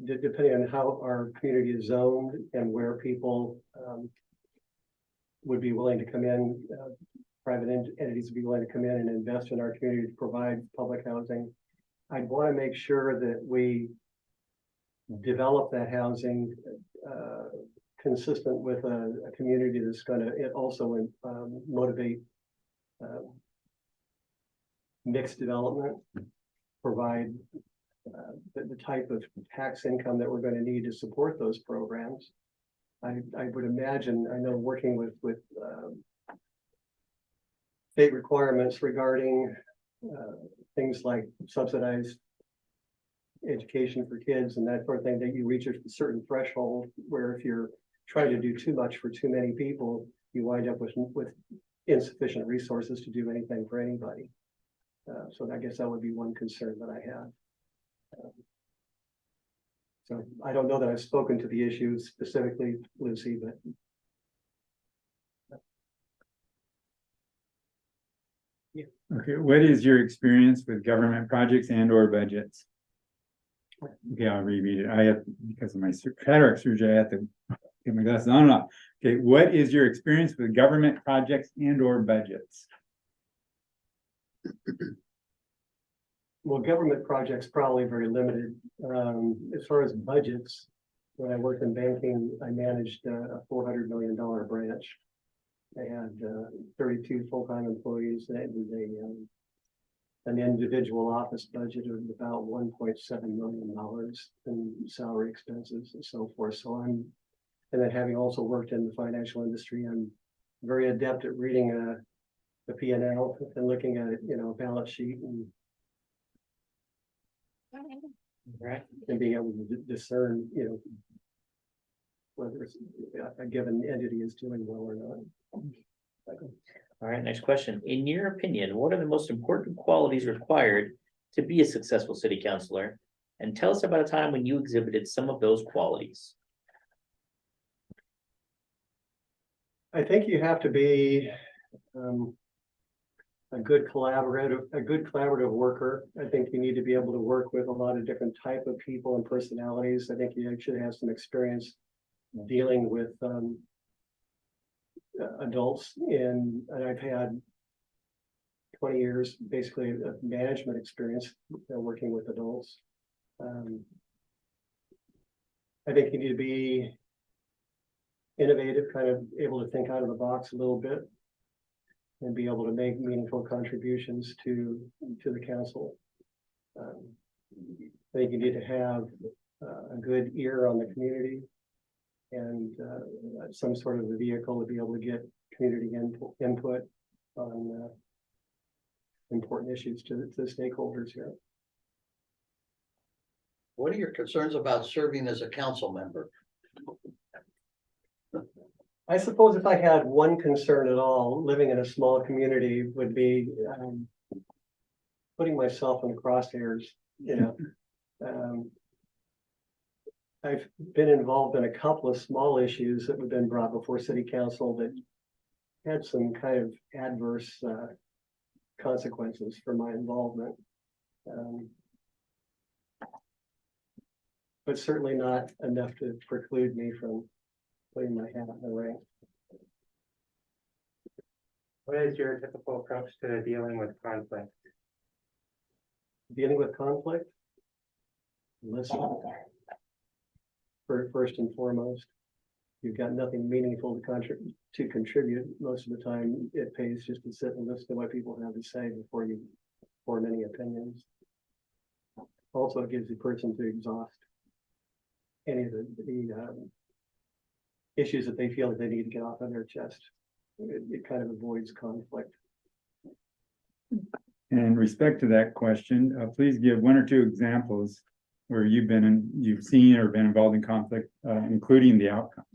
depending on how our community is zoned and where people would be willing to come in, private entities would be willing to come in and invest in our community to provide public housing. I'd want to make sure that we develop that housing consistent with a community that's going to also motivate mixed development, provide the type of tax income that we're going to need to support those programs. I would imagine, I know working with state requirements regarding things like subsidized education for kids and that sort of thing, that you reach a certain threshold where if you're trying to do too much for too many people, you wind up with insufficient resources to do anything for anybody. So I guess that would be one concern that I have. So I don't know that I've spoken to the issues specifically, Lucy, but. Okay, what is your experience with government projects and or budgets? Okay, I'll reread it. I have, because of my cataract surgery, I have to get my glasses on and off. Okay, what is your experience with government projects and or budgets? Well, government projects probably very limited. As far as budgets, when I worked in banking, I managed a $400 million branch. I had 32 full-time employees. That was an individual office budget of about $1.7 million in salary expenses and so forth. So and then having also worked in the financial industry, I'm very adept at reading the P&L and looking at it, a balance sheet and being able to discern, whether it's a given entity is doing well or not. All right, next question. In your opinion, what are the most important qualities required to be a successful city councilor? And tell us about a time when you exhibited some of those qualities. I think you have to be a good collaborative worker. I think you need to be able to work with a lot of different type of people and personalities. I think you should have some experience dealing with adults, and I've had 20 years basically of management experience working with adults. I think you need to be innovative, kind of able to think out of the box a little bit and be able to make meaningful contributions to the council. I think you need to have a good ear on the community and some sort of a vehicle to be able to get community input on important issues to the stakeholders here. What are your concerns about serving as a council member? I suppose if I had one concern at all, living in a small community would be putting myself in the crosshairs, I've been involved in a couple of small issues that have been brought before city council that had some kind of adverse consequences for my involvement. But certainly not enough to preclude me from putting my hat in the ring. What is your typical approach to dealing with conflict? Dealing with conflict? Listen. First and foremost, you've got nothing meaningful to contribute. Most of the time, it pays just to sit and listen to what people have to say before you form any opinions. Also, it gives the person to exhaust any of the issues that they feel that they need to get off of their chest. It kind of avoids conflict. And in respect to that question, please give one or two examples where you've seen or been involved in conflict, including the outcomes.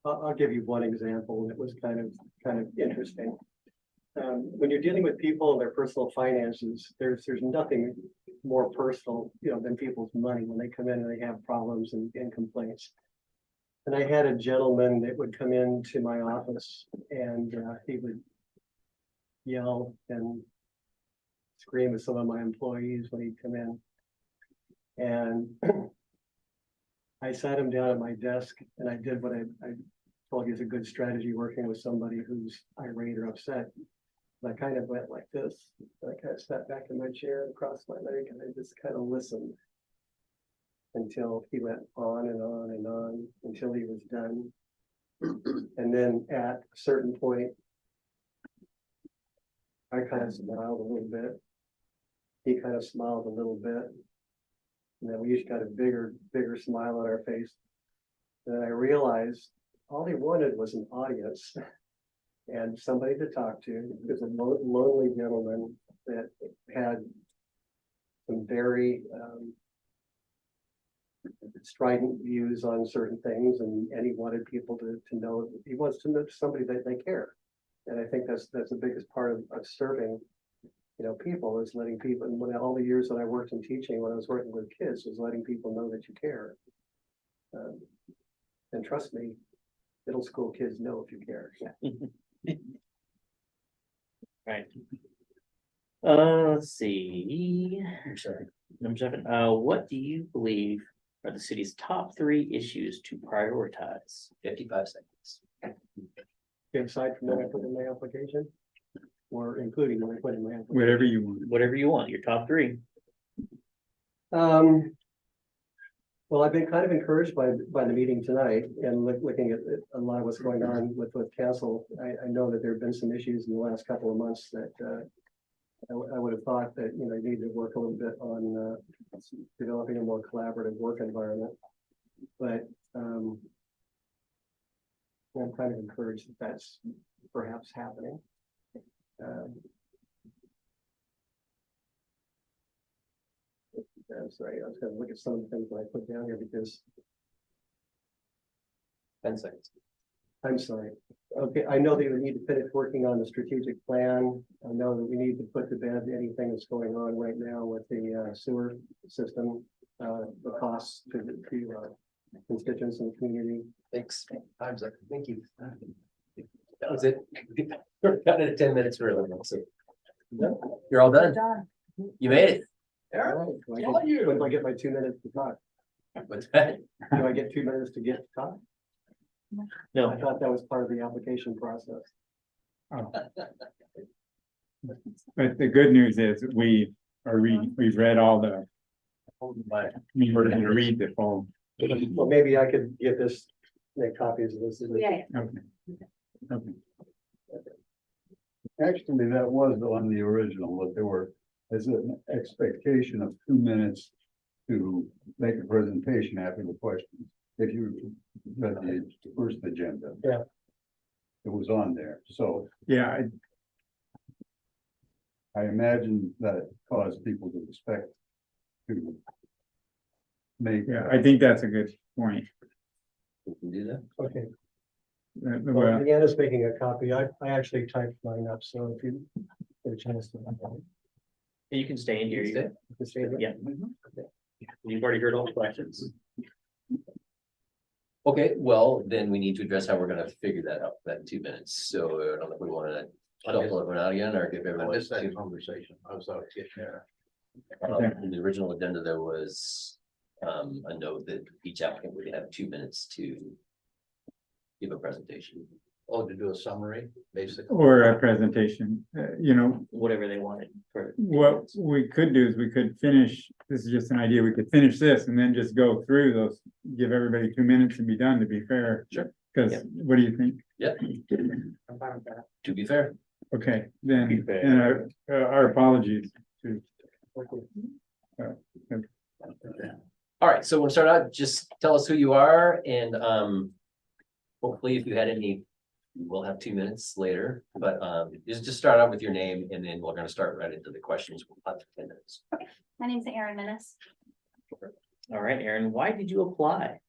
I'll give you one example that was kind of interesting. When you're dealing with people and their personal finances, there's nothing more personal, than people's money when they come in and they have problems and complaints. And I had a gentleman that would come into my office and he would yell and scream at some of my employees when he'd come in. And I sat him down at my desk and I did what I told you is a good strategy working with somebody who's irate or upset. I kind of went like this. I kind of sat back in my chair and crossed my leg and I just kind of listened until he went on and on and on until he was done. And then at a certain point, I kind of smiled a little bit. He kind of smiled a little bit. And then we each got a bigger smile on our face. And then I realized all he wanted was an audience and somebody to talk to. It was a lonely gentleman that had some very strident views on certain things, and he wanted people to know, he wants to know somebody that they care. And I think that's the biggest part of serving, people, is letting people, and when all the years that I worked in teaching, when I was working with kids, was letting people know that you care. And trust me, middle school kids know if you care. Right. Let's see. Number 7, what do you believe are the city's top 3 issues to prioritize? 55 seconds. Aside from what I put in my application, or including what I put in my application. Whatever you want. Whatever you want, your top 3. Well, I've been kind of encouraged by the meeting tonight and looking at a lot of what's going on with council. I know that there have been some issues in the last couple of months that I would have thought that, you need to work a little bit on developing a more collaborative work environment. But I'm kind of encouraged that that's perhaps happening. I'm sorry, I was going to look at some of the things that I put down here because 10 seconds. I'm sorry. Okay, I know that we need to finish working on the strategic plan. I know that we need to put to bed anything that's going on right now with the sewer system, the costs to constituents and community. Thanks. Time's up. Thank you. That was it. We're done at 10 minutes early. So you're all done. You made it. When do I get my 2 minutes to talk? What's that? Do I get 2 minutes to get to talk? No. I thought that was part of the application process. Oh. But the good news is we've read all the. We're gonna read the full. Well, maybe I could get this, make copies of this. Yeah. Okay. Actually, that was on the original, but there were, there's an expectation of 2 minutes to make a presentation after the questions. If you read the first agenda. Yeah. It was on there, so Yeah, I imagine that it caused people to expect to make. I think that's a good point. We can do that. Okay. Well, Well, Deanna's making a copy. I actually typed mine up, so if you get a chance to. You can stay in here. Yeah. You've already heard all the questions. Okay, well, then we need to address how we're gonna figure that out, that 2 minutes. So I don't know if we wanna shuffle everyone out again or give I everyone. missed that conversation. I was out getting there. In the original agenda, there was a note that each applicant would have 2 minutes to give a presentation. Oh, to do a summary, basically. or a presentation, Whatever they wanted for. what we could do is we could finish, this is just an idea, we could finish this and then just go through those, give everybody 2 minutes and be done, to be fair. Sure. Cause Yeah. what do you think? Yeah. To be fair. Okay, then, and our apologies to. All right, so we'll start out, just tell us who you are and hopefully if you had any, we'll have 2 minutes later, but just start out with your name and then we're gonna start right into the questions. We'll have 10 minutes. My name's Erin Menace. All right, Aaron, why did you apply?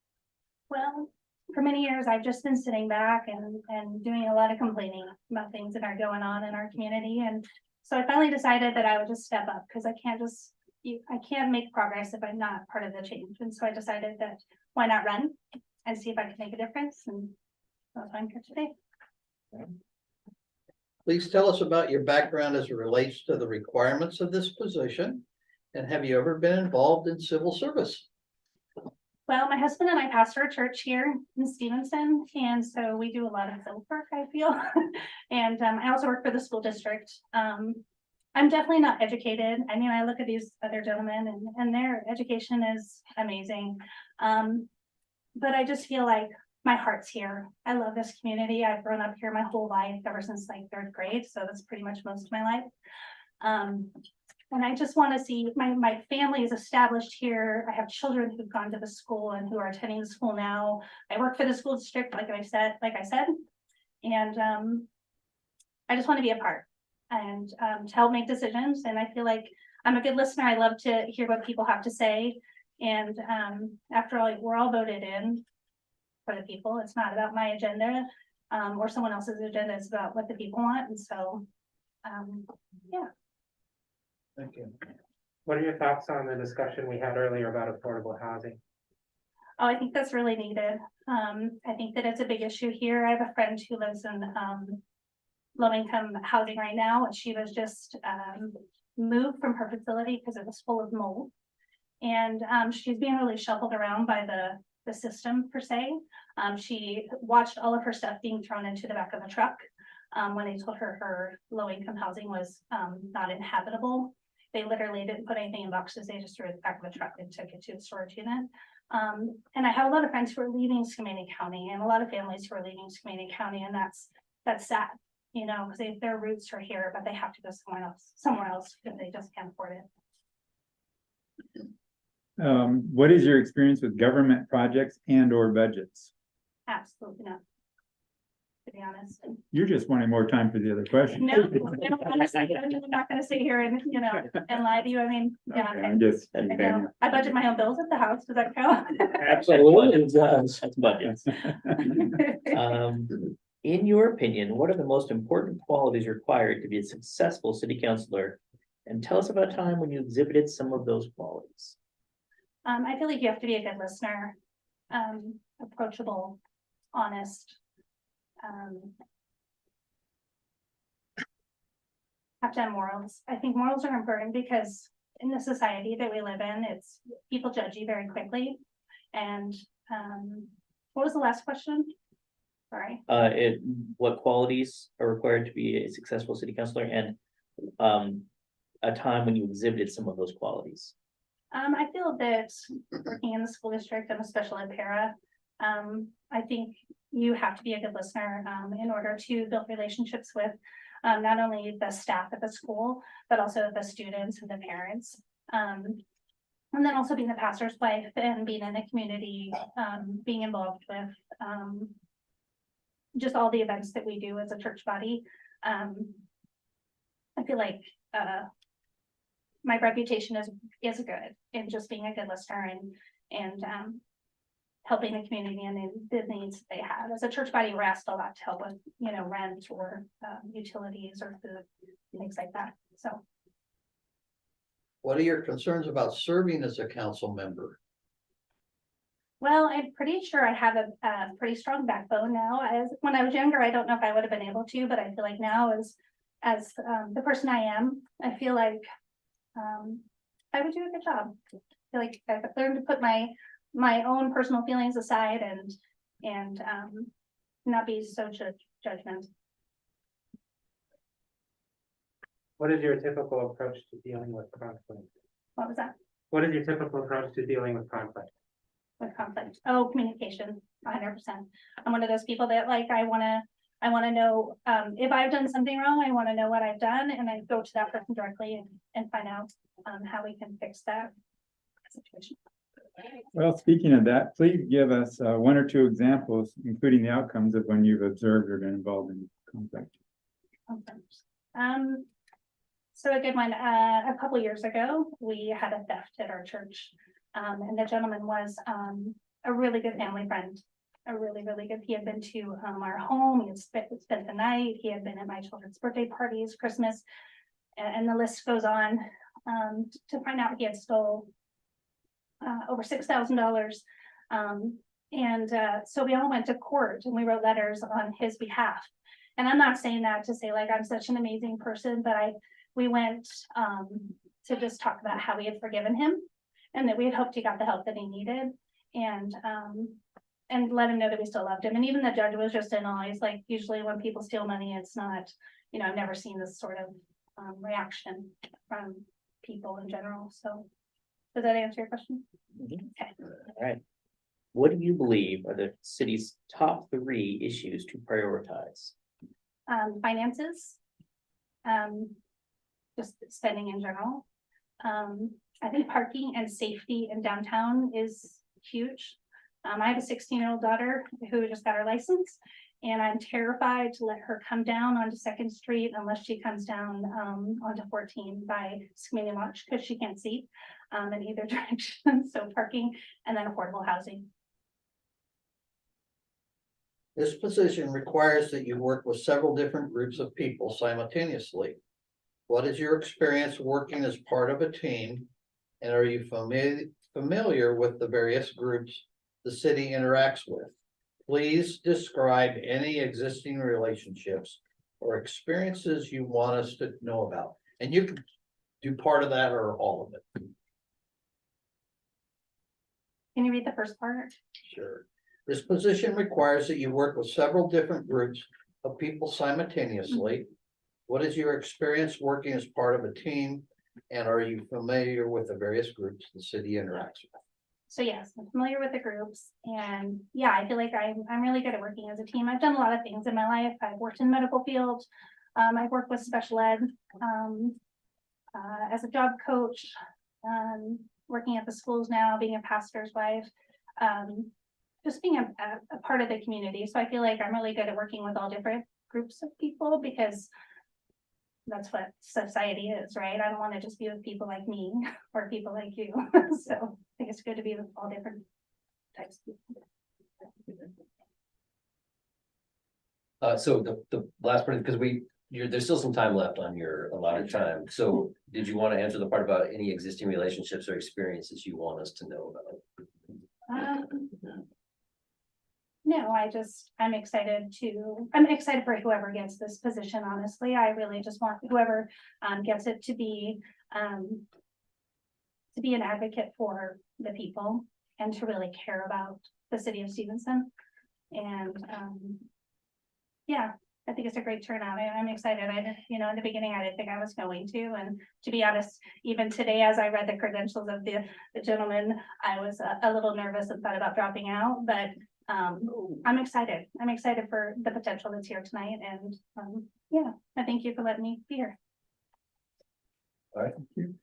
Well, for many years, I've just been sitting back and doing a lot of complaining about things that are going on in our community. And so I finally decided that I would just step up because I can't just I can't make progress if I'm not part of the change. And so I decided that why not run and see if I can make a difference, and that's why I'm here today. Please tell us about your background as it relates to the requirements of this position. And have you ever been involved in civil service? Well, my husband and I pastor a church here in Stevenson, and so we do a lot of civil work, I feel. And I also work for the school district. I'm definitely not educated. I mean, I look at these other gentlemen and their education is amazing. But I just feel like my heart's here. I love this community. I've grown up here my whole life, ever since like 3rd grade, so that's pretty much most of my life. And I just want to see my family is established here. I have children who've gone to the school and who are attending the school now. I work for the school district, like I said, and I just want to be a part and to help make decisions. And I feel like I'm a good listener. I love to hear what people have to say. And after all, we're all voted in for the people. It's not about my agenda or someone else's agenda. It's about what the people want. And so, yeah. Thank you. What are your thoughts on the discussion we had earlier about affordable housing? Oh, I think that's really needed. I think that it's a big issue here. I have a friend who lives in low income housing right now, and she was just moved from her facility because it was full of mold. And she's being really shuffled around by the system per se. She watched all of her stuff being thrown into the back of the truck when they told her her low income housing was not inhabitable. They literally didn't put anything in boxes. They just threw it in the back of the truck and took it to the storage unit. And I have a lot of friends who are leaving Skamania County and a lot of families who are leaving Skamania County, and that's sad, you know, because their roots are here, but they have to go somewhere else because they just can't afford it. What is your experience with government projects and or budgets? Absolutely not, to be honest. You're just wanting more time for the other question. No, honestly, I'm not gonna sit here and, you know, and lie to you. I mean, yeah. Okay, I'm just. I know. I budget my own bills at the house. Does that count? Absolutely, it does. That's budgets. In your opinion, what are the most important qualities required to be a successful city councillor? And tell us about a time when you exhibited some of those qualities. I feel like you have to be a good listener, approachable, honest. Have to have morals. I think morals are important because in the society that we live in, it's people judge you very quickly. And what was the last question? Sorry. What qualities are required to be a successful city councillor, and a time when you exhibited some of those qualities? I feel that working in the school district, I'm a special ed para. I think you have to be a good listener in order to build relationships with not only the staff at the school, but also the students and the parents. And then also being the pastor's wife and being in the community, being involved with just all the events that we do as a church body. I feel like my reputation is good in just being a good listener and helping the community and the needs they have. As a church body, we're asked a lot to help with, you know, rent or utilities or food, things like that. So. What are your concerns about serving as a council member? Well, I'm pretty sure I have a pretty strong backbone now. As when I was younger, I don't know if I would have been able to, but I feel like now as the person I am, I feel like I would do a good job. I feel like I've learned to put my own personal feelings aside and not be so judgmental. What is your typical approach to dealing with conflict? What was that? What is your typical approach to dealing with conflict? With conflict? Oh, communication, 100%. I'm one of those people that like, I want to know if I've done something wrong. I want to know what I've done, and I go to that person directly and find out how we can fix that situation. Well, speaking of that, please give us 1 or 2 examples, including the outcomes of when you've observed or been involved in conflict. So a good one, a couple years ago, we had a theft at our church. And the gentleman was a really good family friend, really good. He had been to our home, he had spent the night, he had been at my children's birthday parties, Christmas, and the list goes on. to find out he had stole over $6,000. So we all went to court and we wrote letters on his behalf. And I'm not saying that to say like I'm such an amazing person, but we went to just talk about how we had forgiven him and that we had hoped he got the help that he needed, and let him know that we still loved him. And even the judge was just in awe. He's like, usually when people steal money, it's not, I've never seen this sort of reaction from people in general. So does that answer your question? Okay. All right. What do you believe are the city's top 3 issues to prioritize? Finances, just spending in general. I think parking and safety in downtown is huge. I have a 16-year-old daughter who just got her license, and I'm terrified to let her come down onto 2nd Street unless she comes down onto 14 by Community March, because she can't see in either direction. So parking and then affordable housing. This position requires that you work with several different groups of people simultaneously. What is your experience working as part of a team? And are you familiar with the various groups the city interacts with? Please describe any existing relationships or experiences you want us to know about. And you can do part of that or all of it. Can you read the first part? Sure. This position requires that you work with several different groups of people simultaneously. What is your experience working as part of a team? And are you familiar with the various groups the city interacts with? So yes, I'm familiar with the groups, and yeah, I feel like I'm really good at working as a team. I've done a lot of things in my life. I've worked in medical field. I've worked with special ed as a job coach, working at the schools now, being a pastor's wife, just being a part of the community. So I feel like I'm really good at working with all different groups of people, because that's what society is, right? I don't want to just be with people like me or people like you. So I think it's good to be with all different types of people. So the last part, because there's still some time left on your allotted time. So did you want to answer the part about any existing relationships or experiences you want us to know about? No, I'm excited for whoever gets this position. Honestly, I really just want whoever gets it to be an advocate for the people and to really care about the city of Stevenson. And yeah, I think it's a great turnout. I'm excited. In the beginning, I didn't think I was going to, and to be honest, even today, as I read the credentials of the gentleman, I was a little nervous and thought about dropping out, but I'm excited. I'm excited for the potential that's here tonight, and yeah, I thank you for letting me be here. All right, we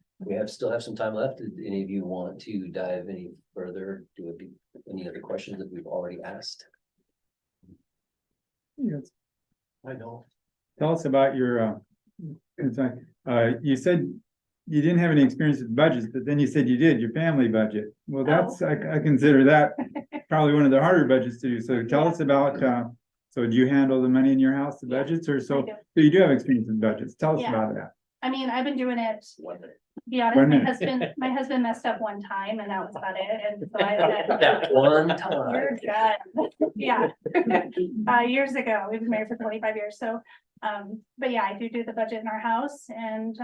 still have some time left. Did any of you want to dive any further? Do it be any other questions that we've already asked? Yes. I don't. Tell us about your, you said you didn't have any experience with budgets, but then you said you did, your family budget. Well, that's, I consider that probably one of the harder budgets to do. So tell us about, so do you handle the money in your house, the budgets, or so? So you do have experience with budgets. Tell us about that. I mean, I've been doing it, to be 1 honest, minute. my husband messed up one time and that was about it. And so I said, That one time. you're done. Yeah. Years ago, we've been married for 25 years. So, but yeah, I do the budget in our house, and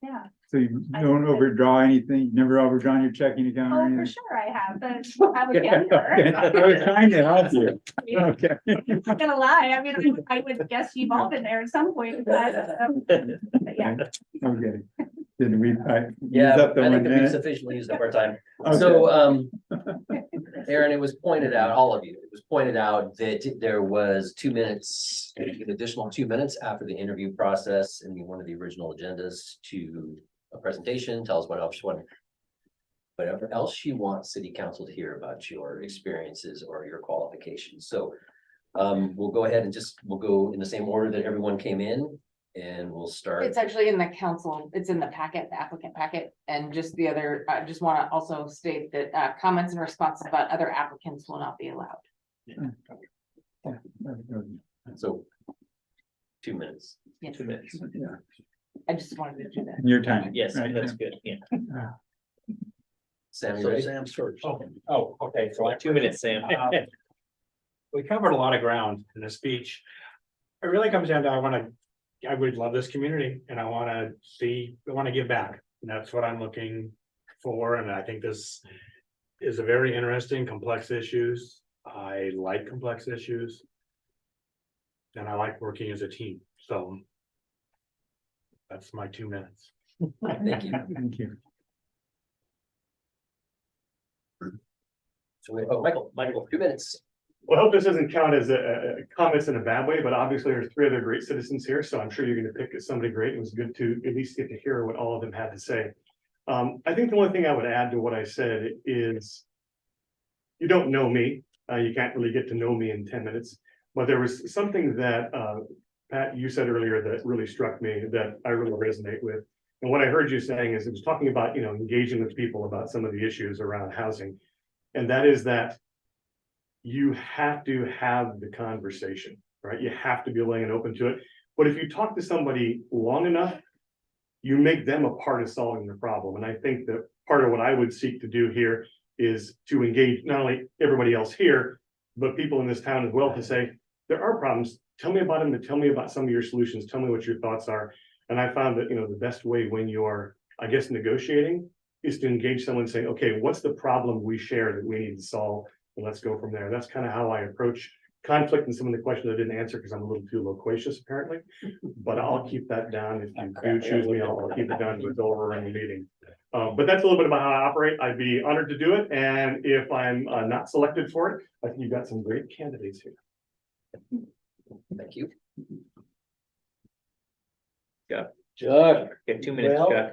yeah. So you don't overdraw anything? You've never overdrawn your checking account or Oh, anything? for sure I have, but I was younger. Okay. I was trying to help you. Okay. I'm not gonna lie. I mean, I would guess you've all been there at some point, but yeah. Okay. Did we? Yeah, use up the I 1 think we've minute? sufficiently used up our time. Okay. So, Aaron, it was pointed out, all of you, it was pointed out that there was 2 minutes, an additional 2 minutes after the interview process in one of the original agendas to a presentation. Tell us whatever else you want city council to hear about your experiences or your qualifications. So we'll go ahead and we'll go in the same order that everyone came in, and we'll start. It's actually in the council, it's in the packet, the applicant packet, and just the other, I just want to also state that comments and responses about other applicants will not be allowed. So 2 minutes. Yes. 2 minutes. Yeah. I just wanted to do that. Your time. Yes, right, that's yeah. good, yeah. Sam, you So ready? Sam's first. Okay, so 2 minutes, Sam. we covered a lot of ground in the speech. It really comes down to, I would love this community and I wanna give back. And that's what I'm looking for, and I think this is a very interesting, complex issues. I like complex issues. And I like working as a team, so. That's my 2 minutes. Thank you. Thank you. So, Michael, 2 minutes. Well, I hope this doesn't count as a comments in a bad way, but obviously there's 3 other great citizens here, so I'm sure you're gonna pick somebody great. It was good to at least get to hear what all of them had to say. I think the only thing I would add to what I said is you don't know me, you can't really get to know me in 10 minutes, but there was something that Pat, you said earlier that really struck me that I really resonate with. And what I heard you saying is it was talking about, engaging with people about some of the issues around housing. And that is that you have to have the conversation, right? You have to be willing and open to it. But if you talk to somebody long enough, you make them a part of solving the problem. And I think that part of what I would seek to do here is to engage not only everybody else here, but people in this town as well to say, there are problems. Tell me about them, and tell me about some of your solutions. Tell me what your thoughts are. And I found that, the best way when you are, I guess, negotiating is to engage someone and say, okay, what's the problem we share that we need to solve? And let's go from there. That's kind of how I approach conflict and some of the questions I didn't answer because I'm a little too loquacious apparently. But I'll keep that down. If you do choose me, I'll keep it down to it's over in the meeting. But that's a little bit about how I operate. I'd be honored to do it. And if I'm not selected for it, I think you've got some great candidates here. Thank you. Chuck, Chuck. you have 2 minutes, Well, Chuck.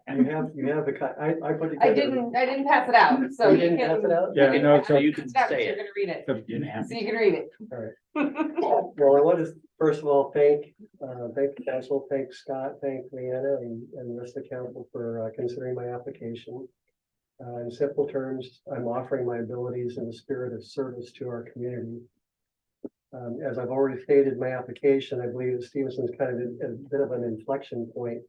You have the, I put I together. I didn't pass it out, so. You you didn't can- pass it out? Yeah, you no, can- so you can pass it out, say You're it. gonna read it, So, so you can read it. Well, I want to first of all thank the council, thank Scott, thank Leanna and the rest of the council for considering my application. In simple terms, I'm offering my abilities in the spirit of service to our community. As I've already stated in my application, I believe that Stevenson's kind of a bit of an inflection point.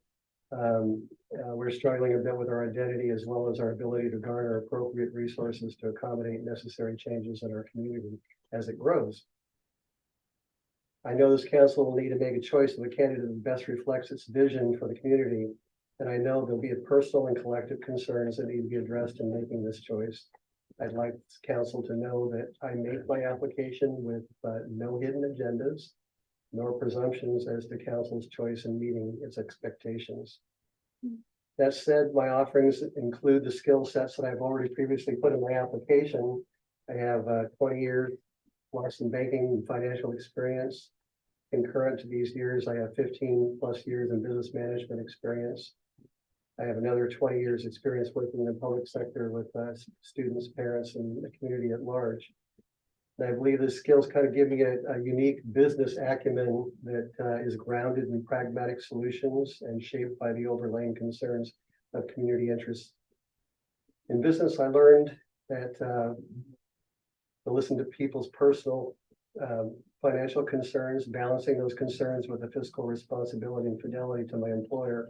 We're struggling a bit with our identity as well as our ability to garner appropriate resources to accommodate necessary changes in our community as it grows. I know this council will need to make a choice of a candidate that best reflects its vision for the community. And I know there'll be personal and collective concerns that need to be addressed in making this choice. I'd like this council to know that I make my application with no hidden agendas, nor presumptions as to council's choice in meeting its expectations. That said, my offerings include the skill sets that I've already previously put in my application. I have 20 years plus in banking and financial experience. Concurrent to these years, I have 15 plus years in business management experience. I have another 20 years experience working in the public sector with students, parents, and the community at large. And I believe the skills kind of give me a unique business acumen that is grounded in pragmatic solutions and shaped by the overlaying concerns of community interests. In business, I learned that to listen to people's personal financial concerns, balancing those concerns with the fiscal responsibility and fidelity to my employer,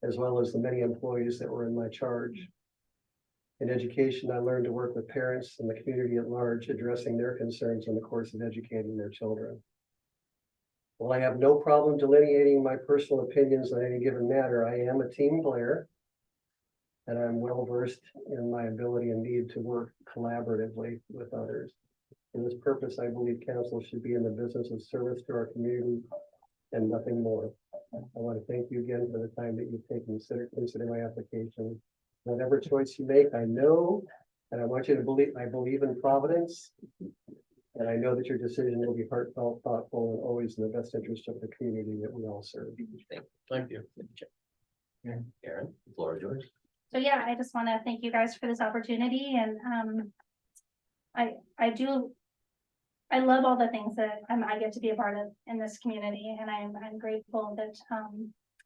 as well as the many employees that were in my charge. In education, I learned to work with parents and the community at large, addressing their concerns in the course of educating their children. While I have no problem delineating my personal opinions on any given matter, I am a team player, and I'm well versed in my ability and need to work collaboratively with others. For this purpose, I believe council should be in the business of service to our community and nothing more. I want to thank you again for the time that you've taken to consider my application. Whatever choice you make, I know, and I want you to believe, I believe in Providence. And I know that your decision will be heartfelt, thoughtful, and always in the best interest of the community that we all serve. Thank you. Aaron, the floor is yours. So yeah, I just want to thank you guys for this opportunity, and I love all the things that I get to be a part of in this community, and I'm grateful that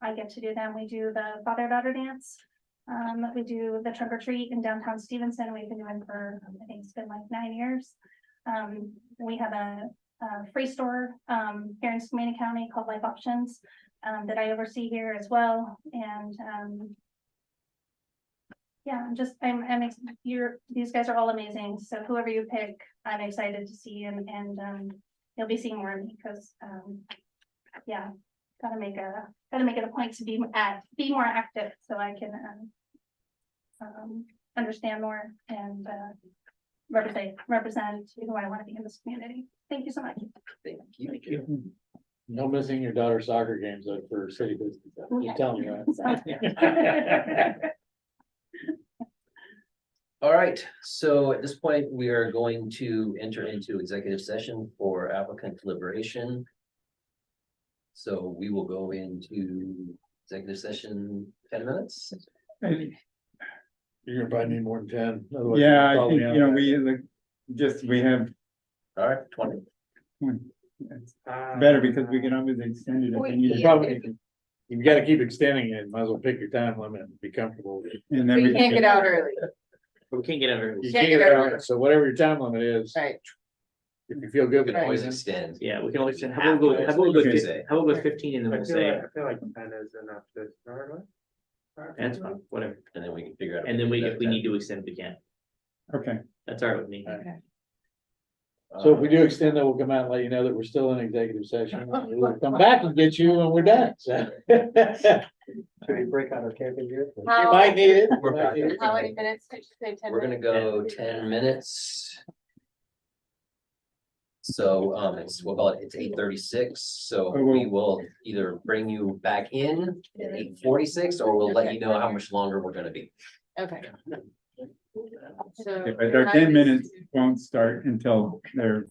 I get to do them. We do the father-daughter dance. We do the trunk or treat in downtown Stevenson. We've been doing for, I think it's been like 9 years. We have a free store here in Skamania County called Life Options. that I oversee here as well, and, yeah, these guys are all amazing, so whoever you pick, I'm excited to see, and you'll be seeing more of me, because, yeah, gotta make it a point to be more active, so I can, understand more and, represent who I want to be in this community. Thank you so much. Thank you. No missing your daughter's soccer games though for city business. Okay. I'm telling you Sounds that. All right, so at this point, we are going to enter into executive session for applicant deliberation. So we will go into executive session 10 minutes. You're gonna probably need more than 10. otherwise Yeah, I you'll think, probably you know, out. we like, we have, All right, 20. it's better because we can always extend it if we need You it. probably, you gotta keep extending it, might as well pick your time limit and be comfortable with it. And then We we can't can, get out early, But we can't get over. You Can't can't get get over out, so whatever your time limit is, right? if you feel good We with can always it. extend. Yeah, we can always, how about we go, how about we go, Okay. 15 how about we go 15 and then we'll say, I feel like 10 is enough to start with. that's fine, whatever. And then we can figure out. And then if we need to extend, we can. okay, That's all right with me. Okay. So if we do extend that, we'll come out and let you know that we're still in executive session. We'll come back and get you when we're done, so. Should we break out our camping gear? You might need it. We're back. How many minutes did you say? 10 We're gonna minutes? go 10 minutes. So, we'll call it, it's 8:36, so we will either bring you back in at 8:46, or we'll let you know how much longer we're gonna be. Okay. So. but our 10 minutes won't start until they're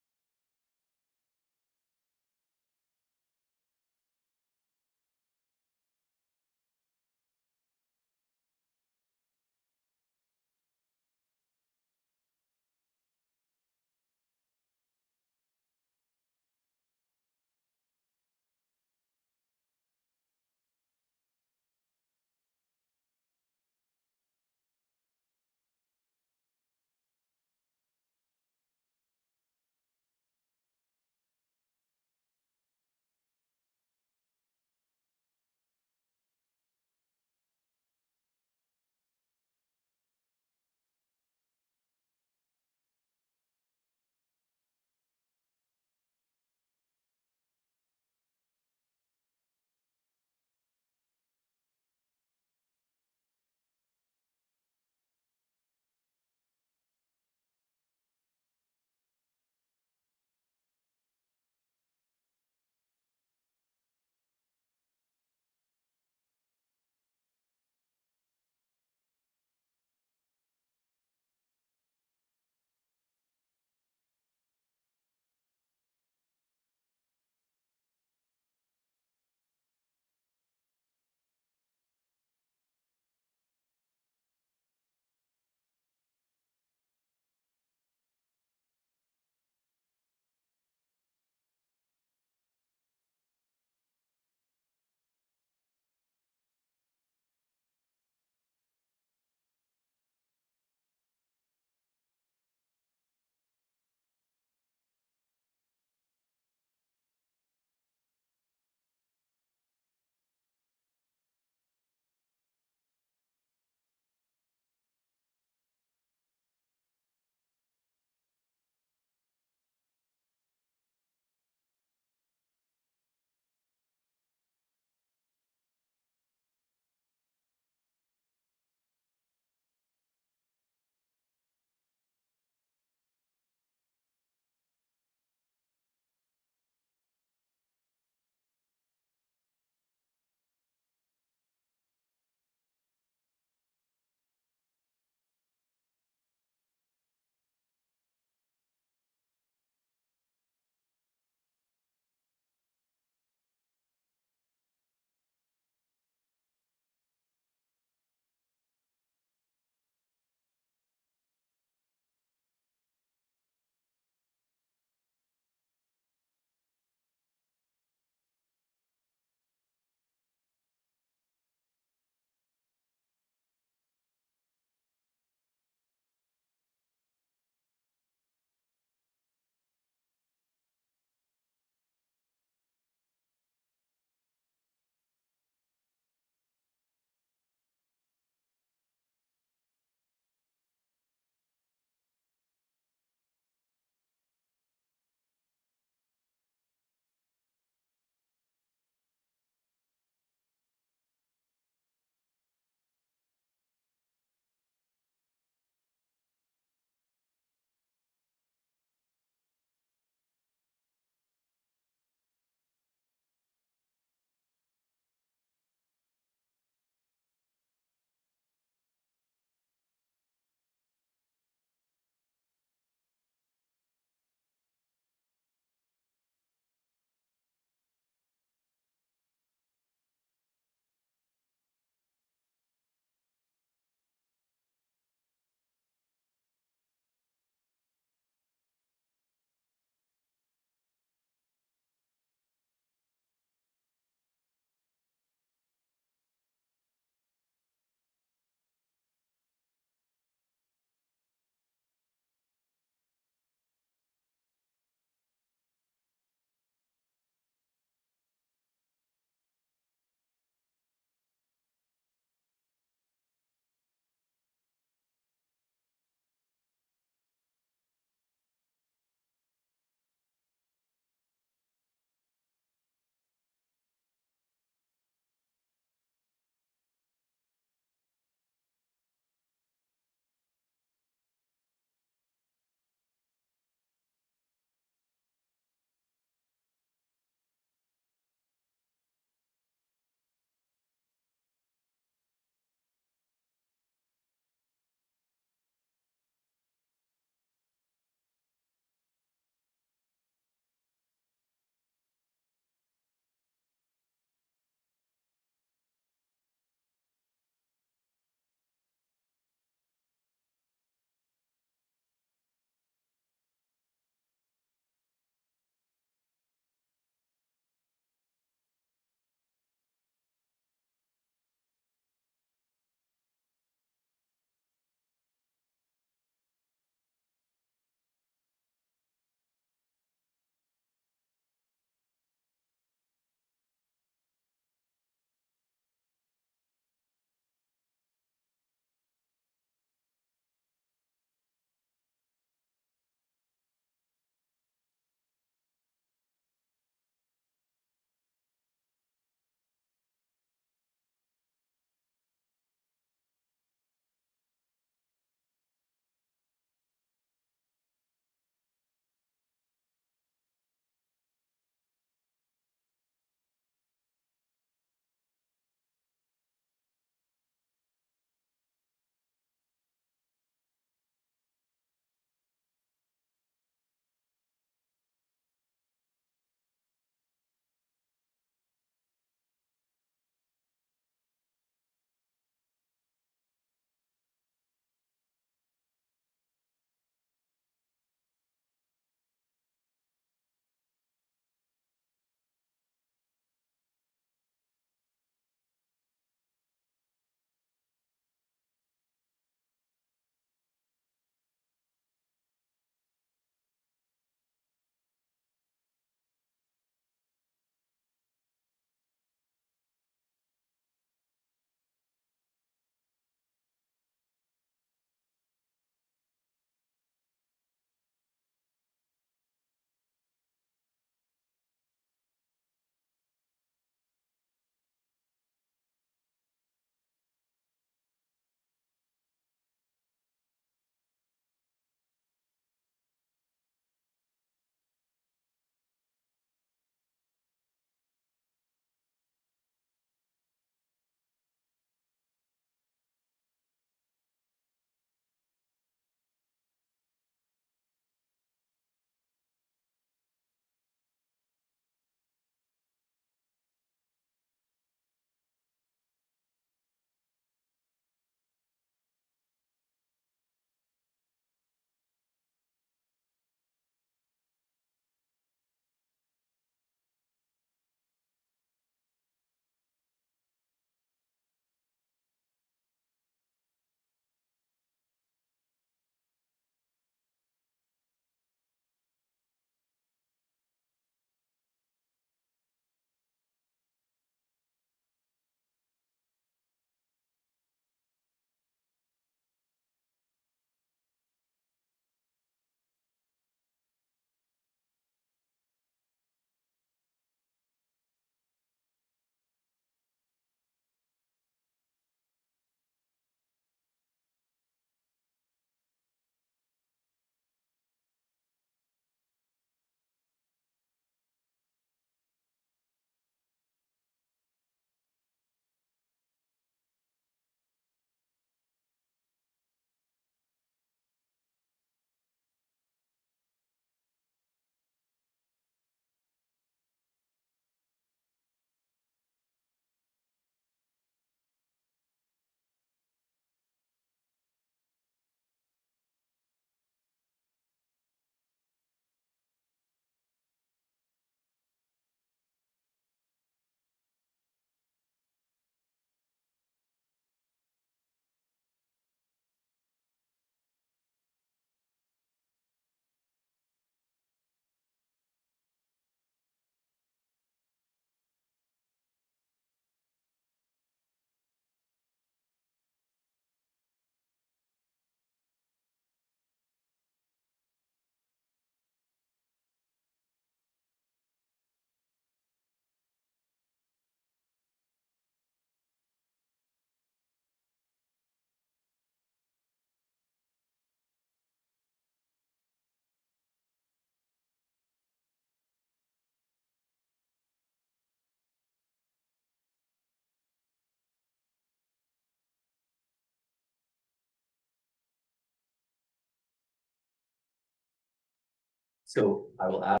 So I will ask.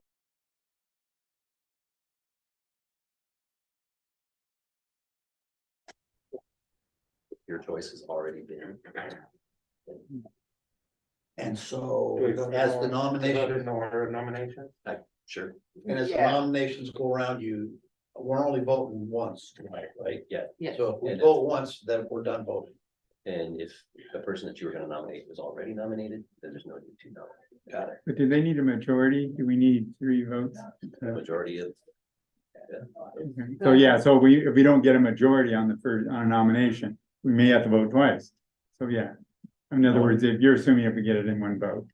Your choice has already been. And so as the nomination, Nomination? Sure. and as the nominations go around, we're only voting once tonight, right? Yeah, Yes. So if we And vote once, then we're done voting. and if the person that you were gonna nominate was already nominated, then there's no need to nominate. Got it. But do they need a majority? Do we need 3 votes? The majority of. Okay. So yeah, so if we don't get a majority on the first, on a nomination, we may have to vote twice. So yeah. In other words, if you're assuming if we get it in one vote.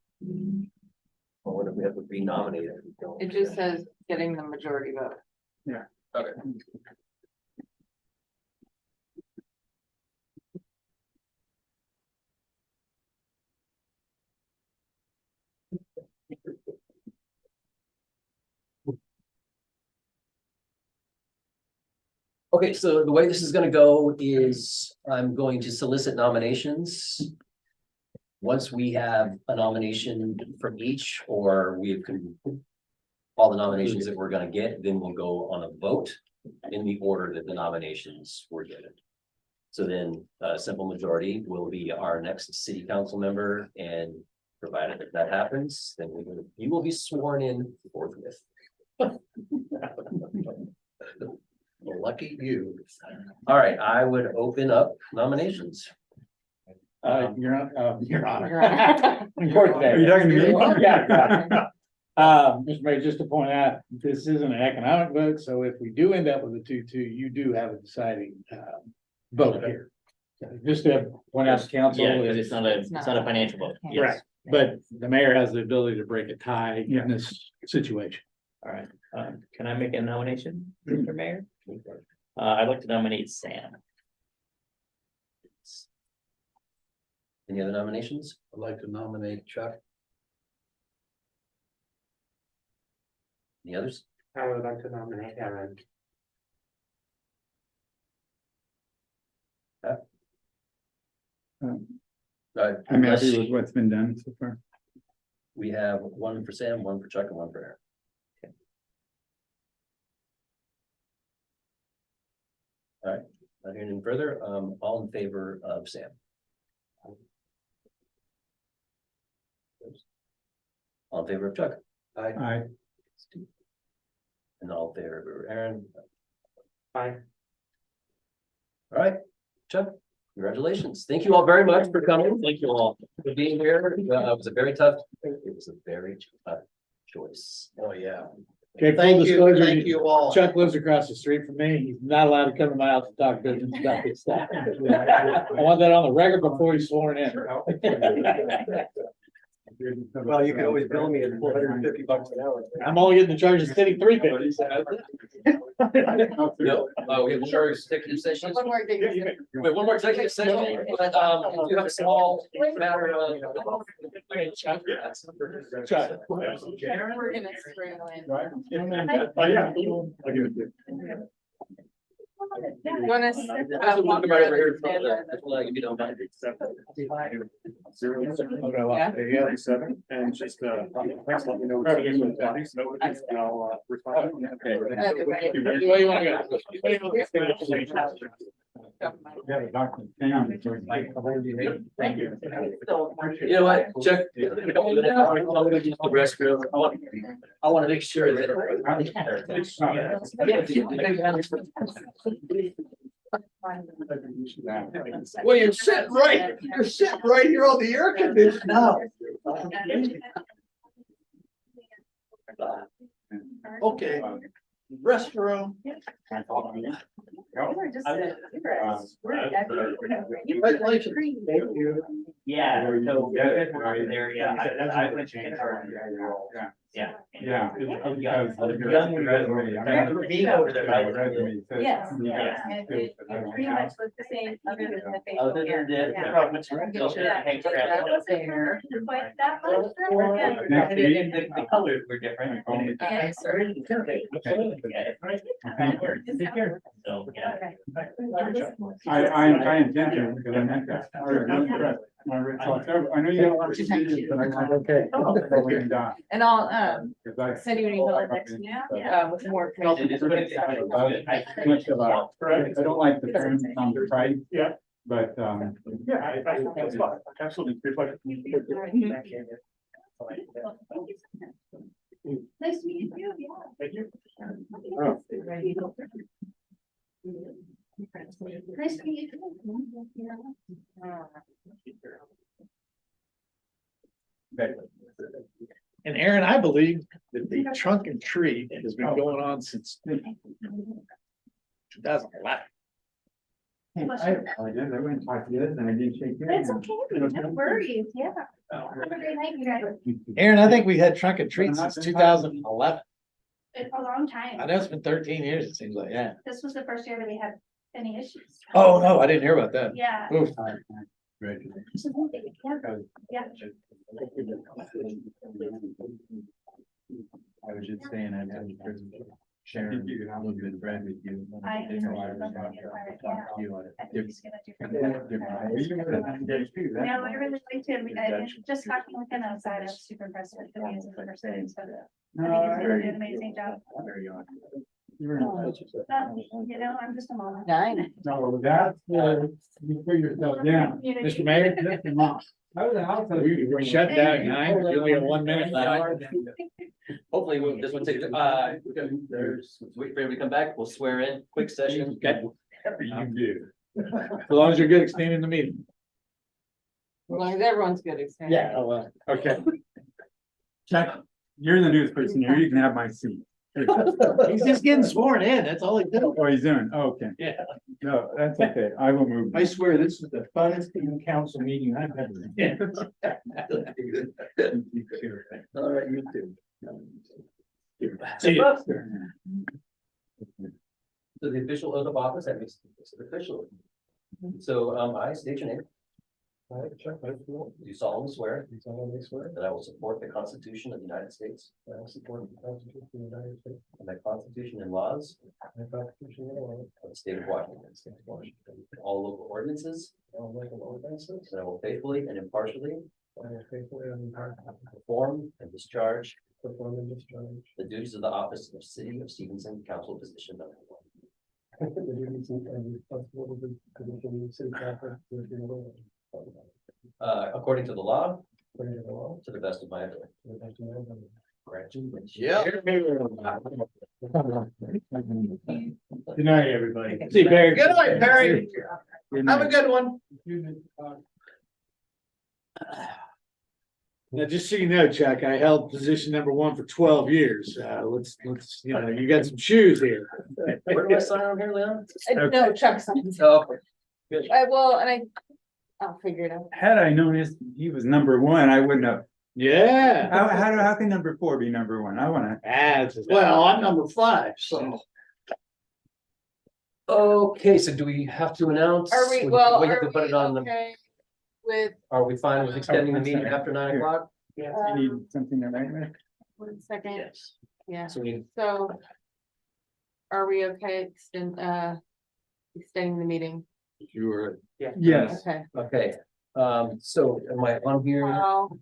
Or what if we have to re-nominate it? It just says getting the majority vote. Okay. Okay, so the way this is gonna go is I'm going to solicit nominations. Once we have a nomination from each, or we've all the nominations that we're gonna get, then we'll go on a vote in the order that the nominations were given. So then a simple majority will be our next city council member, and provided that that happens, then you will be sworn in forthwith. Well, lucky you. All right, I would open up nominations. You're on, Your Honor. In court today. Are you talking to me? Yeah. Mr. Mayor, just to point out, this isn't an economic vote, so if we do end up with a 2-2, you do have a deciding, vote here. Just to point out to council. Yeah, because it's not a financial vote. Yes. Right, but the mayor has the ability to break a tie Yeah. in this situation. All right, can I make a nomination, Mr. Mayor? I'd like to nominate Sam. Any other nominations? I'd like to nominate Chuck. Any others? I would like to nominate Aaron. I'm happy with what's been done so far. We have one for Sam, one for Chuck, and one for Aaron. Okay. All right, not hearing any further, all in favor of Sam? All in favor of Chuck? I, And all in favor of Aaron? Aye. All right, Chuck, congratulations. Thank you all very much for coming. Thank you all. For being here. It was a very tough choice. Oh, yeah. Okay, full Thank you, disclosure, thank you all. Chuck lives across the street from me. He's not allowed to come to my house to talk business about this stuff. I want that on the record before he's sworn in. Well, you can always bill me at $450 an hour. I'm only getting the charge of sitting $350. No, we have one more executive session. One more thing. We have one more executive session, but we do have a small matter of. Chuck. We're gonna screw in. Oh, yeah. I'll give it to you. You wanna? Walk right over here. That's what I can be done by. Yeah. 7, and just, thanks, let me know. And I'll, respond. Okay. Where you wanna go? we have a document. Hang on. Thank you. You know what, Chuck? I'm gonna use the restroom. I want to make sure that. Well, you're sitting right here on the air conditioner now. Okay, restroom. Congratulations. Thank you. Yeah, so there, yeah, I went to confirm. Yeah. Yeah. Young being over there, right? Yes. Yeah. And it pretty much looks the same other than the facial Other hair. than the. Yeah. That was there. But that was. And the colors were different. Yeah, sorry. So, yeah. I intend to, because I meant that. I know you got a lot of decisions, but I'm like, okay. And I'll, Send you an email next, with more. I don't like the term on the price. Yeah. But, Yeah, I think that's fine. Absolutely. Good pleasure. Nice to meet you, yeah. Thank you. Nice to meet you. And Aaron, I believe that the trunk and treat has been going on since 2011. I apologize, I went 5 years and I didn't shake your It's hand. okay, no worries, yeah. Have a great night, you guys. Aaron, I think we had trunk and treat since 2011. It's a long time. I know it's been 13 years, it seems like, yeah. This was the first year that we had any issues. Oh, no, I didn't hear about that. Yeah. Oof. Yeah. I was just saying, I had Sharon, a little bit of bread with you. I- Didn't know I was gonna talk to you on it. I think he's gonna do. Different- No, I really liked him. Just talking with him outside, I was super impressed with the music for sitting, so. I think he's gonna do an amazing job. You know, I'm just a mom. No, that's, you put yourself down. Mr. Mayor, we're shut down at 9, we only have 1 minute left. Hopefully, this one takes, there's, wait for him to come back, we'll swear in, quick session. Okay. You do. As long as you're good extending the meeting. As long as everyone's good. excited. Yeah, oh, well, okay. Chuck, you're the newest person here, you can have my seat. He's just getting sworn in, that's all he's doing. Oh, he's doing, oh, okay. Yeah. No, that's okay, I will move. I swear, this is the funnest council meeting I've ever been. All right, you too. See ya. So the official oath of office, that makes it official. So, I state your name. I, Chuck, do solemnly swear. That I will support the Constitution of the United States. I will support the Constitution of the United States. And the Constitution and laws. Of the state of Washington. All local ordinances. That I will faithfully and impartially. Perform and discharge. The duties of the office of City of Stevenson Council Position Number 1. According to the law. To the best of my ability. Yeah. Good night, everybody. See you, Barry. Good night, Perry. Have a good one. Now, just so you know, Chuck, I held position number 1 for 12 years. Let's, you got some shoes here. Where do I sign on here, Leon? No, Chuck signs. Oh, good. Well, and I'll figure it out. Had I known he was number 1, I wouldn't have. Yeah. How can number 4 be number 1? I wanna. Well, I'm number 5, so. Okay, so do we have to announce? Are we, We well, have are to put we it on the, okay with, are we fine with extending the meeting after 9 o'clock? You need something to write with? 1 second? Yes. Yeah, So we, so. Are we okay extending the meeting? Sure. Yes. Okay. okay, so am I on here? Well,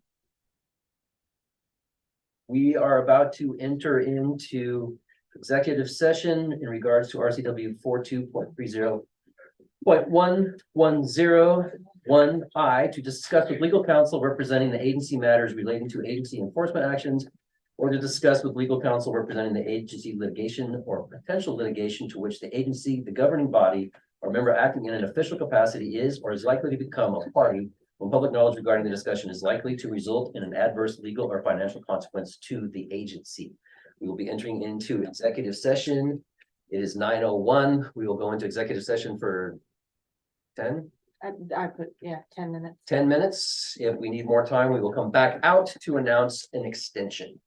We are about to enter into executive session in regards to RCW 42.30.110(1) to discuss with legal counsel representing the agency matters relating to agency enforcement actions, or to discuss with legal counsel representing the agency litigation or potential litigation to which the agency, the governing body, or member acting in an official capacity is or is likely to become a party when public knowledge regarding the discussion is likely to result in an adverse legal or financial consequence to the agency. We will be entering into executive session. It is 9:01. We will go into executive session for 10 I put, 10 minutes. 10 minutes. If we need more time, we will come back out to announce an extension.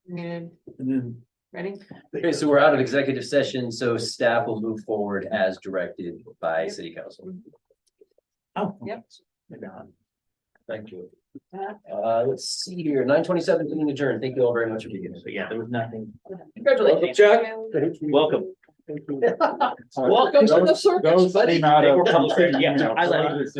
Good. And then Ready? Okay, so we're out of executive session, so staff will move forward as directed by city council. Oh. Yep. Thank you. Let's see here, 9:27 meeting adjourned. Thank you all very much for being here. So yeah, there was nothing. Congratulations, Chuck. Welcome. Welcome to the circus, Those buddy. came out They of- were published, yeah, I let it.